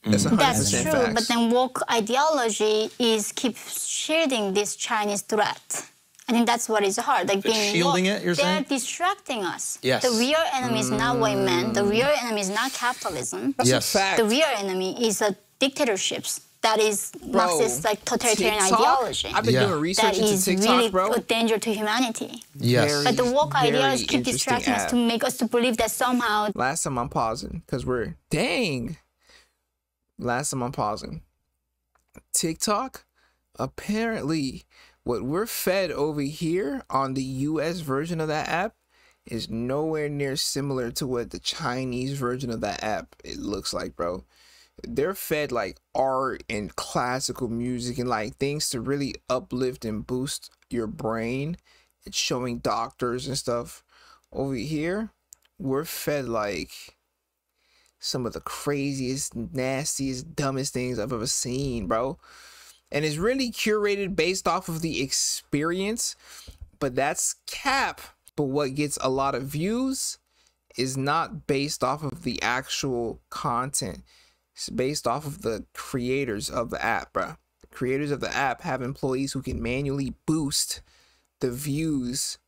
That's true, but then woke ideology keeps shielding this Chinese threat. I think that's what is hard. Like being shielding it, you're saying? They're distracting us. Yes. The real enemy is not white men. The real enemy is not capitalism. That's a fact. The real enemy is dictatorships. That is Marxist, like totalitarian ideology. I've been doing research into TikTok, really bro. A danger to humanity. Yes. But the woke ideology keep distracting us to make us to believe that somehow. Last time I'm pausing, because Last time I'm pausing. TikTok, apparently, what we're fed over here on the US version of that app is nowhere near similar to what the Chinese version of that app it looks like, bro. They're fed like art and classical music and like things to really uplift and boost your brain. It's showing doctors and stuff. Over here, we're fed like some of the craziest, nastiest, dumbest things I've ever seen, bro. And it's really curated based off of the experience, but that's cap. But what gets a lot of views is not based off of the actual content. It's based off of the creators of the app, bro. The creators of the app have employees who can manually boost the views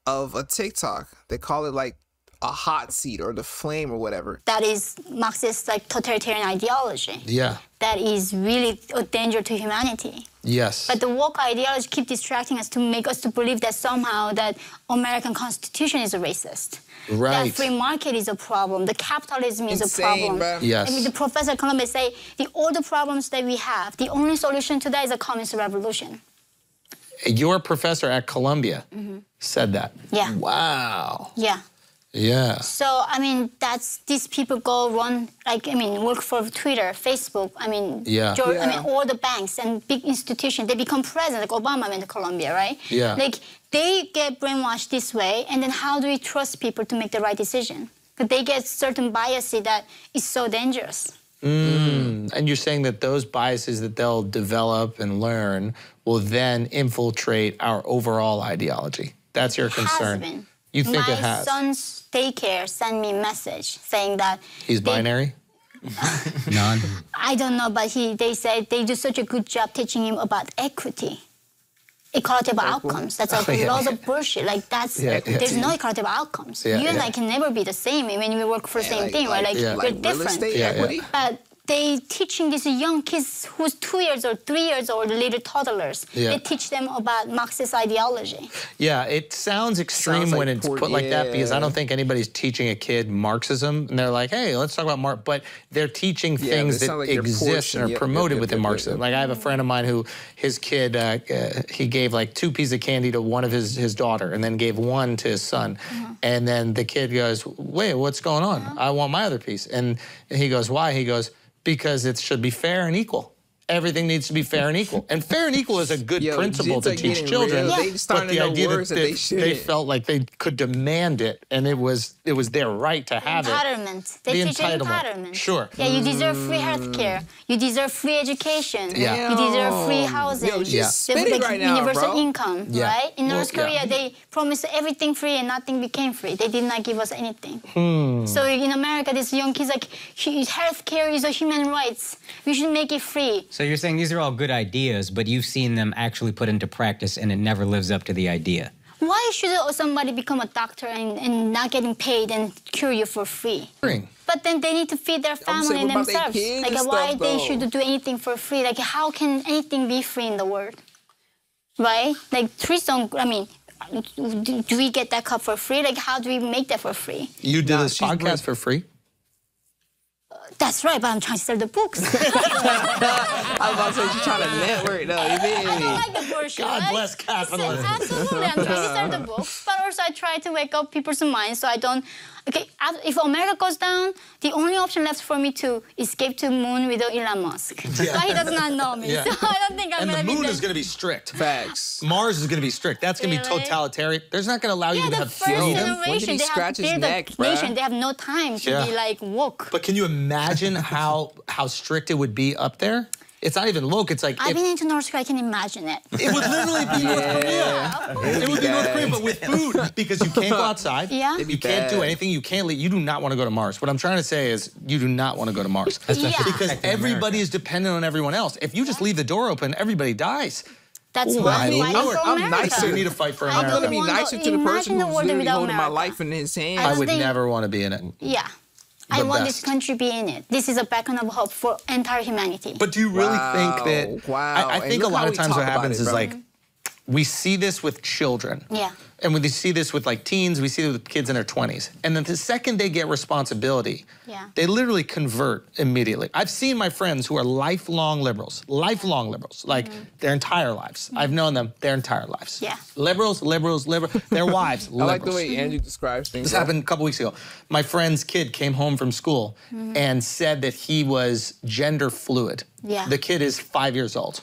of a TikTok. They call it like a hot seat or the flame or whatever. That is Marxist like totalitarian ideology. Yeah. That is really a danger to humanity. Yes. But the woke ideology keep distracting us to make us to believe that somehow that American Constitution is a racist. Right. That free market is a problem. The capitalism is Insane, a problem. bro. Yes. I mean, the professor at Columbia say all the problems that we have, the only solution to that is a communist revolution. Your professor at Columbia said that. Yeah. Wow. Yeah. Yeah. So, I mean, these people go run, like, I mean, work for Twitter, Facebook, I mean, Yeah. I mean, all the banks and big institutions, they become president, like Obama went to Colombia, right? Yeah. Like, they get brainwashed this way, and then how do we trust people to make the right decision? Because they get certain biases that is so dangerous. And you're saying that those biases that they'll develop and learn will then infiltrate our overall ideology. That's your concern. Has been. You think it My has? son's daycare sent me a message saying that He's binary? None. I don't know, but they said they do such a good job teaching him about equity, equality outcomes. That's like yeah. lots of bullshit. Like that's Yeah, yeah. there's no equality of outcomes. Yeah, you and yeah. I can never be the same when we work for the same thing, right? Like yeah. we're Like real different. estate Yeah, equity. But they teaching these young kids who's 2 years or 3 years old, little toddlers. Yeah. They teach them about Marxist ideology. Yeah, it sounds extreme Sounds like when it's poor- put like that because I yeah. don't think anybody's teaching a kid Marxism and they're like, hey, let's talk about Marx. But they're teaching but things it that sounds like you're exist forcing- and are yep, promoted yep, within yep, Marxism. yep. Like I have a friend of mine who his kid, he gave like 2 pieces of candy to one of his daughter and then gave one to his son. And then the kid goes, wait, what's going on? I want my other piece. And he goes, why? He goes, because it should be fair and equal. Everything needs to be fair and equal. And fair and equal is a good Yo, principle it's to like teach getting children. real. They But starting the to know idea words that that they they shouldn't. felt like they could demand it and it was their right to have it. Entitlement. They The teach you entitlement. entitlement. Sure. Yeah, you deserve free health care. You deserve free education. Yeah. You deserve free housing. Yo, she's Yeah. spitting Like right now, universal bro. income, Yeah. right? In North Well, yeah. Korea, they promised everything free and nothing became free. They did not give us anything. So in America, these young kids like health care is a human rights. We should make it free. So you're saying these are all good ideas, but you've seen them actually put into practice and it never lives up to the idea. Why should somebody become a doctor and not getting paid and cure you for free? But then they need to feed their family saying, and what about their themselves. kids Like and why stuff, they though? should do anything for free? Like how can anything be free in the world? Right? Like trees don't. I mean, do we get that cup for free? Like how do we make that for free? You did Nah, this she's podcast brilliant. for free? That's right, but I'm trying to sell the books. I was about to say she's trying to network though. You feel I me? don't like the bullshit. God right? bless capitalism. Absolutely, I'm trying to sell the books, but also I try to wake up people's minds so I don't. Okay, if America goes down, the only option left for me to escape to the moon with Elon Musk. But he does not know me, Yeah. so I don't think I'm And the gonna be moon there. is going to be strict. Facts. Mars is going to be strict. That's going to be Really? totalitarian. There's not going to allow you Yeah, to the have first freedom. When did generation, he they have scratch to his build neck, a bruh? nation. They have no time to Yeah. be like woke. But can you imagine how strict it would be up there? It's not even woke. It's like I've if, been into North Korea, I can imagine it. it would literally be North Korea. It would be North Korea, but with food because you can't go outside. Yeah. It'd be You can't do bad. anything. You can't leave. You do not want to go to Mars. What I'm trying to say is you do not want to go to Mars. Yeah. Because Protecting everybody is dependent on everyone else. If you just leave the door open, everybody dies. That's Oh, why my I'm fighting Lord. for I'm America. nicer. So you need to fight for I I'm America. gonna be don't want nicer to to the person imagine the who's world literally without holding my America. life in his hands. I would think- never want to be in it. Yeah. I want this best. country to be in it. This is a beacon of hope for entire humanity. But do you really think that? Wow. I And think a look lot how of we times talk what about happens it, is bro. like we see this with children. Yeah. And we see this with like teens, we see it with kids in their 20s. And then the second they get responsibility, Yeah. they literally convert immediately. I've seen my friends who are lifelong liberals, like their entire lives. I've known them their entire lives. Yeah. Liberals, their wives, I liberals. like the way Andrew describes things. This bro. happened a couple weeks ago. My friend's kid came home from school and said that he was gender fluid. Yeah. The kid is 5 years old.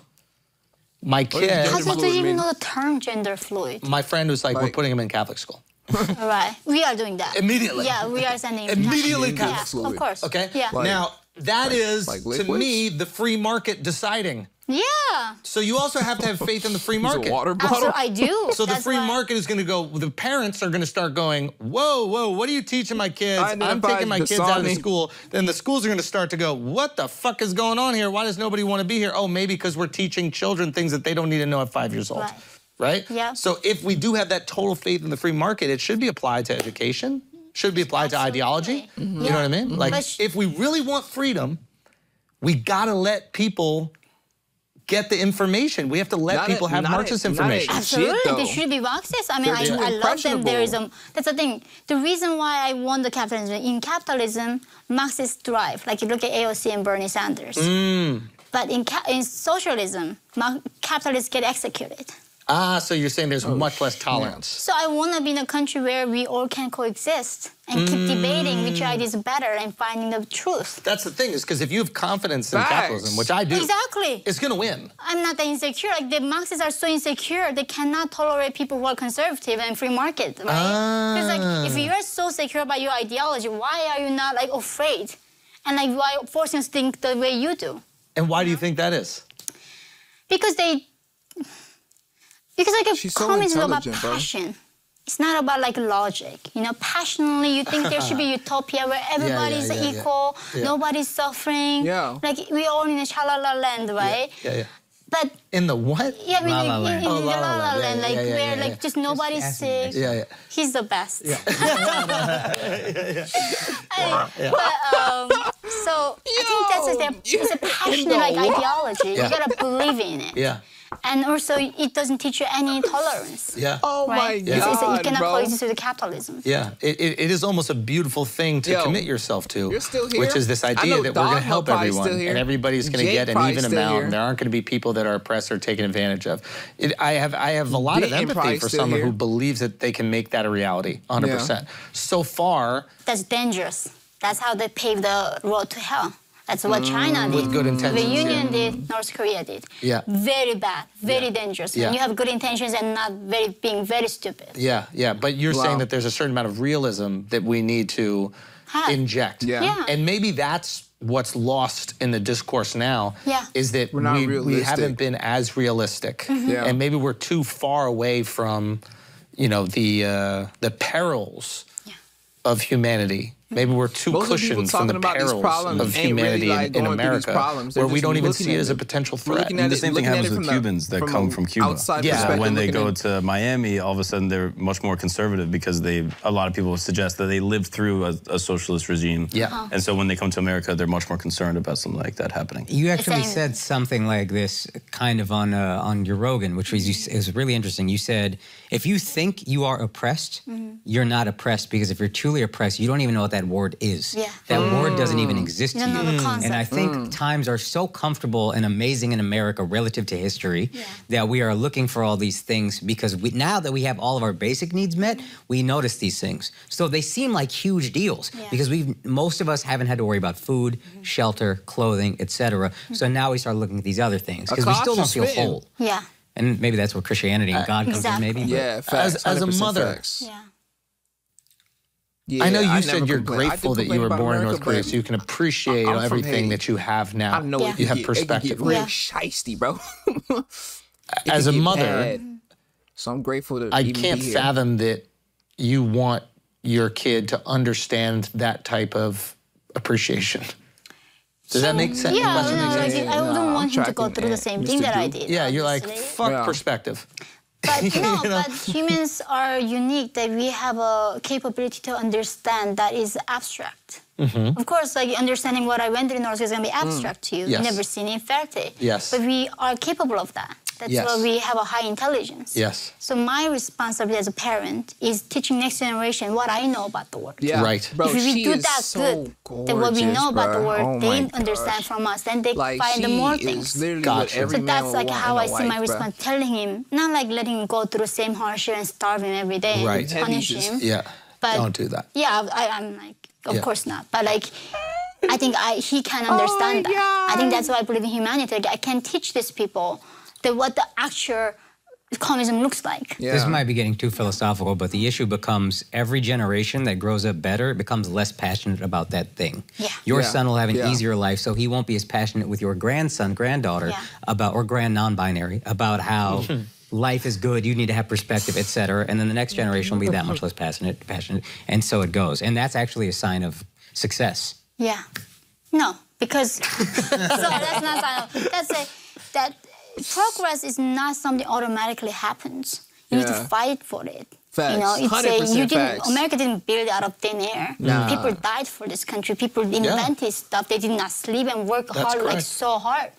My kid, How Gender do you fluid even mean? know the term gender fluid? my friend was like, we're Like- putting him in Catholic school. All right. We are doing that. Immediately. Yeah, we are sending Immediately Yeah, Catholic fluid. of course. Okay? Yeah. Like- now, that is, like to liquids? me, the free market deciding. Yeah. So you also have to have faith in the free It's market. a water bottle. Absolutely, I do. So the That's free why- market is going to go, the parents are going to start going, whoa, what are you teaching my kids? I'm Identify taking my kids out of the Dasani. school. Then the schools are going to start to go, what the fuck is going on here? Why does nobody want to be here? Oh, maybe because we're teaching children things that they don't need to know at 5 years old. Right. right? Yeah. So if we do have that total faith in the free market, it should be applied to education, should be applied to ideology. You know what I mean? Like, if we really want freedom, we gotta let people get the information. We have to let people have Marxist information. Absolutely, they should be Marxist. I mean, I love them. There is that's the thing. The reason why I want the capitalism, in capitalism, Marxists thrive. Like you look at AOC and Bernie Sanders. But in socialism, capitalists get executed. Ah, so you're saying there's much less tolerance. So I want to be in a country where we all can coexist and keep debating which idea is better and finding the truth. That's the thing, is because if you have confidence in capitalism, which I do, it's going to win. I'm not that insecure. Like the Marxists are so insecure, they cannot tolerate people who are conservative and free market, right? Because like, if you're so secure about your ideology, why are you not like afraid? And like, why forcing us to think the way you do? And why do you think that is? Because like communism is about passion. Bro. It's not about like logic. You know, passionately you think there should be utopia where everybody's equal, nobody's suffering. Like we all in a sha-la-la land, right? But in the what? Yeah, I mean, in the la-la land, like where like just nobody's sick. He's the best. So I think it's a passionate like ideology. You gotta believe in it. And also, it doesn't teach you any tolerance. Oh my God, you cannot coexist with capitalism. It is almost a beautiful thing to commit yourself to. You're still here. Which is this idea that we're going to help everyone, and everybody's going to get an even amount, and there aren't going to be people that are oppressed or taken advantage of. I have a lot of empathy for someone who believes that they can make that a reality, 100%. So far... That's dangerous. That's how they pave the road to hell. That's what China did. With good intentions. The Union did, North Korea did. Very bad, very dangerous. When you have good intentions and not being very stupid. But you're saying that there's a certain amount of realism that we need to inject. And maybe that's what's lost in the discourse now, is that we haven't been as realistic. And maybe we're too far away from, you know, the perils of humanity. Maybe we're too cushioned from the perils of humanity in America, where we don't even see it as a potential threat. And the same thing happens with Cubans that come from Cuba. When they go to Miami, all of a sudden they're much more conservative because a lot of people suggest that they lived through a socialist regime. And so when they come to America, they're much more concerned about something like that happening. You actually said something like this kind of on your Rogan, which was, it was really interesting. You said, if you think you are oppressed, you're not oppressed, because if you're truly oppressed, you don't even know what that word is. That word doesn't even exist to you. And I think times are so comfortable and amazing in America relative to history that we are looking for all these things, because now that we have all of our basic needs met, we notice these things. So they seem like huge deals because most of us haven't had to worry about food, shelter, clothing, etc. So now we start looking at these other things because we still don't feel whole. And maybe that's where Christianity and God comes in, maybe. As a mother, I know you said you're grateful that you were born in North Korea, so you can appreciate everything that you have now. I know you have perspective. It can get real shiesty, bro. As a mother, so I'm grateful to I can't fathom that you want your kid to understand that type of appreciation. Does that make sense? I don't want him to go through the same thing that I did. You're like, fuck perspective. But no, but humans are unique, that we have a capability to understand that is abstract. Of course, like understanding what I went through in North Korea is going to be abstract to you. You've never seen it in fact. But we are capable of that. That's why we have a high intelligence. So my responsibility as a parent is teaching next generation what I know about the world. Bro, if we do that good, then what we know about the world, they understand from us, then they find more things. So that's like how I see my response, telling him, not like letting him go through the same hardship and starve him every day and punish him. But don't do that. I'm like, of course not. But like, I think he can understand that. I think that's why I believe in humanity. Like, I can teach these people what the actual communism looks like. This might be getting too philosophical, but the issue becomes every generation that grows up better becomes less passionate about that thing. Your son will have an easier life, so he won't be as passionate with your grandson, granddaughter, about, or grand non-binary, about how life is good, you need to have perspective, etc. And then the next generation will be that much less passionate, and so it goes. And that's actually a sign of success. No, because so that's not sign of, progress is not something automatically happens. You need to fight for it. Facts. You know, it's 100% facts. America didn't build out of thin air. Nah. People died for this country. People invented stuff. They did not sleep and work hard, like so hard.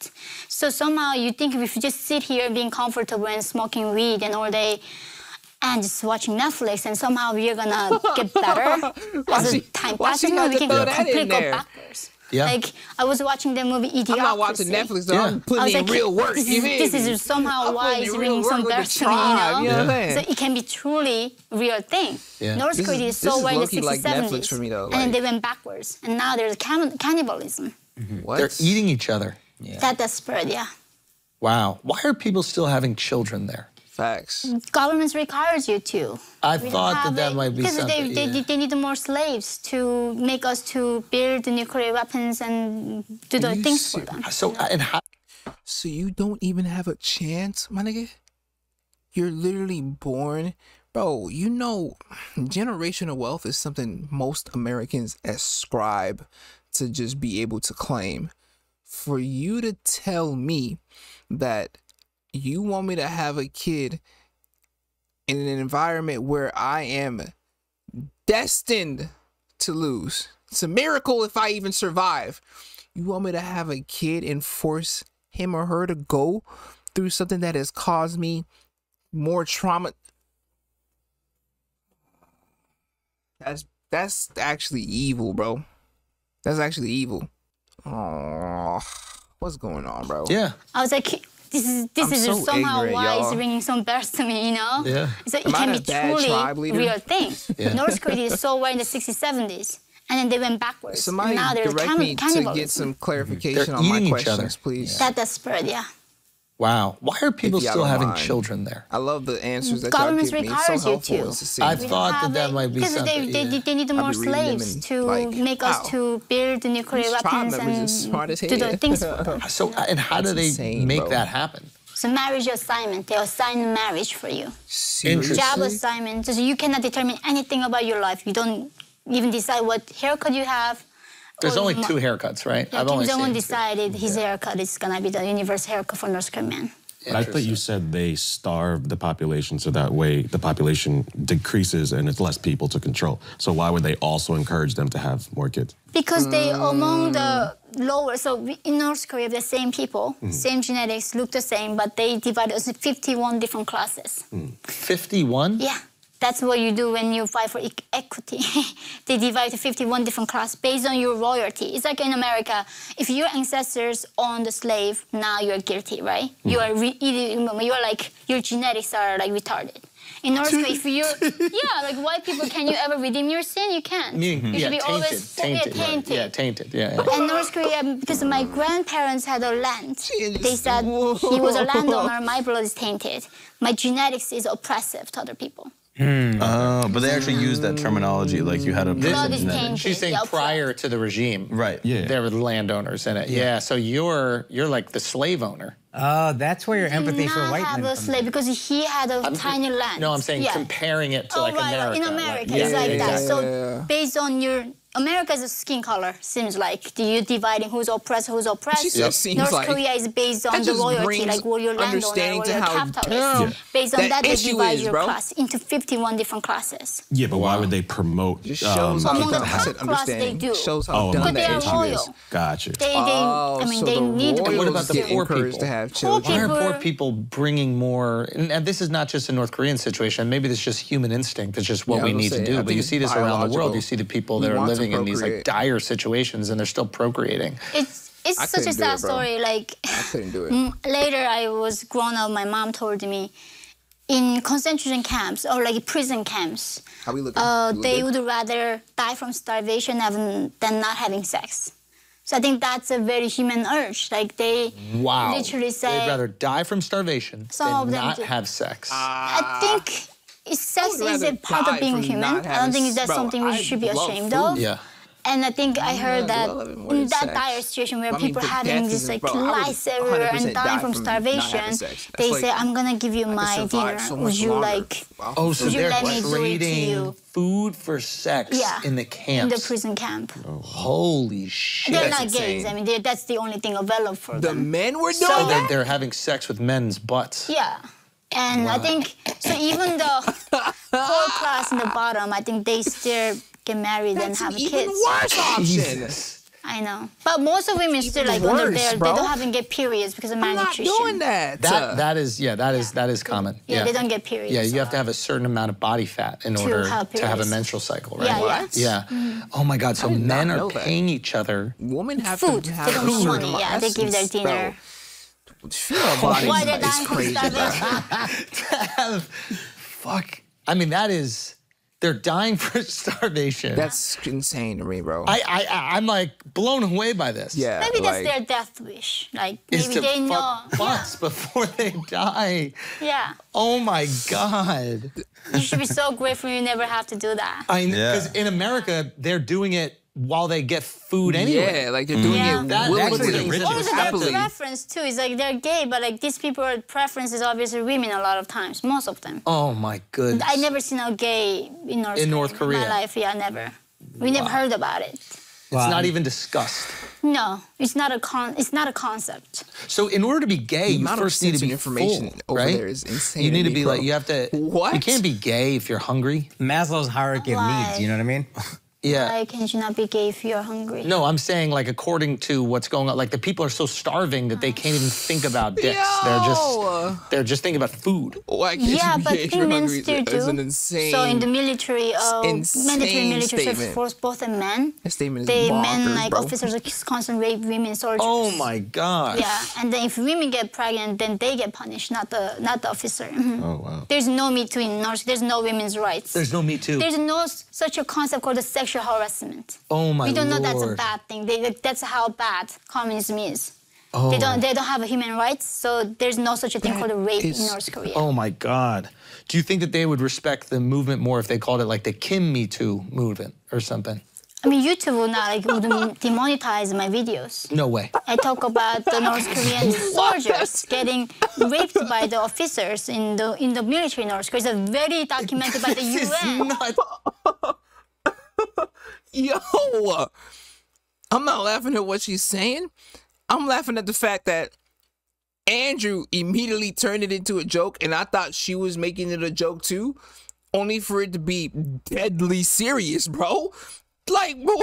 So somehow you think if you just sit here being comfortable and smoking weed and all day and just watching Netflix and somehow we're gonna get better as the time passes, we can completely go backwards. Yeah. Like, I was watching the movie Idiocracy. I'm not watching Netflix, though. I'm putting in real work. This is somehow why it's ringing some bells to me, you know? You know what I'm saying? So it can be truly real thing. Yeah. North Korea is so wide in the 60s, like 70s. Netflix for me, though. And then they went backwards. And now there's cannibalism. What? They're eating each other. That desperate, yeah. Wow. Why are people still having children there? Facts. Governments requires you to. I thought that might be something. Because they need more slaves to make us to build the nuclear weapons and do the things for them. So, and how? So you don't even have a chance, my nigga? You're literally born. Bro, you know, generational wealth is something most Americans ascribe to just be able to claim. For you to tell me that you want me to have a kid in an environment where I am destined to lose. It's a miracle if I even survive. You want me to have a kid and force him or her to go through something that has caused me more trauma. That's actually evil, bro. That's actually evil. Oh, what's going on, bro? Yeah. I was like, this is so somehow ignorant, why y'all. it's ringing some bells to me, you know? Yeah. So it can be truly real thing. North Korea is so wide in the 60s, 70s. And then they went backwards. Somebody and now there's direct me to cannibalism. get some clarification They're on my eating each questions, other. please. That desperate, yeah. Wow. Why are people If y'all still don't having mind. children there? I love the answers that y'all Governments give me. It's so requires you helpful to. to see. I thought that might be because something. they need more be reading them slaves and, to like, make us to build the nuclear These tribe weapons members and is smart as do the hell. things for them. So, and how do they insane, make bro. that happen? So marriage assignment, they assign marriage for you. Seriously? Job assignment, so you cannot determine anything about your life. You don't even decide what haircut you have. There's only 2 haircuts, right? Yeah, Kim Jong-un decided his haircut is gonna be the universal haircut for North Korean men. But I thought you said they starve the population so that way the population decreases and it's less people to control. So why would they also encourage them to have more kids? Because they, among the lower, so in North Korea, the same people, same genetics, look the same, but they divide us into 51 different classes. 51? Yeah. That's what you do when you fight for equity. They divide to 51 different classes based on your royalty. It's like in America, if your ancestors owned the slave, now you're guilty, right? You are your genetics are like retarded. In North Korea, if you're, like white people, can you ever redeem your sin? You can't. You should be always tainted. Yeah, tainted. Yeah. And North Korea, because my grandparents had a land, they said he was a landowner, my blood is tainted. My genetics is oppressive to other people. Oh, but they actually use that terminology, like you had a Blood is tainted. She's saying prior to the regime. Right. Yeah. There were the landowners in it. Yeah. So you're like the slave owner. Oh, that's where your empathy for white men have a comes slave in. because he had a tiny land. No, I'm saying comparing it to like America. In America, like, it's like that. yeah, So yeah. based on your America's skin color seems like you're dividing who's oppressed, who's oppressed. She said seems North like- Korea is based on that the just royalty, brings like were your landowner understanding or to your how capitalist. dumb Based on that that, they issue divide is, your bro. class into 51 different classes. Yeah, but why would they promote? Just shows how Among the dumb, I said top class, they understanding. do. Shows how dumb But they that are issue is. royal. Gotcha. I mean, so they the need royals What about the get poor encouraged people? to have Poor children? Why are poor People- people bringing more? And this is not just a North Korean situation. Maybe this is just human instinct. It's just what Yeah, we I was need to saying, do. I But think you it's see this around the world. biological. You see the people that We are want to living in these like procreate. dire situations and they're still procreating. It's I such a couldn't do sad it, bro. story. Like I couldn't do it. later, I was grown up. My mom told me, in concentration camps or like prison camps, How we looking? they would rather die from starvation than not having sex. So I think that's a very human urge. Like they Wow. literally say, They'd rather die from starvation Some than of them not do. have sex. I think sex would is a rather part die of being from human. not I don't think having- that's Bro, something we I should be love ashamed food. of. Yeah. And I think I heard that in that dire situation where people are having just like lice everywhere and dying from starvation, they say, I'm gonna give you my dinner. Would you like, so they're trading food for sex in the camps? In the prison camp. Oh. Holy shit. They're not gays. I mean, that's the only thing available for them. The men were doing that? They're having sex with men's butts. Yeah. And I think, so even the poor class in the bottom, I think they still get married and have kids. Even worse option. I know. But most of women still, like, when they're there, they don't even get periods because of malnutrition. I'm not doing that. That is common. Yeah, they don't get periods. Yeah, you have to have a certain amount of body fat in order to have a menstrual cycle, right? Yeah, what? Yeah. Oh my God, so men are paying each other. Women have food. To have they don't need money. Yeah, they give their dinner. Why they're dying from starvation? Fuck. I mean, they're dying for starvation. That's insane to me, bro. I'm like blown away by this. Yeah. Maybe that's their death wish. Like maybe they know. Butts before they die. Yeah. Oh my God. You should be so grateful you never have to do that. I know, because in America they're doing it while they get food anyway. Yeah, like they're doing it willingly. Or is their preference too? It's like they're gay, but like these people's preference is obviously women a lot of times, most of them. Oh my goodness. I never seen a gay in North Korea. In my life, yeah, never. We never heard about it. It's not even discussed. No, it's not a concept. So in order to be gay, you first need to be information full, over right? there is insane. You need to be like, you have to. What? You can't be gay if you're hungry. Maslow's hierarchy of needs. You know what I mean? Yeah. Why can't you not be gay if you're hungry? No, I'm saying like according to what's going on, like the people are so starving that they can't even think about dicks. They're just thinking about food. But women still do. So in the military, mandatory military service force, both the men, men like officers constantly rape women soldiers. Oh my God. Yeah, and then if women get pregnant, then they get punished, not the officer. Oh wow. There's no Me Too in North. There's no women's rights. There's no Me Too. There's no such a concept called the sexual harassment. Oh my Lord. We don't know that's a bad thing. That's how bad communism is. Oh. They don't have human rights, so there's no such a thing called a rape in North Korea. Oh my God. Do you think that they would respect the movement more if they called it like the Kim Me Too movement or something? I mean, YouTube would not demonetize my videos. No way. I talk about the North Korean soldiers getting raped by the officers in the military in North Korea. It's very documented by the UN. Yo, I'm not laughing at what she's saying. I'm laughing at the fact that Andrew immediately turned it into a joke, and I thought she was making it a joke too, only for it to be deadly serious, bro. Like, bro.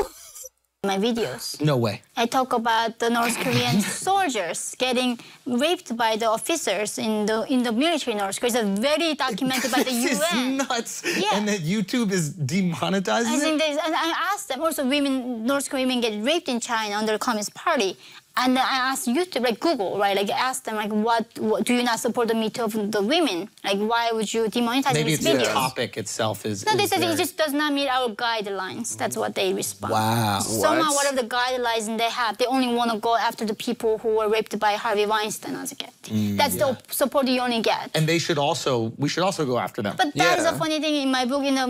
My videos. No way. I talk about the North Korean soldiers getting raped by the officers in the military in North Korea. It's very documented by the UN. This is nuts. Yeah. And that YouTube is demonetizing it? And I asked them, also North Korean women get raped in China under the Communist Party. And then I asked YouTube, like Google, right? Like I asked them, like, what do you not support the Me Too of the women? Like, why would you demonetize Maybe these it's videos? the topic itself is. No, they said it just does not meet our guidelines. That's what they respond. Wow. Somehow, whatever the guidelines they have, they only want to go after the people who were raped by Harvey Weinstein as a kid. That's the support you only get. And we should also go after them. But that is a funny thing in my book. You know,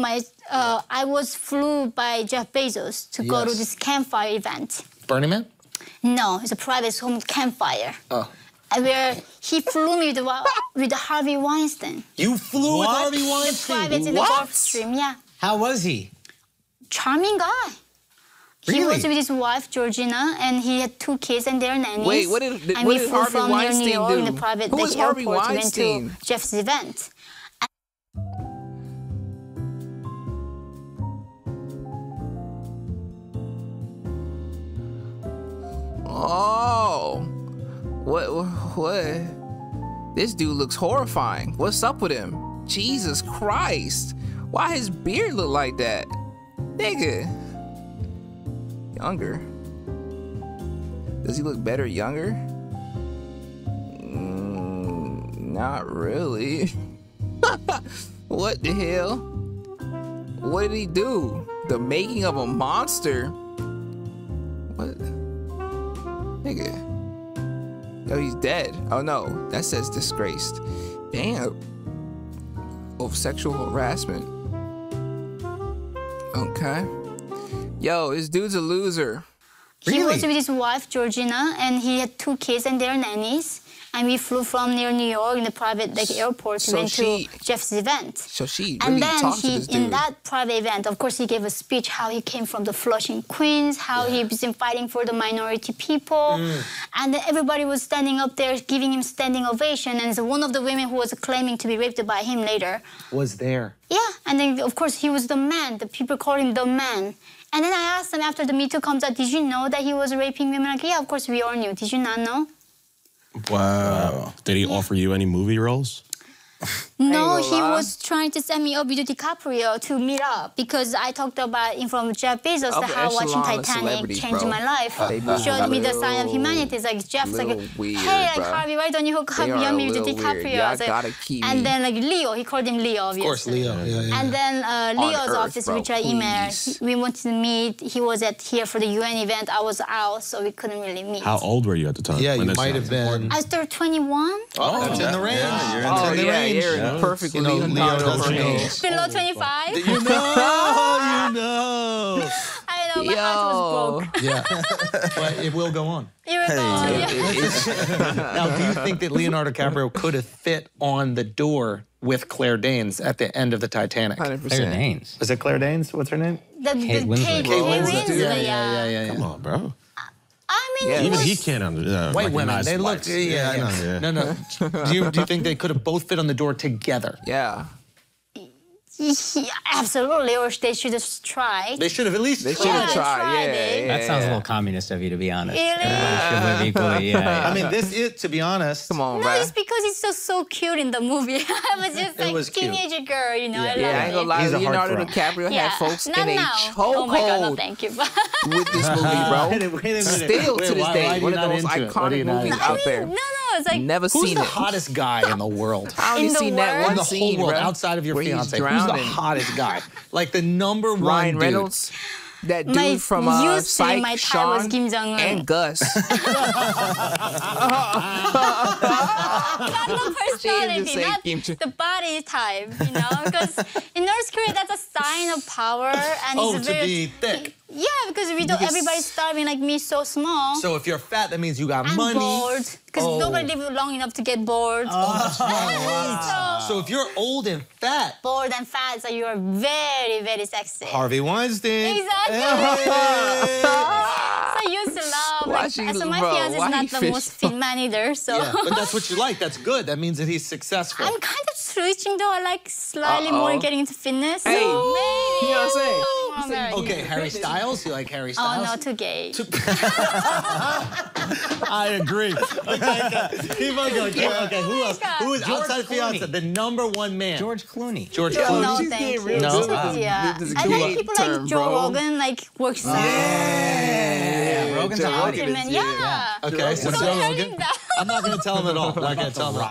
I was flew by Jeff Bezos to go to this campfire event. Burning Man? No, it's a private home campfire. Oh. Where he flew me with Harvey Weinstein. You flew with Harvey Weinstein? The private in the Gulf Stream, yeah. How was he? Charming guy. Really? He was with his wife, Georgina, and he had 2 kids and their nannies. Wait, what did Harvey Weinstein New York do? In the private Who was Harvey airport Weinstein? Went to Jeff's event. Oh, what? This dude looks horrifying. What's up with him? Jesus Christ. Why his beard look like that? Nigga. Younger. Does he look better younger? Not really. What the hell? What did he do? The making of a monster? What? Nigga. Yo, he's dead. Oh no, that says disgraced. Damn. Of sexual harassment. Okay. Yo, this dude's a loser. He was with his wife, Georgina, and he had 2 kids and their nannies. And we flew from near New York in the private airport and went to Jeff's event. So she really and then talked to this dude. In that private event, of course, he gave a speech how he came from the Flushing, Queens, how he's been fighting for the minority people. And then everybody was standing up there giving him standing ovation. And so one of the women who was claiming to be raped by him later was there. Yeah, and then, of course, he was the man. The people called him the man. And then I asked him after the Me Too comes out, did you know that he was raping women? Like, yeah, of course, we all knew. Did you not know? Wow. Did he offer you any movie roles? No, he was trying to set me up with DiCaprio to meet up because I talked about in front of Jeff Bezos how watching Titanic changed my life. Showed me the sign of humanity. It's like Jeff's like, weird, hey, like Harvey, why don't you hook up Yeonmi with DiCaprio? Like, and then like Leo, he called him Leo, obviously. Of course, Leo. And then Leo's office, which I emailed, we wanted to meet. He was here for the UN event. I was out, so we couldn't really meet. How old were you at the time? Yeah, you might have been. I was 21. Oh, that's in the range. Yeah, you're in the range. You're perfectly Leo doesn't know. Below 25? You know. I know, my heart was broke. Yeah, but it will go on. It will go on, yeah. Now, do you think that Leonardo DiCaprio could have fit on the door with Claire Danes at the end of the Titanic? 100%. Claire Danes. Is it Claire Danes? What's her name? Kate Winslet. Winslet, Yeah. Come on, bro. I mean, Even he can't White women, they look. No. Do you think they could have both fit on the door together? Yeah. Yeah, absolutely, or they should have tried. They should have at least They should have tried, yeah. That sounds a little communist of you, to be honest. Really? Should live equally, yeah. I mean, this is, to be honest. Come on, No, bro. it's because he's so cute in the movie. I was just like teenager girl, you know. I Yeah, I ain't gonna lie. He's a Leonardo heartthrob. DiCaprio had folks Not in a now. chokehold Oh my God, no, thank you. with this movie, bro. Wait a minute. Still to this day, one of those iconic movies out there. No, it's like Never Who's seen the it. hottest guy in the world? I only In the seen that world? one In the scene, whole world, bro, outside of your where he's fiance. Who's the drowning. hottest guy? Like the number one Ryan dude. Reynolds, that dude My from used to be Psych, my type was Sean, Kim Jong-un. and Gus. Not the personality, say not Kim Jong- the body type, you know? Because in North Korea, that's a sign of power, and it's to very be thick. Yeah, because we don't. Everybody's starving like me, so small. So if you're fat, that means you got I'm money. bored because nobody lived long enough to get bored. So if you're old and fat, Bored and fat, so you are very, very sexy. Harvey Weinstein. Exactly. So I used to love. Like, so my fiance is not the most fit man either. So Yeah, but that's what you like. That's good. That means that he's successful. I'm kind of switching though. I like slightly more getting into fitness. Hey, so maybe. you know what I'm saying? Okay, Harry Styles. You like Harry Styles? Oh no, too gay. I agree. Keep on going. Okay, who else? Who is outside fiance? The number one man. George Clooney. George No, Clooney. thank you. No? Yeah. This is a I like gay people term, like Joe bro. Rogan, like works out. Yeah, Rogan's a hottie. Yeah. Okay, so So Joe hearing Rogan. that. I'm not going to tell him at all. I'm not going to tell him.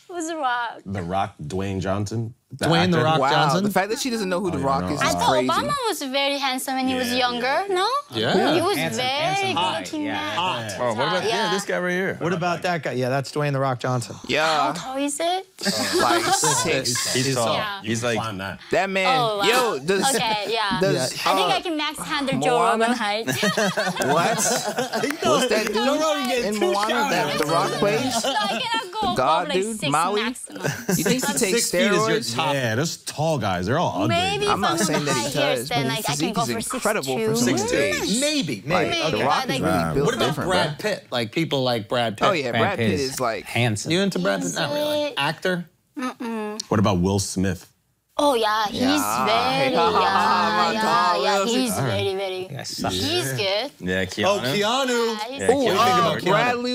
Who's The Rock? The Rock, Dwayne Johnson. Dwayne The actor. Rock Wow, Johnson. the fact that she doesn't know who The Rock is I thought crazy. Obama was very handsome when he was younger, no? Yeah. He was Handsome, very handsome. good Hot, looking yeah. man. Hot. Oh, what about this guy right here? What about that guy? Yeah, that's Dwayne The Rock Johnson. How Yeah, tall is it? like 6. He's tall. Yeah. He's like, Climb that. That man, Oh, wow. yo, does Okay, yeah. does I think I can max handle Joe Moana? Rogan height. what? What's that dude in Moana that The Rock plays? No, I cannot go God, above like dude, 6 Maui? maximum. You think he takes 6 feet is your steroids? top. Yeah, those tall guys. They're all ugly. Maybe I'm if not saying that he high hairs, does, then but like, his I can go physique for is incredible for 6'2". someone his age. Maybe. Like, The Rock is like- really built What about different, Brad bro. Pitt? Like people like Brad Pitt. Oh yeah, Brad Pitt is like handsome. You into Brad Pitt? Not really. it? Actor? What about Will Smith? Oh yeah, he's very, he's very, very. Yeah, sucks. He's good. yeah, Keanu. Oh, Keanu. He's Yeah, good. Ooh, Keanu. Bradley.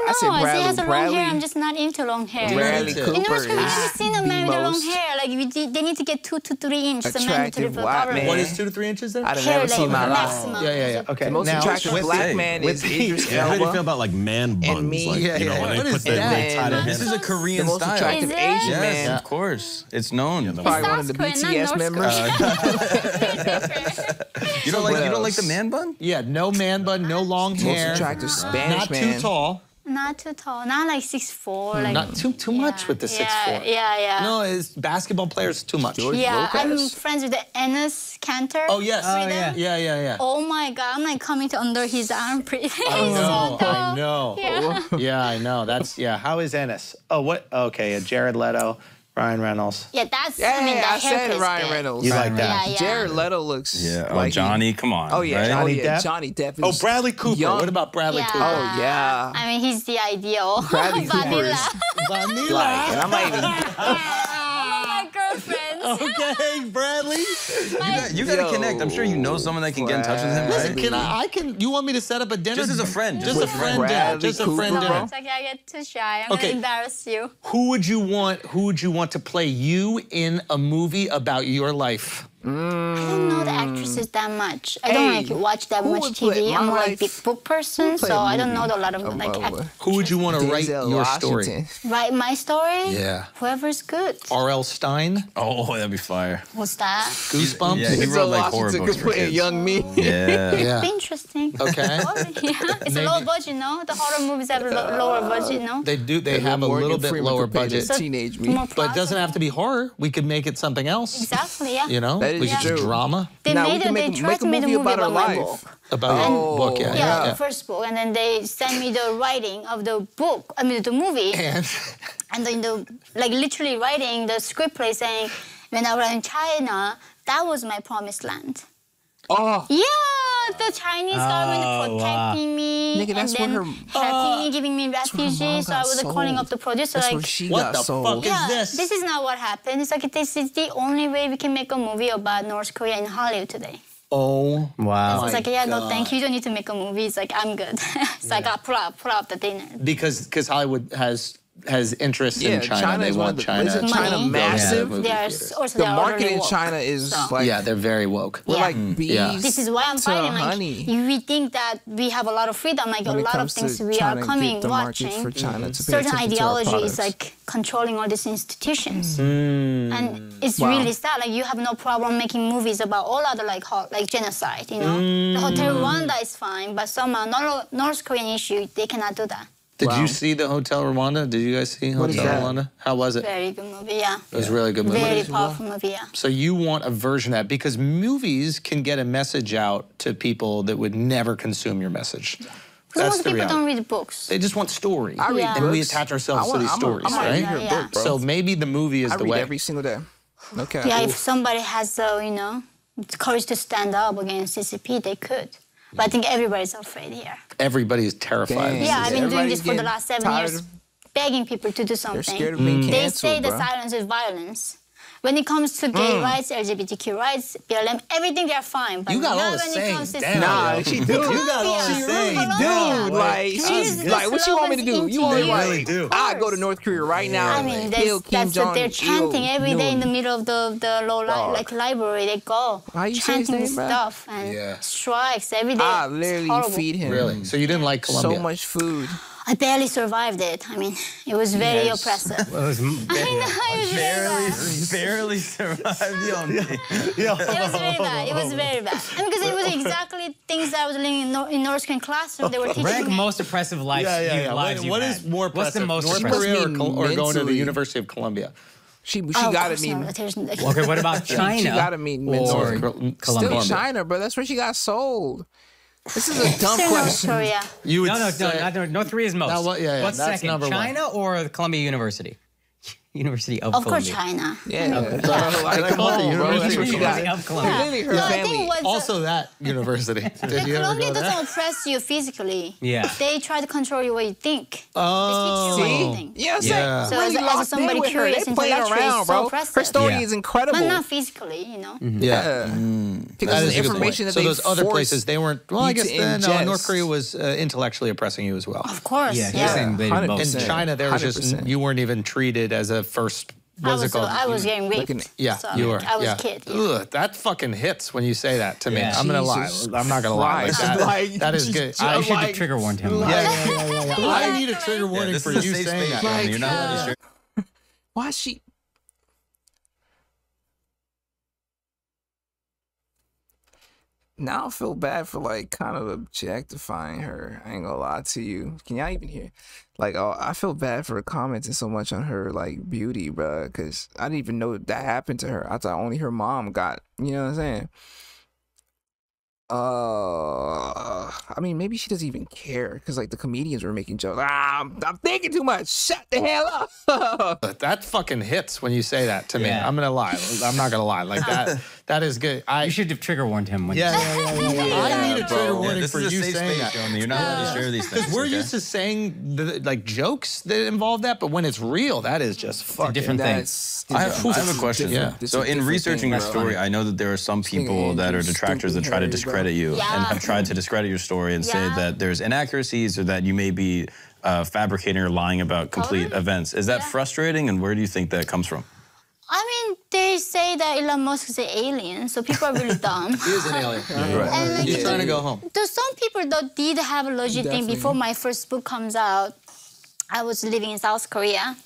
I said No, he has Bradley. a long hair. I'm just not into long hair. Bradley In Cooper In North Korea, have you is seen a the man with long most hair? Like they need to get 2 to 3 inches. The mandatory attractive for white government. man. What is 2 to 3 inches then? I'd have Hair never seen my life. maximum. Yeah. Okay. The most now, attractive with black the- man with is Idris Yeah, how do you feel Elba. about like man buns? me. Like, Yeah, you know, yeah. when What they is put the that? they tie their This hands. is a The Korean most style. attractive Is it? Asian Yes, man. of course. It's known. Probably one of the South Korea, not BTS North members. You don't like the man bun? Yeah, no man bun, no long Most hair. attractive Spanish Not man. too tall. Not too tall. Not like 6'4". Like, Not too much with the 6'4". Yeah. No, it's basketball players too much. Yeah, I'm friends with the Enes Kanter. Oh yes. Oh yeah. Yeah. Oh my God, I'm like coming to under his armpit. I know. Yeah. Yeah, I know. That's How is Ennis? Oh, what? Okay, Jared Leto, Ryan Reynolds. Yeah, that's. Yeah, I mean, I said Ryan Reynolds. You like that? Yeah. Jared Leto looks. like Johnny. Come on. Oh yeah, right? Johnny Depp. Oh, Bradley Cooper. Young. What about Bradley Cooper? Oh yeah. I mean, he's the ideal. Bradley Cooper Vanilla. is Vanilla. and I'm not even. My girlfriends. Okay, Bradley. You gotta connect. I'm sure you know someone that can get in touch with him, right? Listen, you want me to set up a dinner? Just as a friend. Just a friend dinner. Bradley Just a friend Cooper, dinner. It's okay, I get too shy. I'm Okay. gonna embarrass you. Who would you want to play you in a movie about your life? I don't know the actresses that much. I don't like watch that much would play TV. I'm my more like life? big book person, play so a I don't movie know a lot of like Who would you want to write Denzel your Washington. story? write my story. Yeah. Whoever's good. R.L. Stein? Oh, that'd be fire. What's that? Goosebumps? Yeah, he wrote like horror Washington books could for play a kids. young me. Yeah. Yeah. Be interesting. Okay. Yeah. It's a low budget, no? The horror movies have a lower budget, no? They do. They have a little bit lower budget. Teenage me. More But it doesn't have to be horror. We could make it something else. Exactly, yeah. You know? That is We could do true. drama They Now we made can they make tried to a make a movie movie about our about my life. book. about your book. Yeah, the first book, and then they sent me the writing of the book. I mean, the movie, and then like literally writing the screenplay saying, when I was in China, that was my promised land. Oh. Yeah, the Chinese government protecting me, Nigga, that's and where then her- helping me, giving me refugees. So I got was calling up the producer, That's like, where she What got the sold. fuck is this? this is not what happened. It's like this is the only way we can make a movie about North Korea in Hollywood today. Oh, Wow. So it's like, yeah, no, God. thank you. You don't need to make a movie. It's like, I'm good. So I got put up the dinner. because Hollywood has interest Yeah, in China. China They is one want of the- China. isn't China Money. massive? Yeah. They are also The they are market already in woke. China is So- like Yeah, they're very woke. we're like bees. Yeah. This is why I'm to fighting. Like, honey. we think that we have a lot of freedom. Like When a it lot of comes things to we trying are to coming get the market watching. for China to pay Certain attention to our ideology is products. like controlling all these institutions, and it's really sad. Like you have no problem making movies about all other like genocide. You know, the Hotel Rwanda is fine, but somehow North Korean issue they cannot do that. Did you see the Hotel Rwanda? Did you guys see is Hotel that? Rwanda? How was it? Very good movie, yeah. It was a really good movie. Very powerful movie, yeah. So you want a version of that because movies can get a message out to people that would never consume your message. That's Most the people reality. don't read books. They just want story. I read Yeah. And we books. attach ourselves to these stories, I'm right? read Yeah. a book, bro. So maybe the movie is I the read way. every single day. Okay. Yeah, if somebody has the, courage to stand up against CCP, they could. But I think everybody's afraid here. Everybody is terrified. Dang. Yeah, I've been doing Everybody's this for the getting last 7 tired years, of- begging people to do something. They're scared of being They canceled, say bro. that silence is violence. When it comes to gay rights, LGBTQ rights, BLM, everything they're fine. But You got not all the when it sayings comes to down. Nah, she do. You got all the Colombia. sayings Colombia. Dude, like, Use she's the like, what you want me to do? slogans You want me into to you. really do. I go to North Korea right now. I mean, and that's, kill Kim that's what they're Jong-il. chanting every day in the middle of the library. They go How you say his chanting name, bro? stuff and Yeah. strikes every day. I It's literally horrible. feed him. Really? So you didn't like Colombia? So much food. I barely survived it. I mean, it was very oppressive. It was I know, it was very bad. barely survived. It was very bad. It was very bad. I mean, because it was exactly things that I was learning in North Korean classroom. They were teaching Rank me. most oppressive lives lives you've What had. is more What's oppressive, the most North oppressive? Korea or, Must be or going to the mentally. University of Columbia? She Oh, got of to mean. course not. Okay, what about China? She got to mean or mentally. Colombia? Still China, bro. That's where she got sold. This is a dumb Still North question. Korea. You would No, say- not North Korea is most. Now what- yeah, What's that's second, number one. China or Columbia University? University of Of course, Columbia. China. Yeah. I Like, come call it the on, bro. That's University what she University got. of Columbia. Literally, her No, I family. think what's Also that university. Did you ever Colombia go there? doesn't oppress you physically. Yeah. They try to control you what you think. Oh. They teach you what you think. Yeah, Yeah. So really as locked somebody in with her. curious, They playing intellectual, around, it's so bro. oppressive. Her story Yeah. is incredible. But not physically, Yeah. Because That the is a good information point. that So they those other force places, they weren't. Well, I you guess to no, ingest. North Korea was intellectually oppressing you as well. Of course, Yeah, yeah. you're saying they did both. In 100%. China, there was just 100%. you weren't even treated as a first. I was getting raped. Yeah, so, you were. I was yeah. a kid. Yeah. Ugh, that fucking hits when you say that to me. Yeah. I'm gonna lie. Jesus I'm not gonna lie. Like Christ. that, Like, that is good. I should like- have trigger warned him. Yeah. I need a trigger warning This for is a you safe saying space, that. Yeonmi. You're not allowed to share. Why is she? Now I feel bad for like kind of objectifying her. I ain't gonna lie to you. Can y'all even hear? Like, oh, I feel bad for commenting so much on her like beauty, bro. Cause I didn't even know that happened to her. I thought only her mom got. You know what I'm saying? I mean, maybe she doesn't even care because like the comedians were making jokes. I'm thinking too much. Shut the hell up. That fucking hits when you say that to me. I'm gonna lie. I'm not gonna lie. Like that. That is good. You should have trigger warned him. When I need a trigger warning for you saying that. You're not allowed to share these things. Because we're used to saying like jokes that involve that, but when it's real, that is just fucking different thing. I have a question. So in researching your story, I know that there are some people that are detractors that try to discredit you and have tried to discredit your story and say that there's inaccuracies or that you may be fabricating or lying about complete events. Is that frustrating, and where do you think that comes from? I mean, they say that Elon Musk is an alien, so people are really dumb. He is an alien. Right. And like, he's trying to go home. Though some people that did have a legit thing before my first book comes out. I was living in South Korea,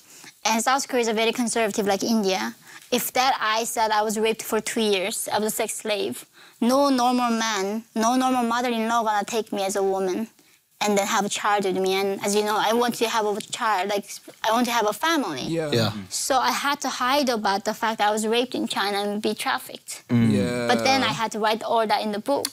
and South Korea is a very conservative, like India. If that I said I was raped for 2 years, I was a sex slave, no normal man, no normal mother-in-law gonna take me as a woman and then have a child with me. And as you know, I want to have a child, like I want to have a family. So I had to hide about the fact that I was raped in China and be trafficked. But then I had to write all that in the book.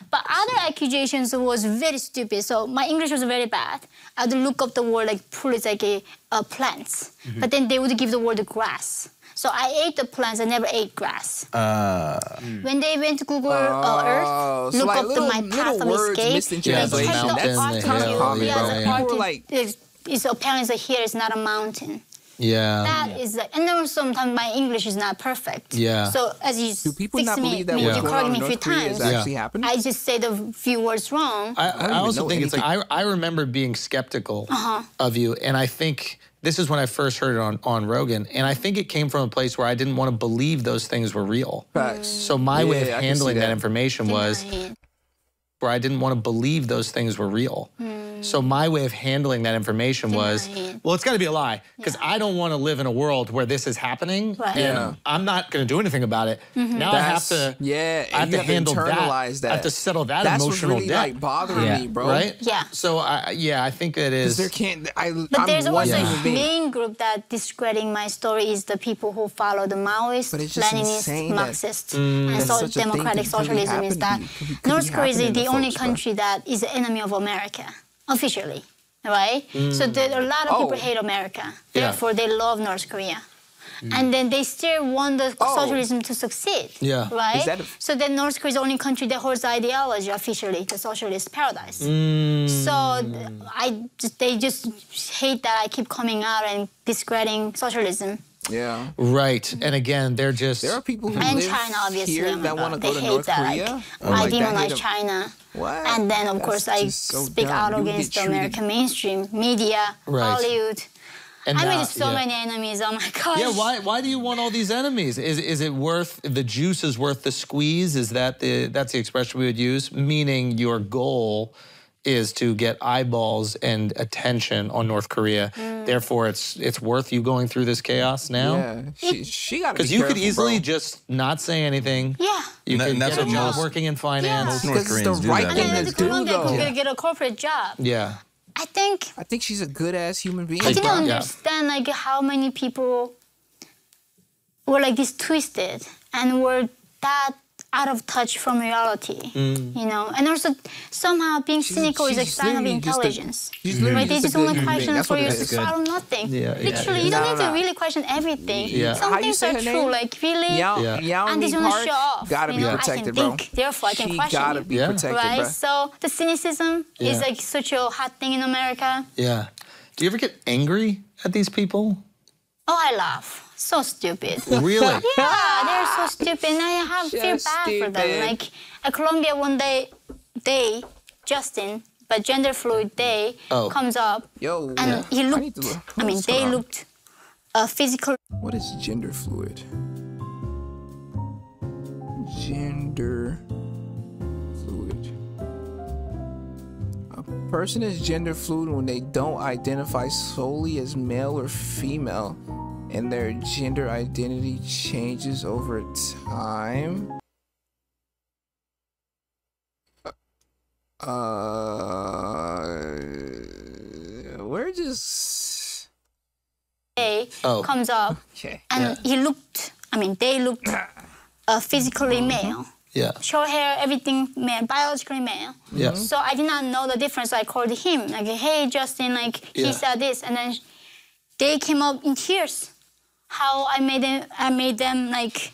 But other accusations was very stupid. So my English was very bad. I would look up the word like pool is like a plants. But then they would give the word grass. So I ate the plants, I never ate grass. When they went to Google Earth, look up my path of escape, they checked the art it's apparently here is not a mountain. That is, and then sometimes my English is not perfect. So as you do people not believe that what's going on in North Korea is actually happening? I just say the few words wrong. I also think it's like I remember being skeptical of you, and I think this is when I first heard it on Rogan, and I think it came from a place where I didn't want to believe those things were real. So my way of handling that information was where I didn't want to believe those things were real. So my way of handling that information was, well, it's got to be a lie, because I don't want to live in a world where this is happening, and I'm not going to do anything about it. Now I have to, I have to handle that. I have to settle that emotional debt. That's really like bothering me, bro. Right? So I think it is. But there's also a main group that discrediting my story is the people who follow the Maoist, Leninist, Marxist, and democratic socialism. Is that North Korea is the only country that is the enemy of America. Officially, right? So there are a lot of people hate America. Therefore, they love North Korea. And then they still want the socialism to succeed, right? So then North Korea is the only country that holds the ideology officially, the socialist paradise. So they just hate that I keep coming out and discrediting socialism. Right. And again, there are people who and live China, obviously, here that want to go to North Korea. I demonize China. And then, of course, I speak out against the American mainstream media, Hollywood. And I made so many enemies. Oh my gosh. Why do you want all these enemies? Is it worth the juice? Is worth the squeeze? Is that's the expression we would use? Meaning your goal is to get eyeballs and attention on North Korea. Therefore, it's worth you going through this chaos now. She got to be careful, because you could easily just not say anything. You could get a job working in finance. Most North Koreans do that. And then to get a corporate job. I think she's a good ass human being. I didn't understand like how many people were like this twisted and were that out of touch from reality, you know, and also somehow being cynical is a sign of intelligence. Right? They just only question for you to follow nothing. Literally, you don't need to really question everything. Some things are true, like really, and they just want to show off. Gotta be protected, bro. Therefore, I can question gotta be protected, right? So the cynicism is like such a hot thing in America. Do you ever get angry at these people? Oh, I laugh. So stupid. Really? Yeah, they're so stupid. And I feel bad for them. Like at Columbia one day, Justin, but gender fluid day comes up. And he looked, they looked physical. What is gender fluid? Gender fluid. A person is gender fluid when they don't identify solely as male or female, and their gender identity changes over time. We're just... comes up, and he looked, they looked physically male. Yeah. Short hair, everything male, biologically male. Yeah. So I did not know the difference. I called him, like, hey, Justin, like, he said this. And then they came up in tears. How I made them like,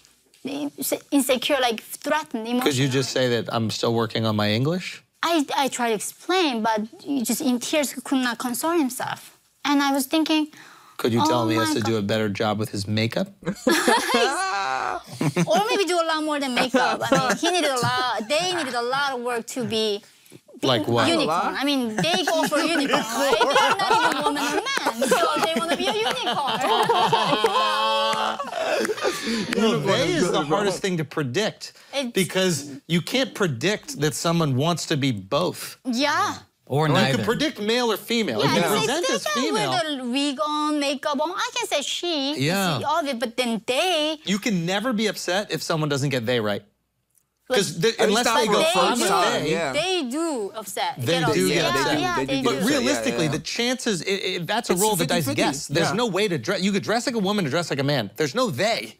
insecure, like, threatened emotionally. Could you just say that I'm still working on my English? I tried to explain, but he just in tears could not console himself. And I was thinking, could you tell me he has to do a better job with his makeup? Or maybe do a lot more than makeup. He needed a lot. They needed a lot of work to be like what? Unicorn. They go for unicorn, right? They're not even woman or man, so they want to be a unicorn. They is the hardest thing to predict because you can't predict that someone wants to be both. Yeah. Or neither. You can predict male or female. Yeah, if you present as female. With the wig on, makeup on, I can say she. Yeah. See all of it, but then they. You can never be upset if someone doesn't get they right. Because Like, unless they go they first do. they, They do upset. They do get upset. Yeah, they do. But realistically, the chances, that's a roll of the dice guess. There's no way to dress. You could dress like a woman or dress like a man. There's no they.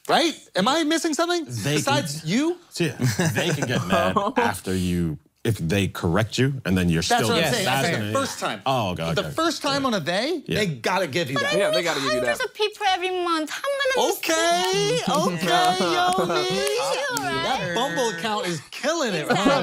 Right? Am I missing something? Besides you? Yeah, they can get mad after you, if they correct you, and then you're still... That's what I'm saying. First time. Oh, God. The first time on a they gotta give you that. Yeah, they gotta give you that. Hundreds of people every month. How am I gonna Okay, Yeonmi. That Bumble account is killing it. How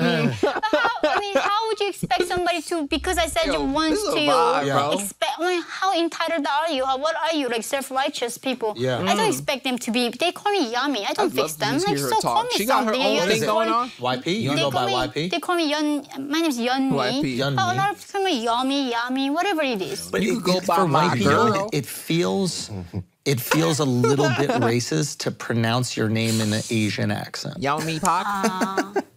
would you expect somebody to, because I said once to you, how entitled are you? What are you, like self-righteous people? Yeah. I don't expect them to be, they call me Yummy. I don't fix them. Like, so call me she got her something. own thing going on? YP? You go by YP? They call me my name's Yeonmi. YP. But a lot of people call me Yummy, whatever it is. But you could go by for my YP, girl. It feels a little bit racist to pronounce your name in an Asian accent. Yeonmi Park?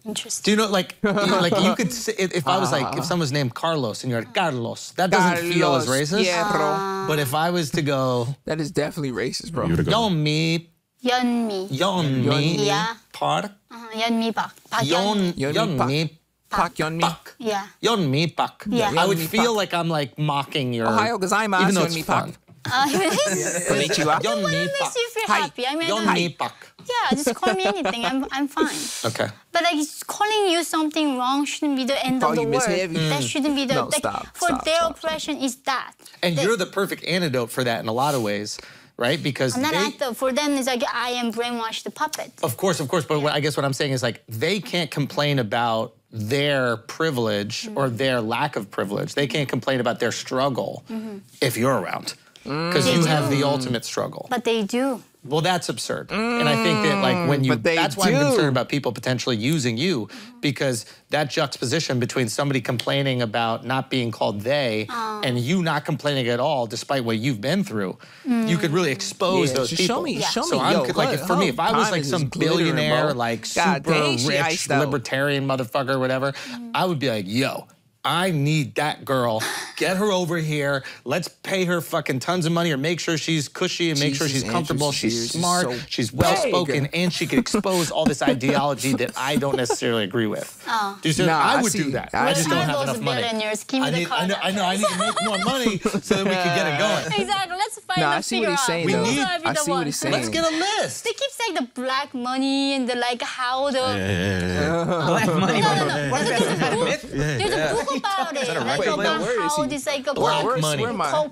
Interesting. Do you know, like you could say, if I was like, if someone's named Carlos and you're like, Carlos, that doesn't feel as racist. Yeah, bro. But if I was to go, That is definitely racist, bro. Yeonmi Yeah. Park. Yeonmi Park. Yeonmi Park Yeonmi. Park. Yeah. Yeonmi Park. Yeah. I would feel like I'm like mocking your... Ohio gozaimasu, even though it's Yeonmi fun. Park. I Konnichiwa. don't want to miss you if you're happy. I don't Yeonmi Park. Yeah, just call me anything. I'm fine. Okay. But like calling you something wrong shouldn't be the end of the you Miss world. Heavy. That shouldn't be the No, like, stop, for stop, their stop, oppression is that. And you're the perfect antidote for that in a lot of ways, right? Because for them it's like I am brainwashed the puppet. Of course. But I guess what I'm saying is like they can't complain about their privilege or their lack of privilege. They can't complain about their struggle if you're around. Because you have the ultimate struggle. But they do. Well, that's absurd. And I think that like when you, that's why I'm concerned about people potentially using you, because that juxtaposition between somebody complaining about not being called they and you not complaining at all, despite what you've been through, you could really expose those people. Show me. So I'm like, for me, if I was like some billionaire, like super rich libertarian motherfucker or whatever, I would be like, yo, I need that girl. Get her over here. Let's pay her fucking tons of money or make sure she's cushy and make sure she's comfortable. She's smart. She's well-spoken and she can expose all this ideology that I don't necessarily agree with. Do you see? I would do that. I just don't have enough money. Give me the card. I know. I need to make more money so that we can get it going. Exactly. Let's find I see what he's saying, though. I see what he's saying. Let's get a list. They keep saying the black money and the like how the Black money. There's a book about it. Like about how this like a Black money.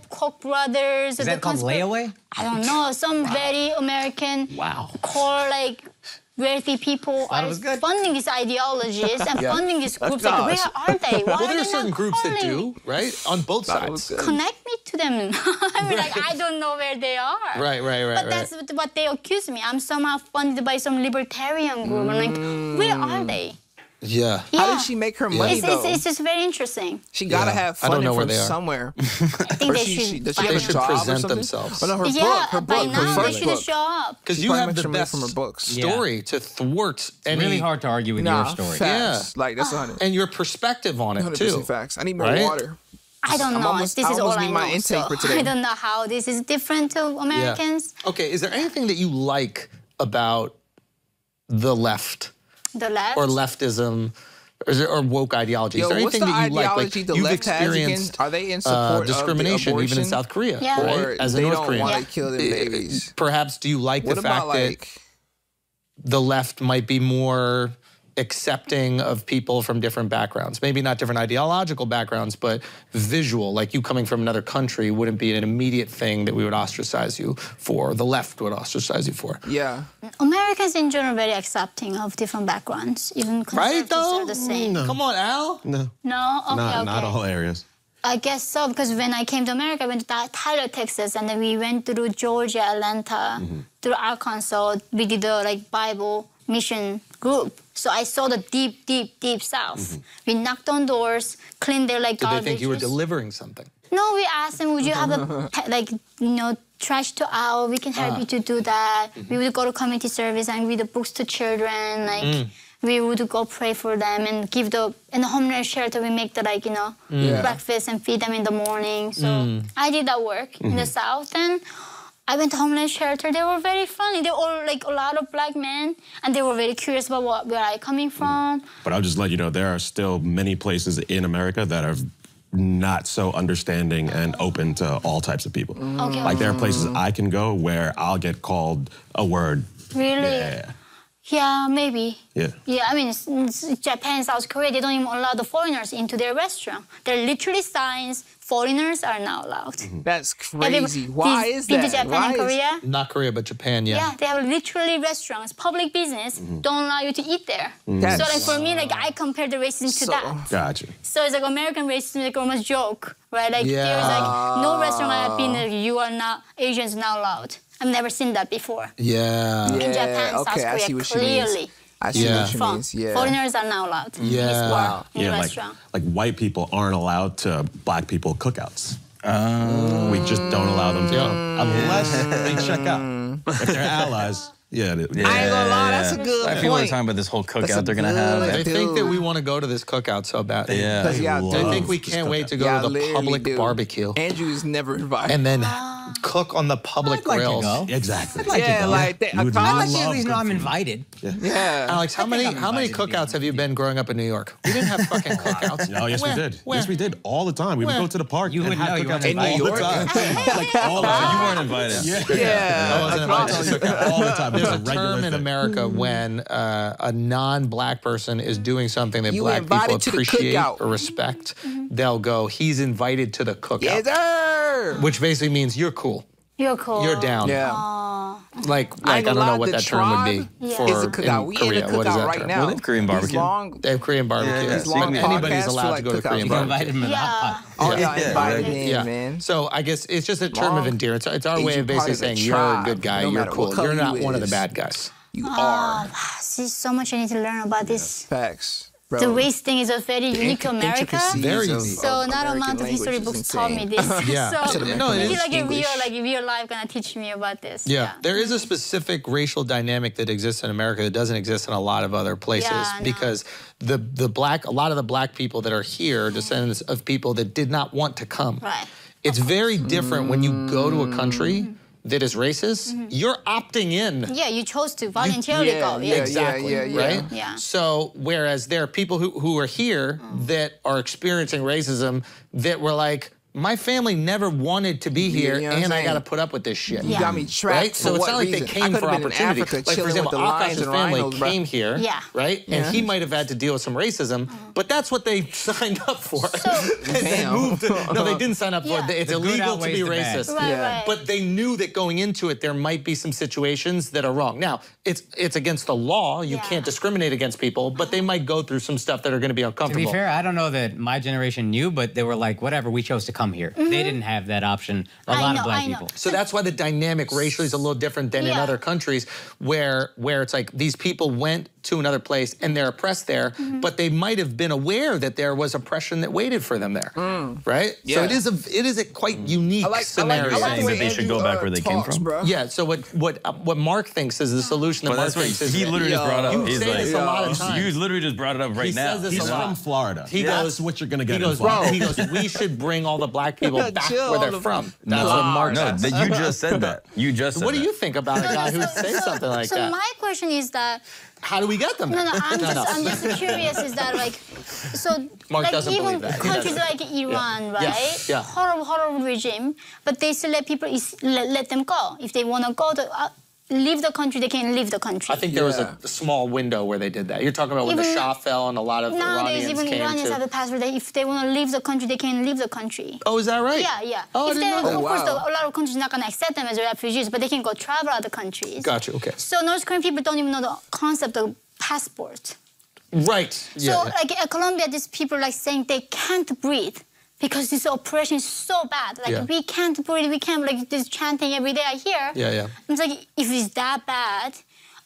Koch brothers. Is that called layaway? I don't know. Some very American core like wealthy people are funding these ideologies and funding these groups. Like, where are they? Why well, there are certain groups that do, right? On both sides. Connect me to them. I mean, like, I don't know where they are. Right. But that's what they accuse me. I'm somehow funded by some libertarian group. I'm like, where are they? Yeah. How did she make her money, though? It's just very interesting. She gotta have funding from somewhere. I think they should. Does she have a job present or something? themselves. Oh, no, by now they should show up. Because you have the best story to thwart any... It's really hard to argue with your story. Facts. Like, that's 100. And your perspective on it, too. 100% facts. I need more water. I don't know. This is all I know. My intake for today. I don't know how this is different to Americans. Yeah. Okay, is there anything that you like about the left? The left? Or leftism or woke ideology? Is there anything that you like? Like you've experienced are they in support discrimination of even in South Korea? Yeah. Right? Or as a they North don't Korean, want to kill their babies? Perhaps do you like What the about fact that the left might be more accepting of people from different backgrounds? Maybe not different ideological backgrounds, but visual, like you coming from another country wouldn't be an immediate thing that we would ostracize you for, the left would ostracize you for. Yeah. Americans in general are very accepting of different backgrounds, even conservatives are the same. No. Come on, Al. No. No? Okay, Not all areas. I guess so, because when I came to America, I went to Tyler, Texas, and then we went through Georgia, Atlanta, through Arkansas. We did a Bible mission group. So I saw the deep, deep, deep South. We knocked on doors, cleaned their garbage. Did they think you were delivering something? No, we asked them, would you have a trash to out? We can help you to do that. We would go to community service and read the books to children. We would go pray for them and give in the homeless shelter, we make the breakfast and feed them in the morning. So I did that work in the South, and I went to homeless shelter. They were very friendly. They were all a lot of black men, and they were very curious about where I coming from. But I'll just let you know, there are still many places in America that are not so understanding and open to all types of people. Okay. Like there are places I can go where I'll get called a word. Really? Yeah. Yeah, maybe. Yeah. Yeah, I mean, Japan, South Korea, they don't even allow the foreigners into their restaurant. There are literally signs, foreigners are not allowed. That's crazy. Why is that? Been to Japan and Korea? Not Korea, but Japan, Yeah, they have literally restaurants, public business, don't allow you to eat there. So for me, I compare the racism to that. Gotcha. So it's American racism, almost joke, right? There's no restaurant I have been that you are not, Asians not allowed. I've never seen that before. Yeah. In Japan, South Korea, clearly. I see what she means. Yeah. Foreigners are not allowed. Yeah. In the restaurant. Like white people aren't allowed to black people cookouts. We just don't allow them to go unless they check out. If they're allies. Yeah, I ain't gonna lie, that's a good point. People are talking about this whole cookout they're gonna have. They think that we want to go to this cookout so bad. Yeah, they think we can't wait to go to the public barbecue. Andrew's never invited. And then cook on the public grills. Exactly. I'd like to at least know I'm invited. Yeah. Alex, how many cookouts have you been growing up in New York? We didn't have fucking cookouts. No, yes, we did. Yes, we did. All the time. We would go to the park. You wouldn't know. You weren't invited. All the time. Like all the time. You weren't invited. Yeah. I wasn't invited to cookout All the time. There's a term in America when a non-black person is doing something that You black people invited to the appreciate cookout. or respect, they'll go, he's invited to the cookout. Yes, sir. Which basically means you're cool. You're cool. You're down. Yeah. Like I don't know what that term would be for It's a cookout. We in Korea. a What is cookout that right term? now. Well, they have Korean barbecue. They have Korean barbecue. these long Anybody's podcasts allowed feel to go like to Korean cookouts. You invited barbecue. him to the hot pot. Oh, yeah, invited right. in, man. So I guess it's just a term of Long endearment. It's our way Asian of basically part of the saying you're a tribe, good guy, no you're matter cool. what color You're not you one of the is. bad guys. You are. There's so much I need to learn about this. Facts. Bro. The race thing is a very unique to America. Intricacies Very of- unique. So of not a amount American of history language books is taught me insane. this. Yeah. So No, it maybe is real life gonna teach me about this. Yeah, there is a specific racial dynamic that exists in America that doesn't exist in a lot of other places Yeah, I know. because a lot of the black people that are here are descendants of people that did not want to come. Right. It's very different when you go to a country that is racist. You're opting in. Yeah, you chose to voluntarily go. Yeah. Exactly, right? Yeah. So whereas there are people who are here that are experiencing racism that were like, my family never wanted to be here, you know what I'm and I saying? got to put up with this shit. You got me trapped. Right? So it's not like they came for opportunity. Africa, Like, for chilling example, with the lions Akash's and family rhinos, bro. came here, Yeah. right? And he might have had to deal with some racism, but that's what they signed up for. And they moved no, they didn't sign up for it. It's The good illegal to outweighs be the bad. racist. Right, Yeah. right. But they knew that going into it, there might be some situations that are wrong. Now, it's against the law. You can't discriminate against people, but they might go through some stuff that are going to be To uncomfortable. be fair, I don't know that my generation knew, but they were like, whatever, we chose to come here. They didn't have that option. A lot of black people. So that's why the dynamic racially is a little different than in Yeah. other countries where it's like these people went to another place and they're oppressed there, but they might have been aware that there was oppression that waited for them there, right? So Yeah. it is a quite unique scenario. I like Saying the way that they should Andrew, go back where they came from? Bro. Yeah. So what Mark thinks is the solution that But Mark that's what thinks is he literally just brought up. You He's say like, this a lot of times. you literally just brought it up right He now. says this He's a lot. from Florida. He That's goes, what you're going to get He in goes, Florida. he goes, we should bring all the black people back Chill, where they're all the- from. That's No, what Mark no, says. you just said that. You just said What do that. you think about a guy who would say something like So that? my question is that How do we get them? No, I'm just curious. Is that like, so Mark like doesn't even believe that. countries like Iran, right? Yeah. Horrible regime, but they still let people let them go if they want to go to. Leave the country, they can leave the country. I think there was a small window where they did that. You're talking about when the Shah fell and a lot of Iranians came even Iranians have the passport that if they want to leave the country, they can leave the country. Oh, is that right? Yeah. Oh, Of wow. course, a lot of countries are not going to accept them as refugees, but they can go travel other countries. Gotcha, okay. So North Korean people don't even know the concept of passport. Right. So like at Colombia, these people like saying they can't breathe because this operation is so bad. Like we can't breathe, we can't, like this chanting every day I hear. Yeah. It's like, if it's that bad,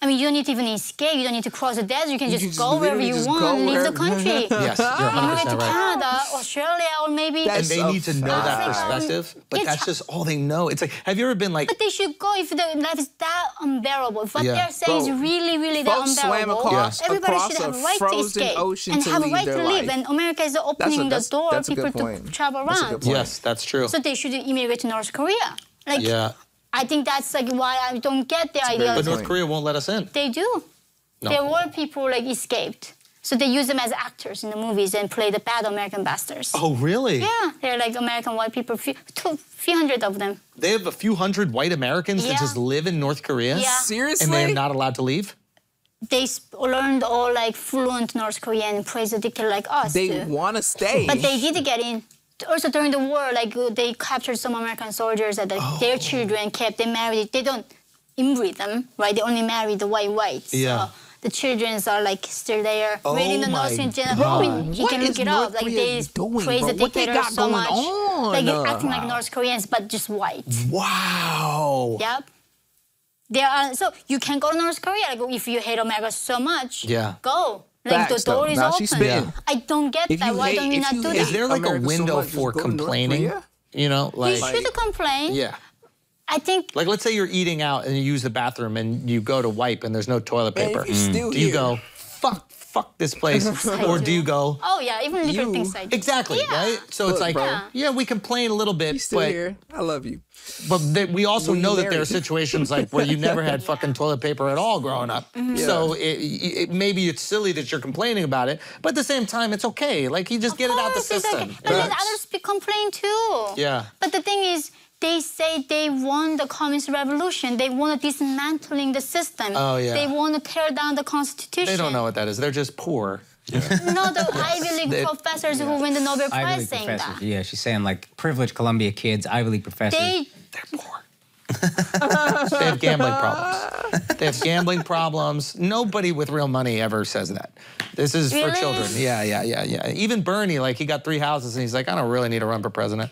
I mean, you don't need to even escape. You don't need to cross the desert. You can just go wherever you want, leave the country. Yes, you're 100% Immigrate to right. Canada, Australia, or maybe. And they need to know that perspective, but it's- that's just all they know. It's like, have you ever been like... But they should go if the life is that unbearable. If what they're saying is really, really that folks swam unbearable, everybody across should have a a right to frozen escape ocean and to have a leave right their to live. life. And America is opening the door for people to travel That's a around. good point. Yes, that's true. So they should immigrate to North Korea. Like, I think that's like why I don't get the idea. But North Korea won't let us in. They do. No. There were people like escaped. So they use them as actors in the movies and play the bad American bastards. Oh, really? Yeah, they're like American white people, few hundred of them. They have a few hundred white Americans that just live in North Korea? Yeah. Seriously? And they're not allowed to leave? They learned all like fluent North Korean and praise the dictator like us They too. want to stay. But they did get in. Also during the war, like they captured some American soldiers that their children kept. They married. They don't inbreed them, right? They only marry the whites. Yeah. So the children are like still there. Oh Reading the my North Korean God. I mean, you What can is look it North up. Like Korea they doing, praise bro? the What they dictator got so going much. on? Like acting like North Koreans, but just white. Wow. Yep. There are, so you can go to North Korea. Like if you hate America so much, go. Like Facts, the door though. is Now open. she's spitting. I don't get If that. you Why hate- don't you if not you do hate that? Is there like America a so window much, just for go to North complaining? Korea? You know, like... You should complain. Yeah. I think. Like, let's say you're eating out and you use the bathroom and you go to wipe and there's no toilet Man, paper. if you're still Do you here. go, fuck this place? Or do you go... Oh yeah, even little things I do. Exactly, Yeah. right? So Look, it's like, bro. yeah, we complain a little bit, You still but... here? I love you. But we also Will you know that there are marry? situations like where you never had fucking toilet paper at all growing up. So maybe it's silly that you're complaining about it, but at the same time, it's okay. Like, you just get it out the Of course, it's system. okay. And then others complain too. Yeah. But the thing is, they say they won the communist revolution. They want to dismantling the system. Oh, yeah. They want to tear down the constitution. They don't know what that is. They're just poor. No, the Ivy League professors who win the Nobel Ivy Prize League saying professors. that. Yeah, she's saying like privileged Columbia kids, Ivy League professors. They're poor. They have gambling problems. They have gambling problems. Nobody with real money ever says that. This is for children. Yeah. Even Bernie, like, he got 3 houses and he's like, I don't really need to run for president.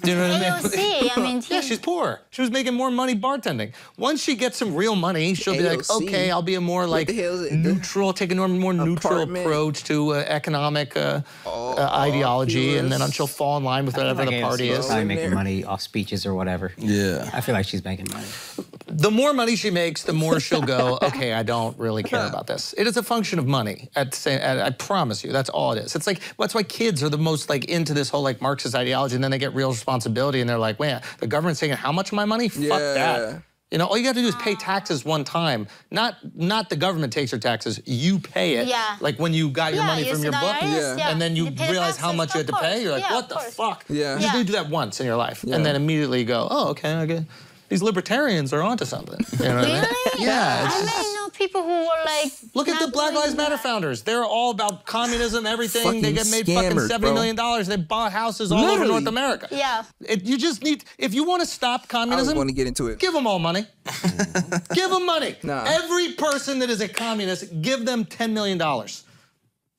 Do you know what I mean? AOC, I mean, Yeah, she's poor. She was making more money bartending. Once she gets some real money, she'll be like, AOC. okay, I'll be a more like the hell is it? neutral, take a more neutral Apartment. approach to economic ideology, and then she'll fall in line with whatever the party is. Probably making money off speeches or whatever. Yeah. I feel like she's making money. The more money she makes, the more she'll go, okay, I don't really care about this. It is a function of money. I promise you, that's all it is. It's like, that's why kids are the most like into this whole like Marxist ideology, and then they get real responsibility and they're like, man, the government's taking how much of my money? Fuck that. You know, all you got to do is pay taxes one time. Not the government takes your taxes, you pay it. Yeah. Like when you got your money you from your said book, IRS, and then you pay the realize how taxes, much you had to of pay, course. you're like, Yeah, what of the course. fuck? Yeah. You just need to do that once in your life, and then immediately go, oh, okay. These libertarians are onto something. You know what I mean? Really? Yeah. it's I just- may know people who were like. Look at the not Black Lives doing Matter that. founders. They're all about communism, everything. They Fucking get made fucking scammers, $70 million. They bought houses all over Literally. North America. Yeah. You just need, if you want to stop I was communism, going to get into it. give them all money. Give them money. Nah. Every person that is a communist, give them $10 million.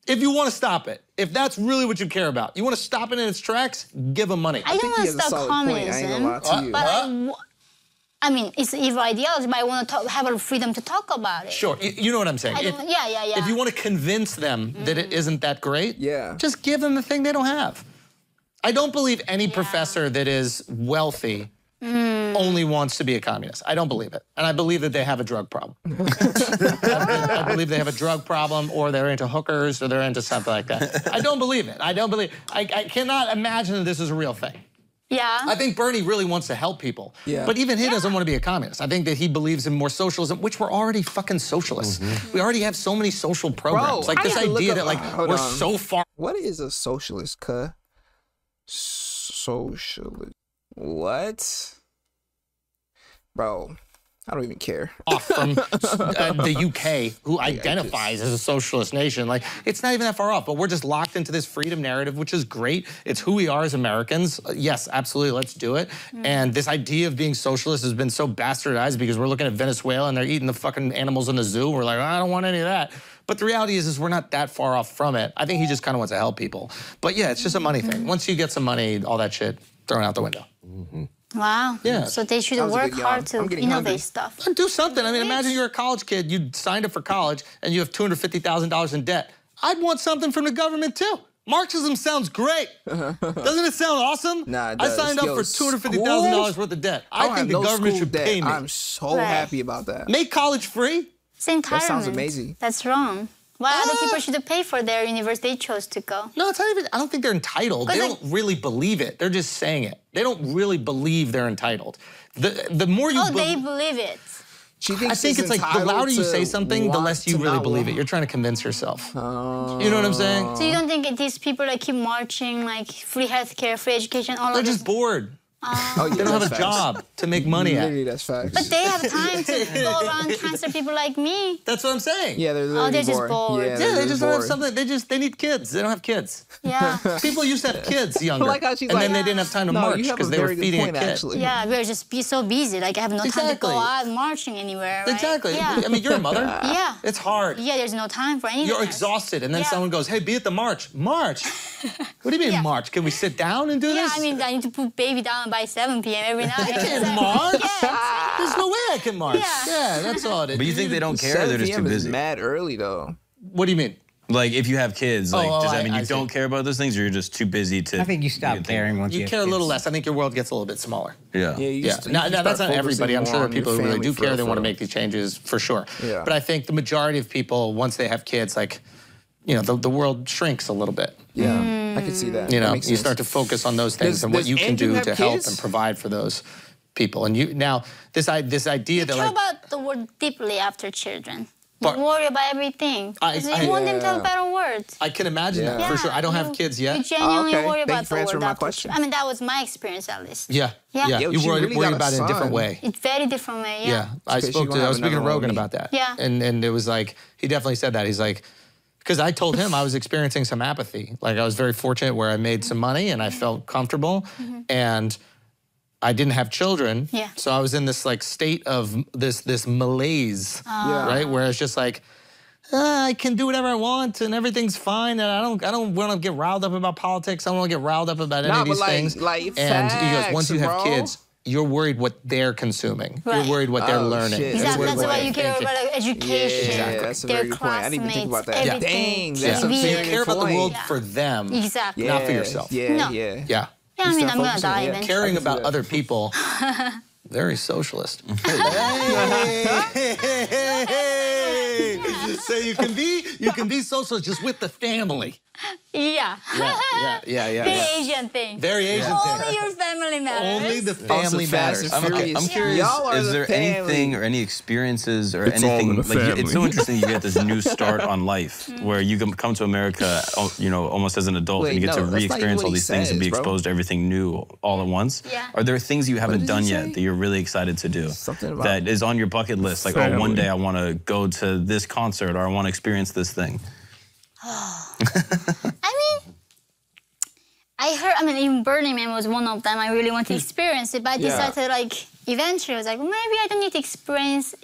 If you want to stop it, if that's really what you care about, you want to stop it in its tracks, give them money. I don't think want he to has a stop solid point. I ain't gonna lie communism. to you. But I mean, it's evil ideology, but I want to have a freedom to talk about it. Sure, you know what I'm saying. Yeah. If you want to convince them that it isn't that great, Yeah. just give them the thing they don't have. I don't believe any professor that is wealthy only wants to be a communist. I don't believe it. And I believe that they have a drug problem. I believe they have a drug problem, or they're into hookers, or they're into something like that. I don't believe it. I cannot imagine that this is a real thing. Yeah. I think Bernie really wants to help people. Yeah. But even he doesn't want to be a communist. I think that he believes in more socialism, which we're already fucking socialists. We already have so many social programs. Bro, like this idea that we're on. so far. What is a socialist, cuh? Socialist. What? Bro, I don't even care. Off from the UK, who identifies as a socialist nation. Like, it's not even that far off, but we're just locked into this freedom narrative, which is great. It's who we are as Americans. Yes, absolutely, let's do it. And this idea of being socialist has been so bastardized because we're looking at Venezuela and they're eating the fucking animals in the zoo. We're like, I don't want any of that. But the reality is we're not that far off from it. I think he just kind of wants to help people. But yeah, it's just a money thing. Once you get some money, all that shit thrown out the window. Wow. Yeah. So they should work hard to innovate stuff. And do something. I mean, imagine you're a college kid, you signed up for college, and you have $250,000 in debt. I'd want something from the government too. Marxism sounds great. Doesn't it sound awesome? Nah, I signed up for $250,000 worth of debt. I think the government should pay me. I'm so happy about that. Make college free. It's entitlement. That sounds amazing. That's wrong. Why other people should pay for their university they chose to go? No, it's not even, I don't think they're entitled. They don't really believe it. They're just saying it. They don't really believe they're entitled. The more you they believe it. I think it's like the louder you say something, the less you really believe it. You're trying to convince yourself. You know what I'm saying? So you don't think these people that keep marching, like free healthcare, free education, all They're of just bored. Oh, yeah, they don't have a job to make money at. Literally, that's facts. But they have time to go around cancer people like me. That's what I'm saying. Yeah, they're literally they're just bored. Yeah, they just don't have something. They need kids. They don't have kids. Yeah. People used to have kids younger. Like how she's and like, then they didn't have time to march because they were feeding a kid. Actually. Yeah, we're just so busy. Like I have no time to go out marching anywhere. Right? Exactly. Yeah. I mean, you're a mother. Yeah. It's hard. Yeah, there's no time for anything. You're exhausted, and then someone goes, "Hey, be at the march." March. What do you mean march? Can we sit down and do this? Yeah, I mean, I need to put baby down by 7 p.m. every night. I can't march. There's no way I can march. Yeah, that's all it is. But you think they don't care? Or they're just too busy. Is mad early though. What do you mean? Like, if you have kids, like, does that mean you don't care about those things, or you're just too busy to? I think you stop caring once you care a little less. I think your world gets a little bit smaller. Yeah. Now, that's not everybody. I'm sure there are people who really do care. They want to make these changes for sure. Yeah. But I think the majority of people, once they have kids, like, you know, the world shrinks a little bit. Yeah, I can see that. You know, you start to focus on those things and what you can do to help and provide for those people. And you now this idea that care about the word deeply after children. You worry about everything. You want them to have better words. I can imagine that for sure. I don't have kids yet. You genuinely worry about the word my question. I mean, that was my experience at least. Yeah. You worry about it in a different way. It's very different way. Yeah. I was speaking to Rogan about that. Yeah. And it was like, he definitely said that. He's like, because I told him I was experiencing some apathy. Like I was very fortunate where I made some money and I felt comfortable and I didn't have children. Yeah. So I was in this like state of this malaise, right? Where it's just like, I can do whatever I want and everything's fine and I don't want to get riled up about politics. I don't want to get riled up about any of these things. And he goes, once you have kids, you're worried what they're consuming. Right. You're worried what they're learning. Exactly. That's why you care about education. Yeah, that's a very good point. I didn't even think about that. Yeah. Dang, that's so you care about the world for them, not for yourself. Yeah. Yeah, I mean, I'm gonna die eventually. Caring about other people, very socialist. So you can be socialist just with the family. Yeah. Very Asian thing. Very Asian thing. Only your family matters. Only the family matters. I'm curious, is there anything or any experiences or anything, like, it's so interesting you get this new start on life where you can come to America, you know, almost as an adult and you get to re-experience all these things and be exposed to everything new all at once. Yeah. Are there things you haven't done yet that you're really excited to do? That is on your bucket list, like, oh, one day I want to go to this concert or I want to experience this thing? I mean, even Burning Man was one of them. I really want to experience it, but I decided, like, eventually I was like, well, maybe I don't need to experience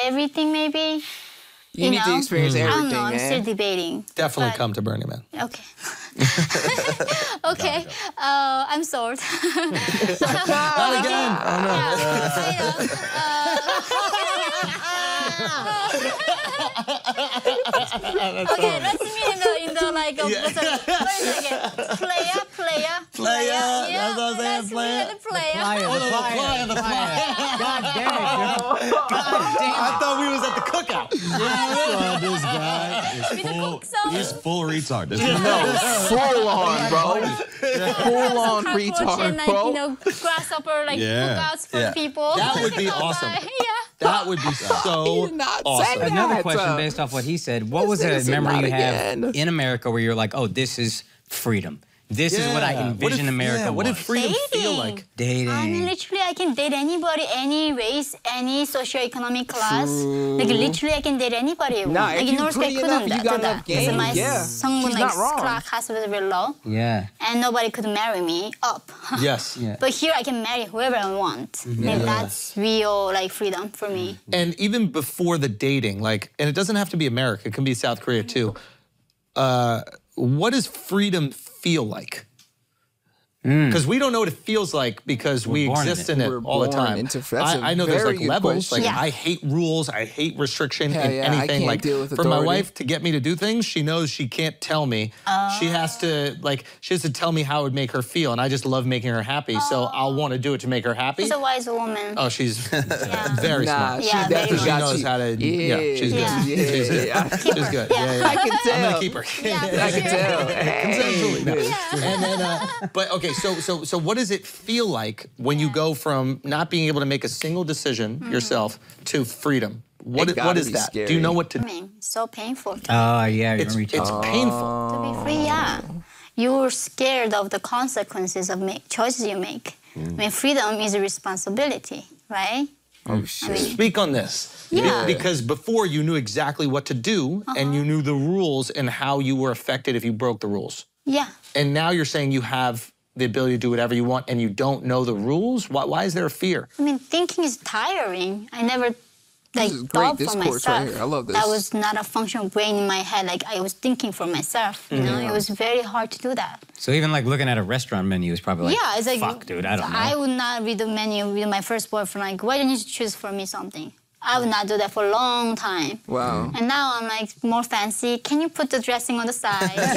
everything, maybe. You need to experience everything, I don't know, I'm still debating. Definitely come to Burning Man. Okay. Okay, I'm sold. Not again. Okay, let's meet in the like, wait a second. Player. That's what I'm saying, player. Player. The flyer. God damn it, girl. I thought we was at the cookout. This guy is full retard. This Full on, bro. Full on retard, bro. You know, grasshopper cookouts for people. That would be awesome. That would be so awesome. Another question based off what he said. What was a memory you have in America where you're like, oh, this is freedom? This is what I envision America was. What did freedom feel like? Dating. I mean, literally, I can date anybody, any race, any socioeconomic class. Like, literally, I can date anybody. Nah, like, in North Korea, couldn't do that. Because my She's not wrong. class was very low. Yeah. And nobody could marry me up. Yes. Yeah. But here, I can marry whoever I want. And that's real, like, freedom for me. And even before the dating, like, and it doesn't have to be America, it can be South Korea too. What does freedom feel like? Because we don't know what it feels like because we exist in it all the time. I know there's like levels. Like I hate rules, I hate restriction in anything. Like for my wife to get me to do things, she knows she can't tell me. She has to tell me how it would make her feel, and I just love making her happy. So I'll want to do it to make her happy. She's a wise woman. Oh, she's very smart. She definitely knows how to. She's good. She's good. She's good. I can tell. I'm gonna keep her. I can tell. And then, but okay. So what does it feel like when you go from not being able to make a single decision yourself to freedom? What is that? Scary. Do you know what to? So painful. Oh yeah, it's painful. To be free, you're scared of the consequences of choices you make. I mean, freedom is a responsibility, right? Oh shit! Speak on this. Because before you knew exactly what to do, and you knew the rules and how you were affected if you broke the rules. Yeah. And now you're saying you have the ability to do whatever you want and you don't know the rules? Why is there a fear? I mean, thinking is tiring. I never thought for myself. Right here. I love this. That was not a functional brain in my head. Like I was thinking for myself. You know, it was very hard to do that. So even like looking at a restaurant menu is probably like, it's like, fuck, dude, I don't know. I would not read the menu with my first boyfriend. Like, why don't you choose for me something? I would not do that for a long time. Wow. And now I'm like more fancy. Can you put the dressing on the side? Dressing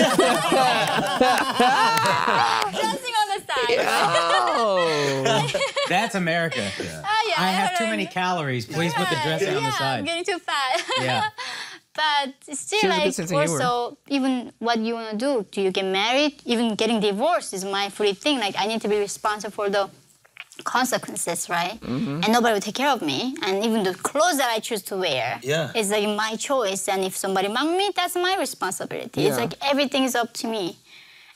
on the side. Oh. That's America. I have too many calories. Please put the dressing on the side. I'm getting too fat. But still, like, also, even what you want to do you get married? Even getting divorced is my free thing. Like, I need to be responsible for the consequences, right? And nobody will take care of me. And even the clothes that I choose to wear is like my choice. And if somebody mug me, that's my responsibility. It's like everything is up to me.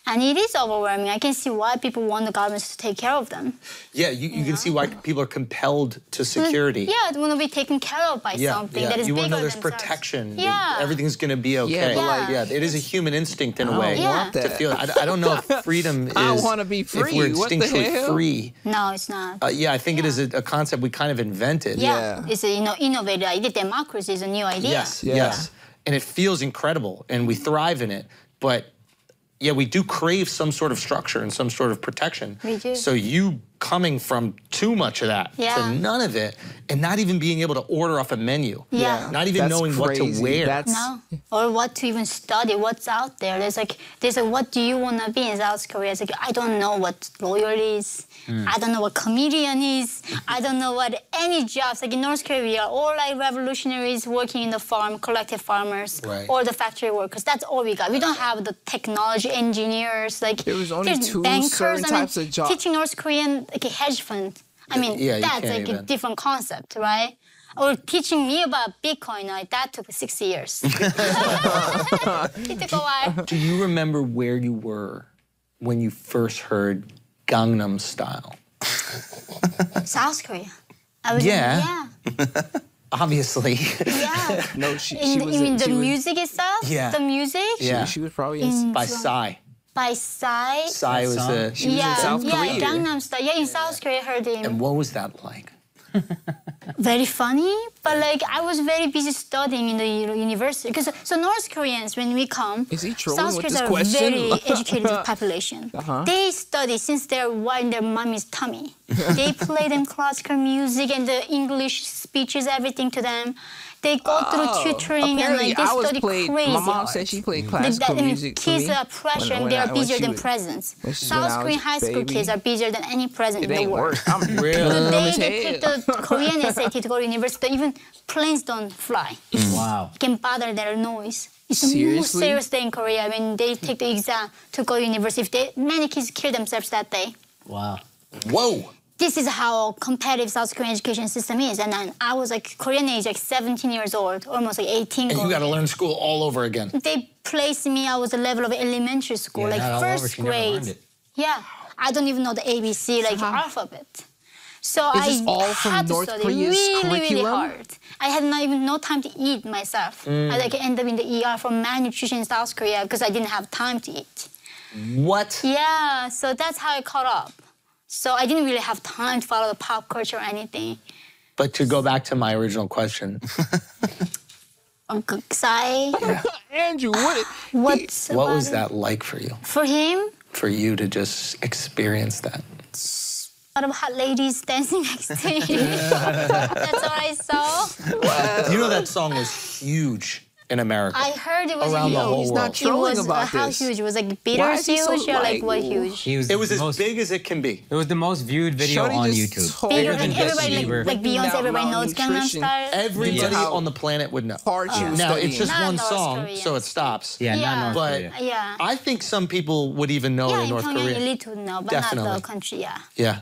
And it is overwhelming. I can see why people want the government to take care of them. Yeah, you can see why people are compelled to security. Yeah, they want to be taken care of by something that is you bigger want to know there's themselves. protection. Yeah. Everything's going to be okay. It is a human instinct in a way to feel. I don't know if freedom is. I want to be free. If we're instinctually free. No, it's not. I think it is a concept we kind of invented. It's a innovative idea. Democracy is a new idea. Yes. And it feels incredible, and we thrive in it. But we do crave some sort of structure and some sort of protection. We do. So you coming from too much of that to none of it, and not even being able to order off a menu. Not even knowing what to wear. No. Or what to even study, what's out there. There's a what do you want to be in South Korea? It's like, I don't know what lawyer is. I don't know what comedian is. I don't know what any jobs. Like in North Korea, we are all like revolutionaries working in the farm, collective farmers, or the factory workers. That's all we got. We don't have the technology engineers. Like there was only two bankers, certain types of jobs. Teaching North Korean like a hedge fund. I mean, that's like a different concept, right? Or teaching me about Bitcoin, that took 6 years. It took a while. Do you remember where you were when you first heard Gangnam Style? South Korea. I was obviously. No, she was. You mean the music itself? The music? She was probably in by Psy. By Psy? Psy was the. She was in South Korea. Gangnam Style. Yeah, in South Korea, I heard him. And what was that like? Very funny, but like I was very busy studying in the university. Because so North Koreans, when we come, South Koreans are a very educated population. They study since they're in their mommy's tummy. They play them classical music and the English speeches, everything to them. They go through tutoring and like they study crazy. My mom said she played classical music. Kids are pressure and they are busier than presents. South Korean high school kids are busier than any present in the world. I'm real. The day they put the Korean SAT to go to university. Even planes don't fly. Wow. It can bother their noise. It's Seriously? the most serious day in Korea when they take the exam to go to university. Many kids kill themselves that day. Wow. Whoa. This is how competitive South Korean education system is. And then I was like Korean age, like 17 years old, almost like 18. And you got to learn school all over again. They placed me, I was the level of elementary school, Yeah, like not all over, first she never learned grade. it. Yeah, I don't even know the ABC, like alphabet. So Is this all from had to North study Korea's really, really curriculum? hard. I had not even no time to eat myself. I like end up in the ER from malnutrition in South Korea because I didn't have time to eat. What? Yeah, so that's how I caught up. So I didn't really have time to follow the pop culture or anything. But to go back to my original question. Uncle Sai, Andrew, what Was that like for you? For him, For you to just experience that? a lot of hot ladies dancing next to him. That's what I saw. You know that song was huge in America. I heard it was Around huge. the whole He's world. not trolling about How this. huge? It was like Why Beatles is he so, huge or like what like, huge? It was as big as it can be. It was the most viewed video Shorty on just YouTube. told Bigger him than Justin everybody, Bieber. like Beyonce, Now everybody knows Gangnam malnutrition. Style. Everybody How on the planet would know. hard she was Now, studying. it's just Not one North song, Koreans. so it stops. Yeah, Yeah. not North But Korea. Yeah. I think some people would even know Yeah, in in North Pyongyang, Korea. elite would know, but Definitely. not the country, yeah. Yeah.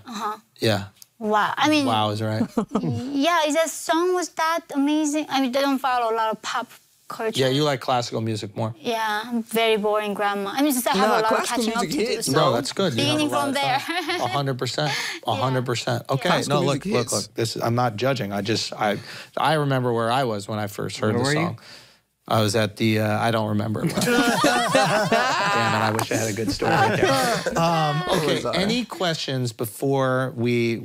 Yeah. Wow. I mean, Wow is right. yeah, is that song was that amazing? I mean, they don't follow a lot of pop culture. Yeah, you like classical music more. Yeah, I'm very boring grandma. I mean, just I have Nah, a lot of classical catching up to music do. hits, So No, that's good. You have a beginning lot from of there. time. 100%. 100%. Okay. Classical No, look, music look, hits. look. This I'm not judging. I remember where I was when I first heard Where the were you? song. I was at the. I don't remember. Damn it! I wish I had a good story. Right there. Okay. Any questions before we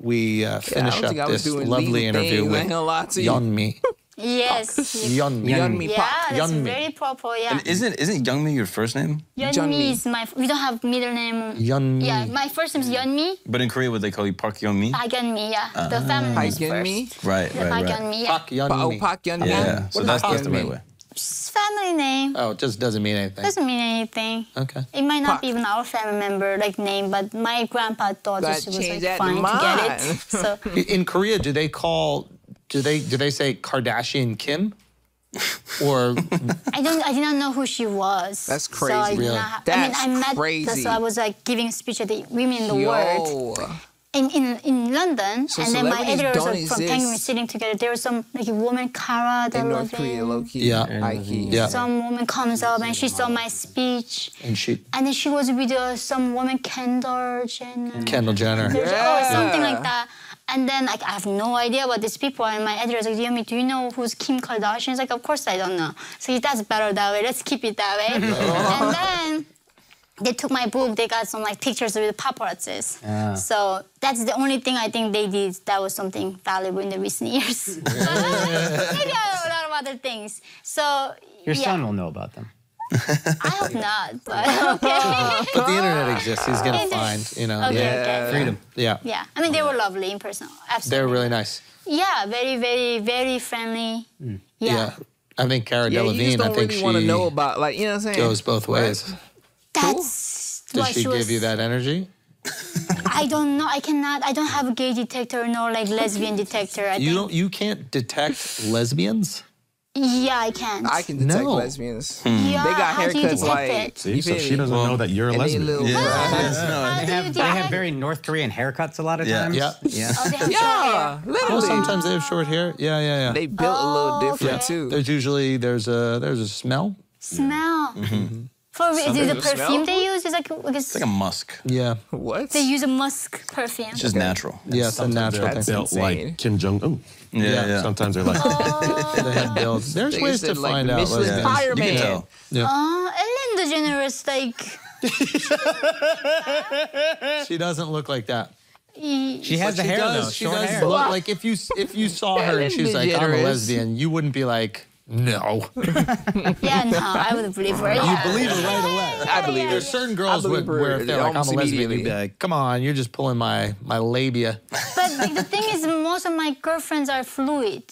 finish think I up was this doing lovely legal interview things. I with ain't gonna lie to you. Yeonmi? Yes. Yeonmi. Yeonmi Yeah, Pop. that's Yeonmi. very proper, yeah. And isn't Yeonmi your first name? Yeonmi is my, we don't have middle name. Yeonmi. Yeah, my first name is Yeonmi. But in Korea, would they call you Park Yeonmi? Park Yeonmi, yeah. The family name is Yeonmi? first. Right, The right, Park right. Yeonmi, yeah. Park Yeonmi. Park Yeonmi. Yeah, so What that's does the Park right mean? way. It's family name. Oh, it just doesn't mean anything. Doesn't mean anything. Okay. It might not Park. be even our family member like name, but my grandpa thought Gotta this was change like that to fine to get it. mine. So In Korea, do they say Kardashian Kim? Or I did not know who she was. That's So I crazy. did Really? not, That's I met crazy. So I was like giving a speech at the Women in the World Yo. in London, So and then my celebrities editors don't from Penguin exist sitting together. There was some like a woman, Cara In North Delevingne. Korea, low key. Yeah. High key. Yeah. Some woman comes up and she saw my speech, and and then she was with some woman, Kendall Jenner. Kendall Jenner. Or something like that. And then like I have no idea about these people, and my editor was like, Yeonmi, do you know who's Kim Kardashian? It's like, of course I don't know. So that's better that way. Let's keep it that way. And then they took my book. They got some like pictures with the paparazzis. So that's the only thing I think they did that was something valuable in the recent years. Maybe a lot of other things. So Your yeah. son will know about them. I hope not, but okay. But the internet exists. He's gonna find, you know. Okay, Yeah. okay. Freedom. Yeah. Yeah, I mean they were lovely in person. Absolutely. They're really nice. Yeah, very, very, very friendly. Yeah. I think Cara Yeah, you just Delevingne. I don't think really she want to know about, like, you know what I'm saying? goes both ways. That's Does why she was. give you that energy? I don't know. I cannot. I don't have a gay detector nor like lesbian detector. I think. You can't detect lesbians? Yeah, I can't. I can detect No. lesbians. Yeah, They got how do you haircuts detect like. it? See, you so feel she me? doesn't know that you're a And they lesbian. little- How They do you have detect? very North Korean haircuts a lot of Yeah. times. Yeah. Yeah. Oh, they have Yeah, Oh, literally. sometimes they have short hair. Yeah. They built a little different okay. too. There's usually there's a smell. smell. For is it the Something to perfume smell? they use? It's It's like a musk. Yeah. What? they use a musk perfume. It's just natural. Yeah, it's a natural That's thing. Built insane. like Kim Jong Un. Yeah. Sometimes they're like, They have builds. There's They ways to said, like, find the out. Michelin lesbians. fireman. You can tell. Ellen DeGeneres, like She doesn't look like that. She has the hair though. She Short does hair. look like if you saw her and she's like, I'm a DeGeneres. lesbian, you wouldn't be like, No. Yeah, no, I would believe her. You believe her right away. I believe There's certain girls where if they're like, I'm a lesbian, you'd be like, come on, you're just pulling my labia. But like, the thing is, most of my girlfriends are fluid.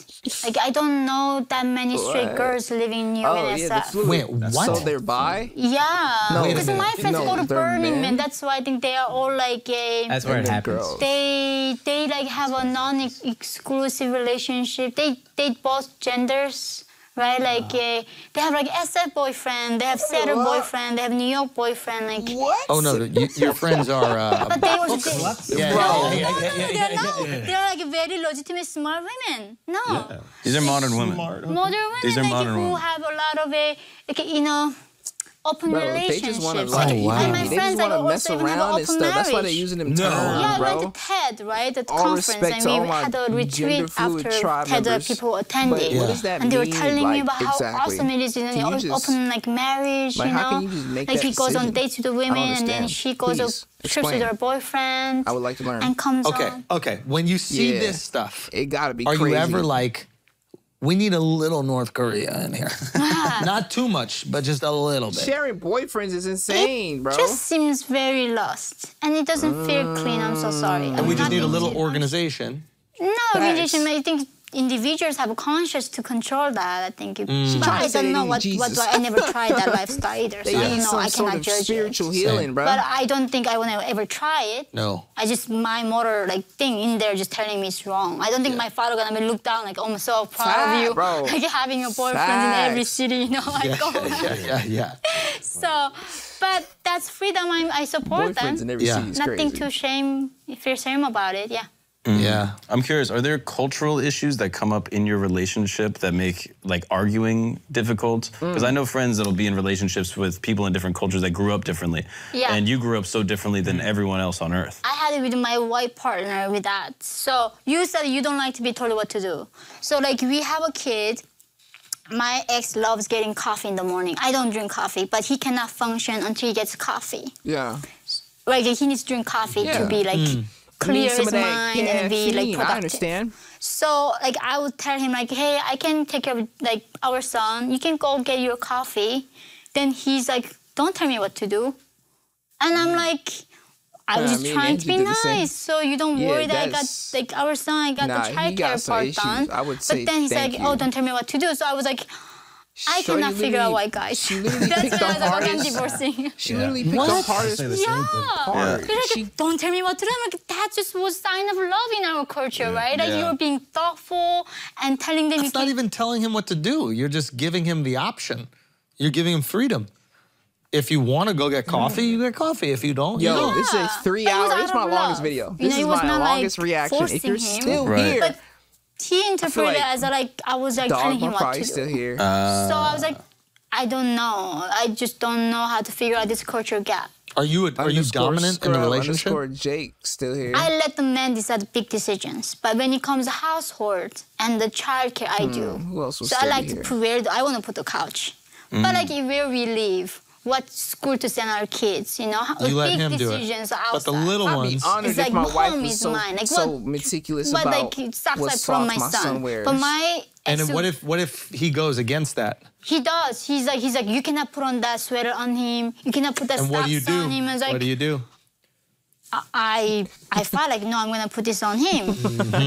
Like, I don't know that many straight girls living in New York. Oh, yeah, the fluid. Wait, what? So they're bi? Yeah. Because my friends go to Burning Man. That's why I think they are all like a... That's where it happens. They like have a non-exclusive relationship. They date both genders. Right, like they have like SF boyfriend, they have Seattle boyfriend, they have New York boyfriend, like. What? Oh no, your friends are. But they also. Yeah, They're not. They're like very legitimate smart women. No. Yeah. These are modern women. Modern women. These are like modern who women. have a lot of a, open relationships. They just want to like, wow. and my They friends just want to like mess also even have an around and open stuff. marriage. That's why they're using them terms, Yeah, bro. I went to TED, right? The All conference, respect and to all we my had a retreat gender-fluid after tribe TED members. people attended. But what does that and they were mean? telling me about how exactly? awesome it is in Can you an just- open like marriage, Like, you know? how can you just make like that he goes on decision? dates with the I women, don't and then understand. she goes on Please, trips explain. with her boyfriend. I would like to learn. And comes on. Okay. When you see Yeah. this stuff, It gotta be are crazy. you ever like, we need a little North Korea in here? Not too much, but just a little bit. Sharing boyfriends is insane, bro. Just seems very lost, and it doesn't feel clean. I'm so sorry. And we just need a little organization. No, Facts. religion. I think individuals have a conscience to control that. I think. But trying I to say don't know they what. need Jesus. I never tried that lifestyle either, so They I need don't know. some I sort cannot of judge spiritual it. healing, bro. But I don't think I want to ever try it. No. I just my motor like thing in there just telling me it's wrong. I don't think my father gonna be looked down like, oh, I'm so proud of you, bro. like having a boyfriend in every Facts. city. You know, like Yeah. So, but that's freedom. I support Boyfriends them. in every city is Nothing crazy. to feel shame about it. Yeah. Yeah. I'm curious, are there cultural issues that come up in your relationship that make like arguing difficult? Because I know friends that'll be in relationships with people in different cultures that grew up differently. Yeah. And you grew up so differently than everyone else on earth. I had it with my white partner with that. So you said you don't like to be told what to do. So like we have a kid. My ex loves getting coffee in the morning. I don't drink coffee, but he cannot function until he gets coffee. Yeah. Like he needs to drink coffee to be like clear his mind and be like productive. I understand. So like I would tell him like, hey, I can take care of like our son. You can go get your coffee. Then he's like, don't tell me what to do. And I'm like, I was just trying to be nice, so you don't worry that I got like our son. I got the childcare part done. I would say, but then he's like, oh, don't tell me what to do. So I was like, I cannot figure out white guys. She literally That's picked when the I was like, okay, I'm hardest. divorcing. She literally picked the hardest. Yeah. You're like, don't tell me what to do. I'm like, that just was sign of love in our culture, right? Like you were being thoughtful and telling them. It's not even telling him what to do. You're just giving him the option. You're giving him freedom. If you want to go get coffee, you get coffee. If you don't, you don't. This is 3 hours. This is my longest video. This is my longest reaction. If you're still here. But he interpreted it as I was like telling him what to do. Still here. So I was like, I don't know. I just don't know how to figure out this cultural gap. Are you dominant in the relationship? Jake still here. I let the man decide big decisions, but when it comes to household and the childcare, I do. Who else was So I still like here? to put I want to put the couch, but like where we live, what school to send our kids, you know, You let big him do it. decisions are outside. But the little I'd be ones. honored It's if like my wife home was is so, mine. Like so what- meticulous But about like socks what like from my socks son. wears. But my And ex- what if he goes against that? he does. He's like you cannot put on that sweater on him. You cannot put that And what do you socks do? on him. And it's like, What do you do? I felt like, no, I'm going to put this on him.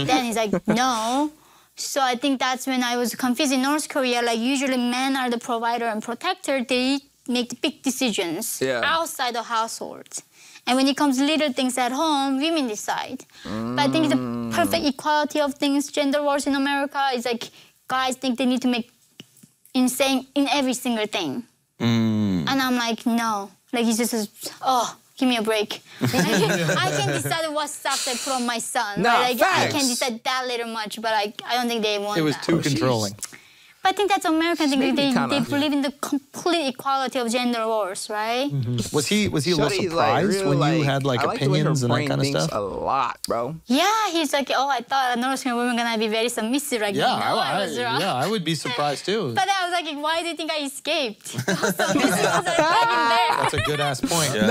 Then he's like, no. So I think that's when I was confused. In North Korea, like usually men are the provider and protector. They make the big decisions outside the household. And when it comes to little things at home, women decide. But I think the perfect equality of things, gender wars in America, is like guys think they need to make insane in every single thing. And I'm like, no. Like he's just, give me a break. I can decide what socks I put on my son. No, right? Like, I facts. can decide that little much, but I don't think they want It was that. too controlling. But I think that's American thing. Maybe They kinda. believe in the complete equality of gender roles, right? Was he a little Shorty's, surprised real, when you had like I like the way her opinions and that brain kind of thinks stuff? a lot, bro. Yeah, he's like, oh, I thought North Korean women gonna be very submissive. Like, Yeah, no, I was wrong. I would be surprised too. But I was like, why do you think I escaped? So this was like back in there. That's a good ass point. Yeah,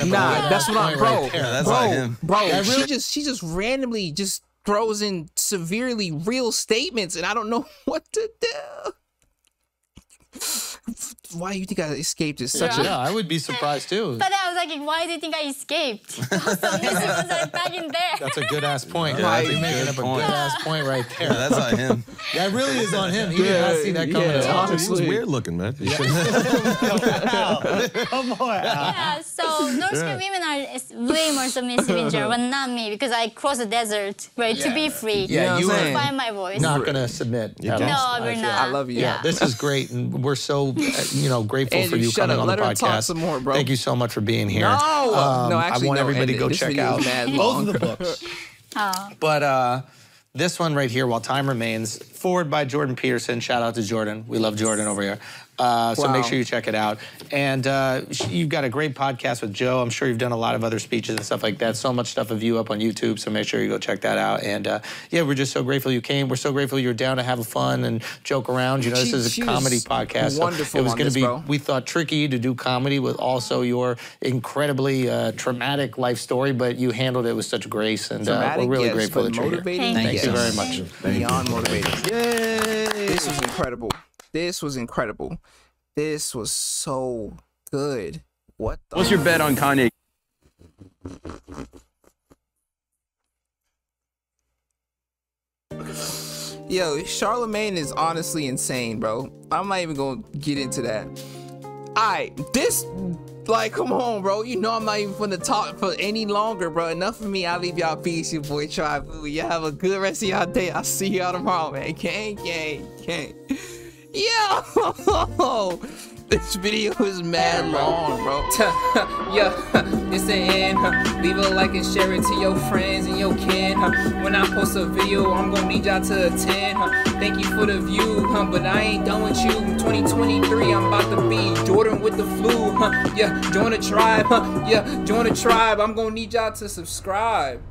Nah, that's what I'm, bro. that's like him. Bro, she just randomly just throws in severely real statements, and I don't know what to do. Why do you think I escaped? Is such a... Yeah, I would be surprised too. But I was like, why do you think I escaped? So missing was like back in there. That's a good ass point. Yeah, You're making up a good ass point right there. Yeah, that's on him. That really is on him. He did not see that coming at all. He was weird looking, man. Come on. Yeah, so North Korean women are way more submissive in general, but not me, because I cross the desert, right, to be free. Yeah, to you are find my voice. not gonna submit. No, we're not. I love you. Yeah, this is great, and we're so grateful Andrew, for you shut coming up. on Let the her podcast. talk some more, bro. Thank you so much for being here. No, I actually, want everybody to go this check video out is mad both long. of the books. Oh. But this one right here, While Time Remains, forward by Jordan Peterson. Shout out to Jordan. We love Jordan over here. So make sure you check it out. And you've got a great podcast with Joe. I'm sure you've done a lot of other speeches and stuff like that. So much stuff of you up on YouTube, so make sure you go check that out. And yeah, we're just so grateful you came. We're so grateful you're down to have fun and joke around. You know, this is a comedy podcast. Wonderful. So it was going to be, bro. we thought, tricky to do comedy with also your incredibly traumatic life story, but you handled it with such grace. And we're really grateful that you're here. Thank you very much. Beyond motivating. Yay! This was incredible. This was incredible. This was so good. What the... What's your bet on Kanye? Yo, Charlemagne is honestly insane, bro. I'm not even gonna get into that. Alright, this... Like, come on, bro. You know I'm not even gonna talk for any longer, bro. Enough of me. I'll leave y'all peace, your boy Tribe. Y'all have a good rest of y'all day. I'll see y'all tomorrow, man. Gang. Yo! This video is mad long, bro. Yeah, it's the end. Leave a like and share it to your friends and your kin. When I post a video, I'm gonna need y'all to attend. Thank you for the view, but I ain't done with you. 2023, I'm about to be Jordan with the flu. Yeah, join the tribe. Yeah, join the tribe. I'm gonna need y'all to subscribe.